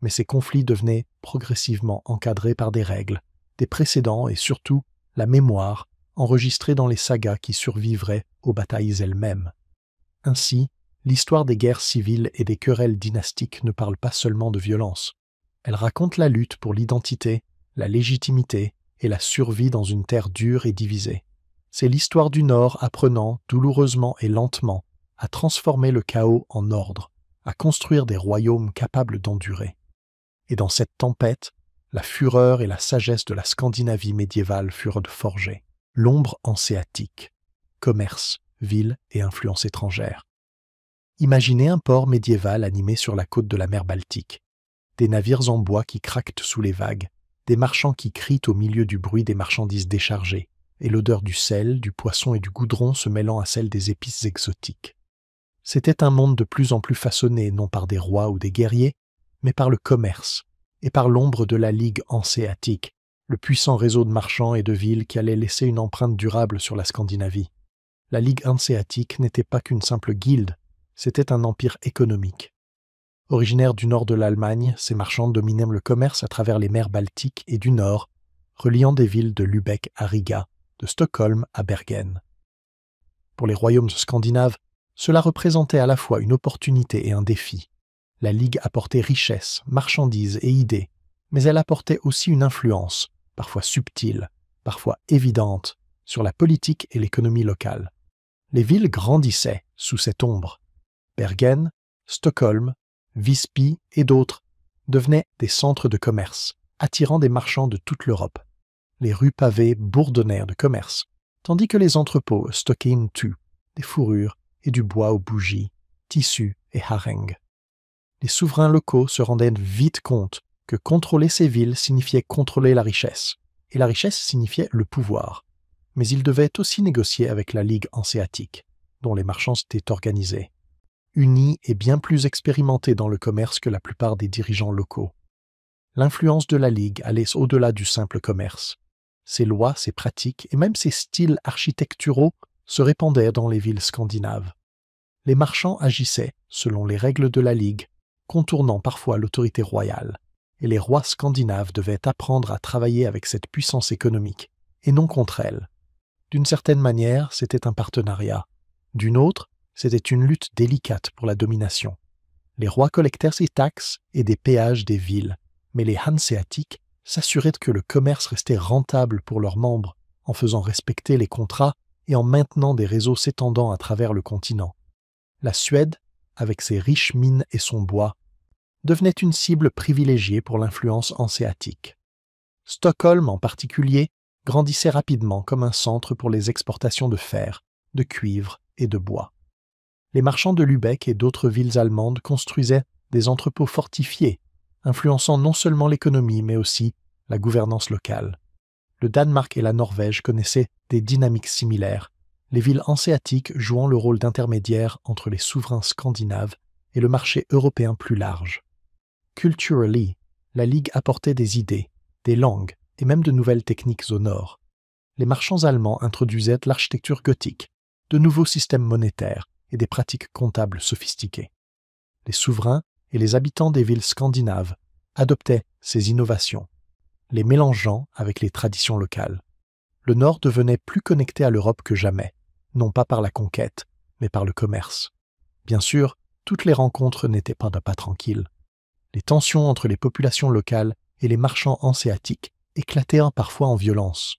mais ces conflits devenaient progressivement encadrés par des règles, des précédents et surtout la mémoire enregistrée dans les sagas qui survivraient aux batailles elles-mêmes. Ainsi, l'histoire des guerres civiles et des querelles dynastiques ne parle pas seulement de violence. Elle raconte la lutte pour l'identité, la légitimité et la survie dans une terre dure et divisée. C'est l'histoire du Nord apprenant, douloureusement et lentement, à transformer le chaos en ordre, à construire des royaumes capables d'endurer. Et dans cette tempête, la fureur et la sagesse de la Scandinavie médiévale furent forgées. L'ombre hanséatique, commerce, ville et influence étrangère. Imaginez un port médiéval animé sur la côte de la mer Baltique. Des navires en bois qui craquent sous les vagues, des marchands qui crient au milieu du bruit des marchandises déchargées, et l'odeur du sel, du poisson et du goudron se mêlant à celle des épices exotiques. C'était un monde de plus en plus façonné non par des rois ou des guerriers, mais par le commerce, et par l'ombre de la Ligue hanséatique, le puissant réseau de marchands et de villes qui allait laisser une empreinte durable sur la Scandinavie. La Ligue hanséatique n'était pas qu'une simple guilde, c'était un empire économique. Originaires du nord de l'Allemagne, ces marchands dominaient le commerce à travers les mers Baltiques et du Nord, reliant des villes de Lübeck à Riga, de Stockholm à Bergen. Pour les royaumes scandinaves, cela représentait à la fois une opportunité et un défi. La Ligue apportait richesse, marchandises et idées, mais elle apportait aussi une influence, parfois subtile, parfois évidente, sur la politique et l'économie locale. Les villes grandissaient sous cette ombre. Bergen, Stockholm, Visby et d'autres devenaient des centres de commerce, attirant des marchands de toute l'Europe. Les rues pavées bourdonnèrent de commerce, tandis que les entrepôts stockaient une tue, des fourrures et du bois aux bougies, tissus et harengs. Les souverains locaux se rendaient vite compte que contrôler ces villes signifiait contrôler la richesse, et la richesse signifiait le pouvoir. Mais ils devaient aussi négocier avec la Ligue hanséatique. dont les marchands étaient organisés. Unis et bien plus expérimentés dans le commerce que la plupart des dirigeants locaux. L'influence de la Ligue allait au-delà du simple commerce. Ses lois, ses pratiques et même ses styles architecturaux se répandaient dans les villes scandinaves. Les marchands agissaient selon les règles de la Ligue, contournant parfois l'autorité royale, et les rois scandinaves devaient apprendre à travailler avec cette puissance économique, et non contre elle. D'une certaine manière, c'était un partenariat. D'une autre, c'était une lutte délicate pour la domination. Les rois collectèrent ces taxes et des péages des villes, mais les Hanséatiques s'assuraient que le commerce restait rentable pour leurs membres en faisant respecter les contrats et en maintenant des réseaux s'étendant à travers le continent. La Suède, avec ses riches mines et son bois, devenait une cible privilégiée pour l'influence hanséatique. Stockholm, en particulier, grandissait rapidement comme un centre pour les exportations de fer, de cuivre et de bois. Les marchands de Lübeck et d'autres villes allemandes construisaient des entrepôts fortifiés, influençant non seulement l'économie mais aussi la gouvernance locale. Le Danemark et la Norvège connaissaient des dynamiques similaires, les villes hanséatiques jouant le rôle d'intermédiaire entre les souverains scandinaves et le marché européen plus large. Culturally, la Ligue apportait des idées, des langues et même de nouvelles techniques au nord. Les marchands allemands introduisaient l'architecture gothique, de nouveaux systèmes monétaires et des pratiques comptables sophistiquées. Les souverains et les habitants des villes scandinaves adoptaient ces innovations, les mélangeant avec les traditions locales. Le Nord devenait plus connecté à l'Europe que jamais, non pas par la conquête, mais par le commerce. Bien sûr, toutes les rencontres n'étaient pas tranquilles. Les tensions entre les populations locales et les marchands hanséatiques éclataient parfois en violence.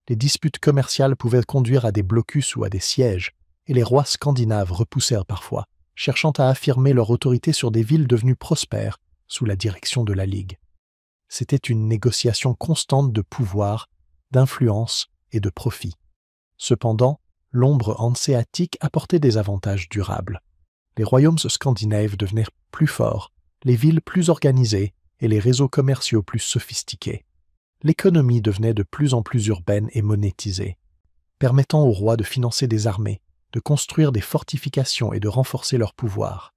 Les disputes commerciales pouvaient conduire à des blocus ou à des sièges, et les rois scandinaves repoussèrent parfois, cherchant à affirmer leur autorité sur des villes devenues prospères sous la direction de la Ligue. C'était une négociation constante de pouvoir, d'influence et de profit. Cependant, l'ombre hanséatique apportait des avantages durables. Les royaumes scandinaves devenaient plus forts, les villes plus organisées et les réseaux commerciaux plus sophistiqués. L'économie devenait de plus en plus urbaine et monétisée, permettant aux rois de financer des armées, de construire des fortifications et de renforcer leur pouvoir.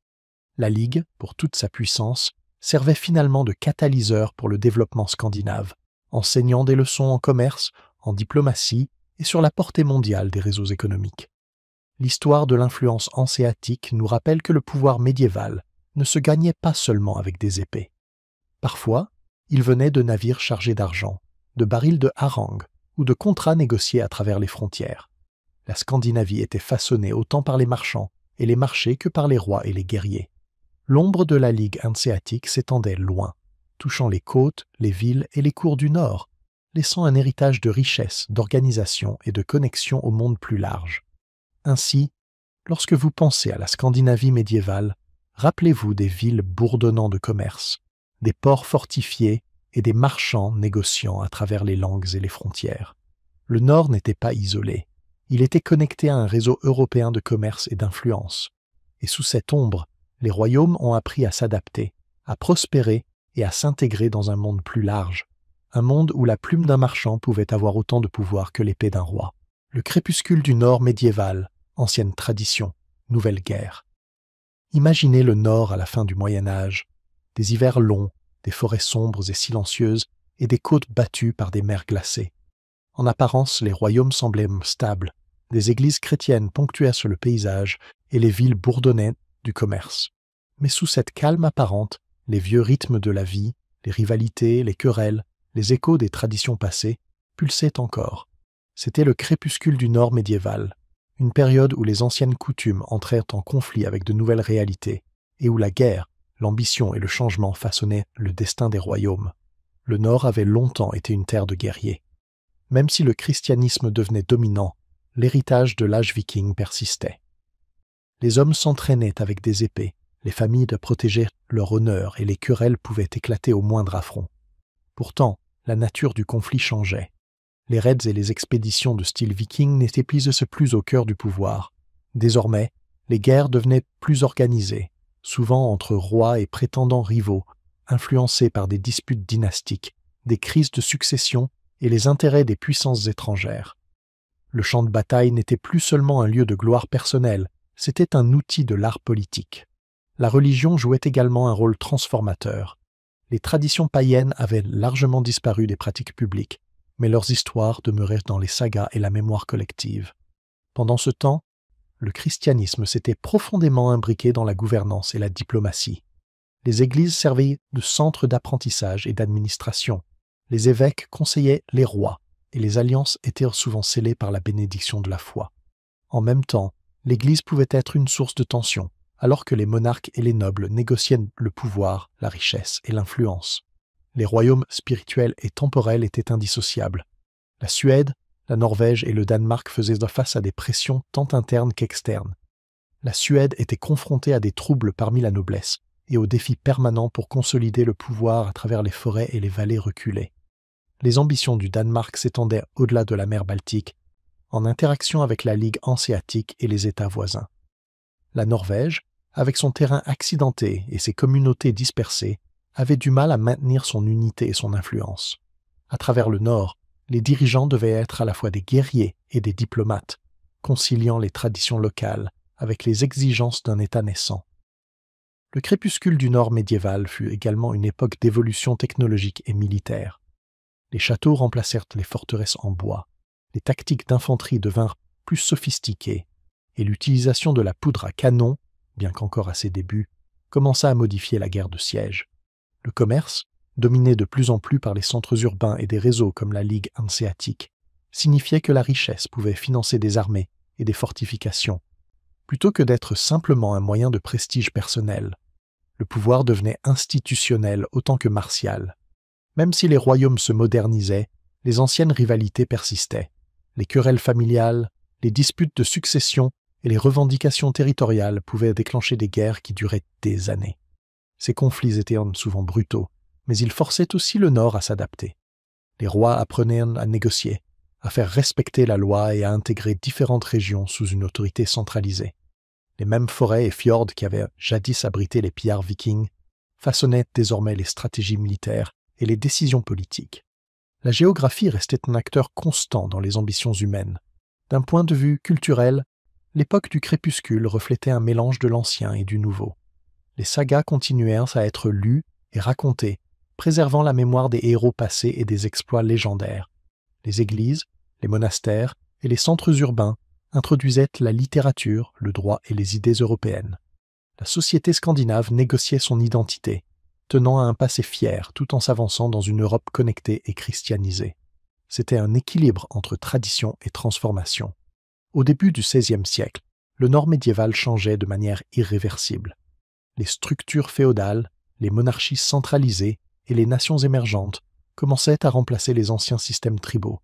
La Ligue, pour toute sa puissance, servait finalement de catalyseur pour le développement scandinave, enseignant des leçons en commerce, en diplomatie et sur la portée mondiale des réseaux économiques. L'histoire de l'influence hanséatique nous rappelle que le pouvoir médiéval ne se gagnait pas seulement avec des épées. Parfois, il venait de navires chargés d'argent, de barils de hareng ou de contrats négociés à travers les frontières. La Scandinavie était façonnée autant par les marchands et les marchés que par les rois et les guerriers. L'ombre de la Ligue hanséatique s'étendait loin, touchant les côtes, les villes et les cours du Nord, laissant un héritage de richesse, d'organisation et de connexion au monde plus large. Ainsi, lorsque vous pensez à la Scandinavie médiévale, rappelez-vous des villes bourdonnant de commerce, des ports fortifiés et des marchands négociant à travers les langues et les frontières. Le Nord n'était pas isolé. Il était connecté à un réseau européen de commerce et d'influence. Et sous cette ombre, les royaumes ont appris à s'adapter, à prospérer et à s'intégrer dans un monde plus large. Un monde où la plume d'un marchand pouvait avoir autant de pouvoir que l'épée d'un roi. Le crépuscule du Nord médiéval, ancienne tradition, nouvelle guerre. Imaginez le Nord à la fin du Moyen-Âge, des hivers longs, des forêts sombres et silencieuses et des côtes battues par des mers glacées. En apparence, les royaumes semblaient stables, des églises chrétiennes ponctuaient sur le paysage et les villes bourdonnaient du commerce. Mais sous cette calme apparente, les vieux rythmes de la vie, les rivalités, les querelles, les échos des traditions passées, pulsaient encore. C'était le crépuscule du Nord médiéval, une période où les anciennes coutumes entrèrent en conflit avec de nouvelles réalités, et où la guerre, l'ambition et le changement façonnaient le destin des royaumes. Le Nord avait longtemps été une terre de guerriers. Même si le christianisme devenait dominant, l'héritage de l'âge viking persistait. Les hommes s'entraînaient avec des épées, les familles protégeaient leur honneur et les querelles pouvaient éclater au moindre affront. Pourtant, la nature du conflit changeait. Les raids et les expéditions de style viking n'étaient plus au cœur du pouvoir. Désormais, les guerres devenaient plus organisées, souvent entre rois et prétendants rivaux, influencés par des disputes dynastiques, des crises de succession et les intérêts des puissances étrangères. Le champ de bataille n'était plus seulement un lieu de gloire personnelle, C'était un outil de l'art politique. La religion jouait également un rôle transformateur. Les traditions païennes avaient largement disparu des pratiques publiques, mais leurs histoires demeuraient dans les sagas et la mémoire collective. Pendant ce temps, le christianisme s'était profondément imbriqué dans la gouvernance et la diplomatie. Les églises servaient de centre d'apprentissage et d'administration. Les évêques conseillaient les rois, et les alliances étaient souvent scellées par la bénédiction de la foi. En même temps, l'Église pouvait être une source de tension, alors que les monarques et les nobles négociaient le pouvoir, la richesse et l'influence. Les royaumes spirituels et temporels étaient indissociables. La Suède, la Norvège et le Danemark faisaient face à des pressions tant internes qu'externes. La Suède était confrontée à des troubles parmi la noblesse et aux défis permanents pour consolider le pouvoir à travers les forêts et les vallées reculées. Les ambitions du Danemark s'étendaient au-delà de la mer Baltique, en interaction avec la Ligue hanséatique et les États voisins. La Norvège, avec son terrain accidenté et ses communautés dispersées, avait du mal à maintenir son unité et son influence. À travers le Nord, les dirigeants devaient être à la fois des guerriers et des diplomates, conciliant les traditions locales avec les exigences d'un État naissant. Le crépuscule du Nord médiéval fut également une époque d'évolution technologique et militaire. Les châteaux remplacèrent les forteresses en bois, les tactiques d'infanterie devinrent plus sophistiquées, et l'utilisation de la poudre à canon, bien qu'encore à ses débuts, commença à modifier la guerre de siège. Le commerce, dominé de plus en plus par les centres urbains et des réseaux comme la Ligue hanséatique, signifiait que la richesse pouvait financer des armées et des fortifications, plutôt que d'être simplement un moyen de prestige personnel. Le pouvoir devenait institutionnel autant que martial. Même si les royaumes se modernisaient, les anciennes rivalités persistaient. Les querelles familiales, les disputes de succession et les revendications territoriales pouvaient déclencher des guerres qui duraient des années. Ces conflits étaient souvent brutaux, mais ils forçaient aussi le Nord à s'adapter. Les rois apprenaient à négocier, à faire respecter la loi et à intégrer différentes régions sous une autorité centralisée. Les mêmes forêts et fjords qui avaient jadis abrité les pillards vikings façonnaient désormais les stratégies militaires et les décisions politiques. La géographie restait un acteur constant dans les ambitions humaines. D'un point de vue culturel, l'époque du crépuscule reflétait un mélange de l'ancien et du nouveau. Les sagas continuèrent à être lues et racontées, préservant la mémoire des héros passés et des exploits légendaires. Les églises, les monastères et les centres urbains introduisaient la littérature, le droit et les idées européennes. La société scandinave négociait son identité, tenant à un passé fier tout en s'avançant dans une Europe connectée et christianisée. C'était un équilibre entre tradition et transformation. Au début du XVIe siècle, le Nord médiéval changeait de manière irréversible. Les structures féodales, les monarchies centralisées et les nations émergentes commençaient à remplacer les anciens systèmes tribaux.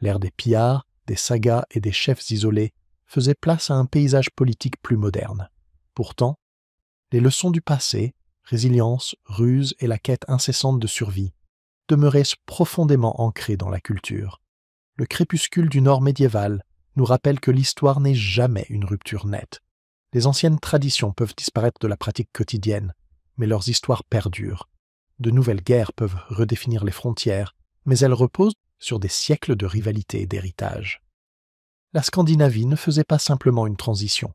L'ère des pillards, des sagas et des chefs isolés faisait place à un paysage politique plus moderne. Pourtant, les leçons du passé, résilience, ruse et la quête incessante de survie, demeuraient profondément ancrées dans la culture. Le crépuscule du Nord médiéval nous rappelle que l'histoire n'est jamais une rupture nette. Les anciennes traditions peuvent disparaître de la pratique quotidienne, mais leurs histoires perdurent. De nouvelles guerres peuvent redéfinir les frontières, mais elles reposent sur des siècles de rivalité et d'héritage. La Scandinavie ne faisait pas simplement une transition.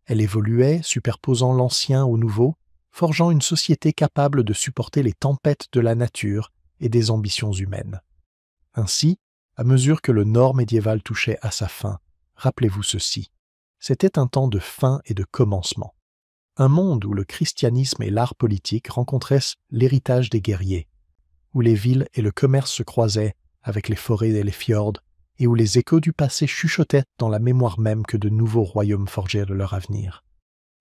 Elle évoluait, superposant l'ancien au nouveau, forgeant une société capable de supporter les tempêtes de la nature et des ambitions humaines. Ainsi, à mesure que le Nord médiéval touchait à sa fin, rappelez-vous ceci, c'était un temps de fin et de commencement. Un monde où le christianisme et l'art politique rencontraient l'héritage des guerriers, où les villes et le commerce se croisaient avec les forêts et les fjords, et où les échos du passé chuchotaient dans la mémoire même que de nouveaux royaumes forgeaient de leur avenir.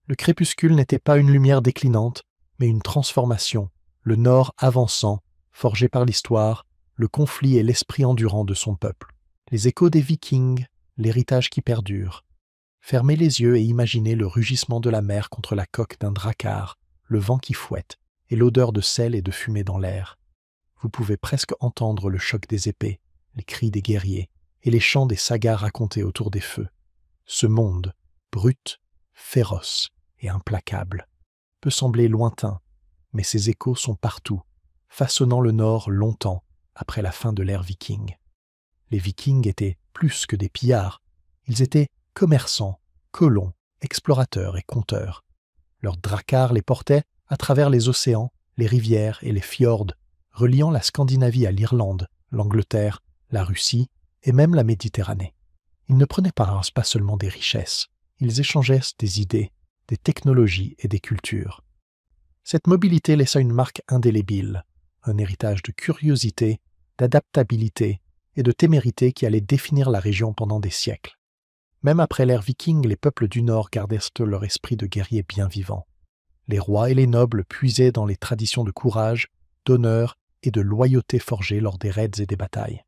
Le crépuscule n'était pas une lumière déclinante, mais une transformation, le Nord avançant, forgé par l'histoire, le conflit et l'esprit endurant de son peuple. Les échos des Vikings, l'héritage qui perdure. Fermez les yeux et imaginez le rugissement de la mer contre la coque d'un drakkar, le vent qui fouette, et l'odeur de sel et de fumée dans l'air. Vous pouvez presque entendre le choc des épées, les cris des guerriers, et les chants des sagas racontés autour des feux. Ce monde, brut, féroce et implacable, peut sembler lointain, mais ses échos sont partout, façonnant le Nord longtemps après la fin de l'ère viking. Les Vikings étaient plus que des pillards, ils étaient commerçants, colons explorateurs et conteurs. Leurs dracars les portaient à travers les océans, les rivières et les fjords, reliant la Scandinavie à l'Irlande, l'Angleterre, la Russie et même la Méditerranée. Ils ne prenaient pas seulement des richesses, ils échangeaient des idées, des technologies et des cultures. Cette mobilité laissa une marque indélébile, un héritage de curiosité, d'adaptabilité et de témérité qui allait définir la région pendant des siècles. Même après l'ère viking, les peuples du Nord gardaient leur esprit de guerrier bien vivant. Les rois et les nobles puisaient dans les traditions de courage, d'honneur et de loyauté forgées lors des raids et des batailles.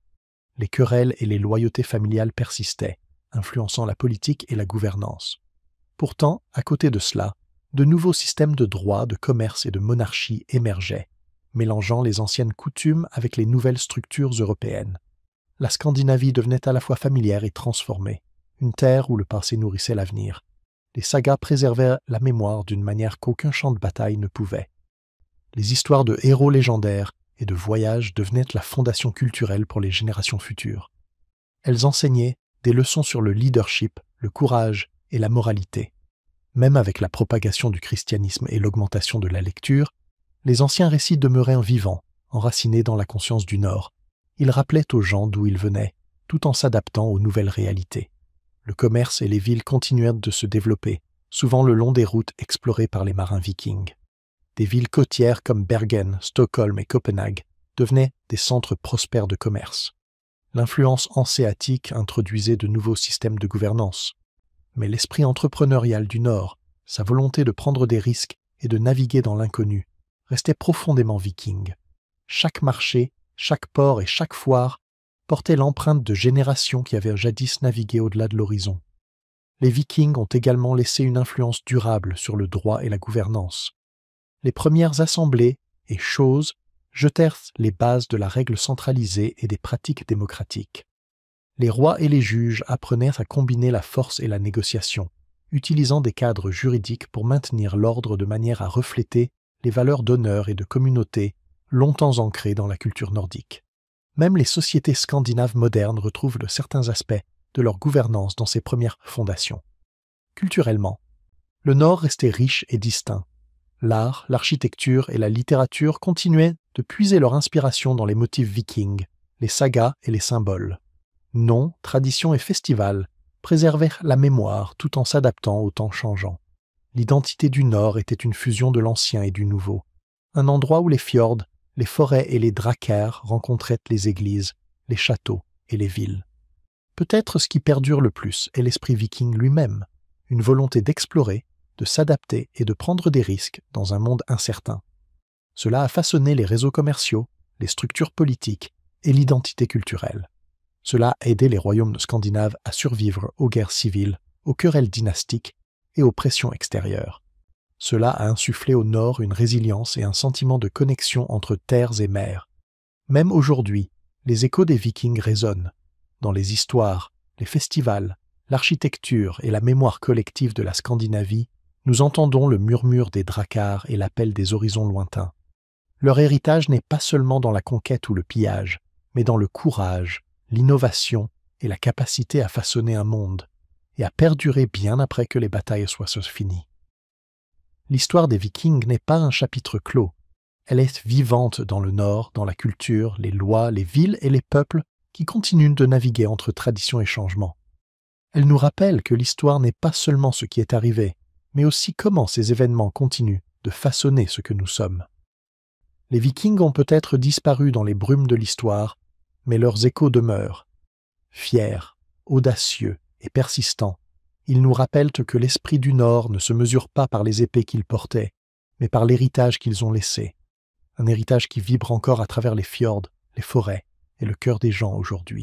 Les querelles et les loyautés familiales persistaient, influençant la politique et la gouvernance. Pourtant, à côté de cela, de nouveaux systèmes de droit, de commerce et de monarchie émergeaient, mélangeant les anciennes coutumes avec les nouvelles structures européennes. La Scandinavie devenait à la fois familière et transformée, une terre où le passé nourrissait l'avenir. Les sagas préservaient la mémoire d'une manière qu'aucun champ de bataille ne pouvait. Les histoires de héros légendaires et de voyages devenaient la fondation culturelle pour les générations futures. Elles enseignaient des leçons sur le leadership, le courage et la moralité. Même avec la propagation du christianisme et l'augmentation de la lecture, les anciens récits demeuraient vivants, enracinés dans la conscience du Nord. Ils rappelaient aux gens d'où ils venaient, tout en s'adaptant aux nouvelles réalités. Le commerce et les villes continuèrent de se développer, souvent le long des routes explorées par les marins vikings. Des villes côtières comme Bergen, Stockholm et Copenhague devenaient des centres prospères de commerce. L'influence hanséatique introduisait de nouveaux systèmes de gouvernance. Mais l'esprit entrepreneurial du Nord, sa volonté de prendre des risques et de naviguer dans l'inconnu, restait profondément viking. Chaque marché, chaque port et chaque foire portaient l'empreinte de générations qui avaient jadis navigué au-delà de l'horizon. Les Vikings ont également laissé une influence durable sur le droit et la gouvernance. Les premières assemblées et choses jetèrent les bases de la règle centralisée et des pratiques démocratiques. Les rois et les juges apprenaient à combiner la force et la négociation, utilisant des cadres juridiques pour maintenir l'ordre de manière à refléter les valeurs d'honneur et de communauté longtemps ancrées dans la culture nordique. Même les sociétés scandinaves modernes retrouvent de certains aspects de leur gouvernance dans ces premières fondations. Culturellement, le Nord restait riche et distinct. L'art, l'architecture et la littérature continuaient de puiser leur inspiration dans les motifs vikings, les sagas et les symboles. Noms, traditions et festivals préservèrent la mémoire tout en s'adaptant au temps changeant. L'identité du Nord était une fusion de l'ancien et du nouveau, un endroit où les fjords, les forêts et les dracars rencontraient les églises, les châteaux et les villes. Peut-être ce qui perdure le plus est l'esprit viking lui-même, une volonté d'explorer, de s'adapter et de prendre des risques dans un monde incertain. Cela a façonné les réseaux commerciaux, les structures politiques et l'identité culturelle. Cela a aidé les royaumes scandinaves à survivre aux guerres civiles, aux querelles dynastiques et aux pressions extérieures. Cela a insufflé au Nord une résilience et un sentiment de connexion entre terres et mers. Même aujourd'hui, les échos des Vikings résonnent. Dans les histoires, les festivals, l'architecture et la mémoire collective de la Scandinavie, nous entendons le murmure des dracars et l'appel des horizons lointains. Leur héritage n'est pas seulement dans la conquête ou le pillage, mais dans le courage, l'innovation et la capacité à façonner un monde, et à perdurer bien après que les batailles soient finies. L'histoire des Vikings n'est pas un chapitre clos. Elle est vivante dans le Nord, dans la culture, les lois, les villes et les peuples qui continuent de naviguer entre tradition et changement. Elle nous rappelle que l'histoire n'est pas seulement ce qui est arrivé, mais aussi comment ces événements continuent de façonner ce que nous sommes. Les Vikings ont peut-être disparu dans les brumes de l'histoire, mais leurs échos demeurent. Fiers, audacieux et persistants, ils nous rappellent que l'esprit du Nord ne se mesure pas par les épées qu'ils portaient, mais par l'héritage qu'ils ont laissé. Un héritage qui vibre encore à travers les fjords, les forêts et le cœur des gens aujourd'hui.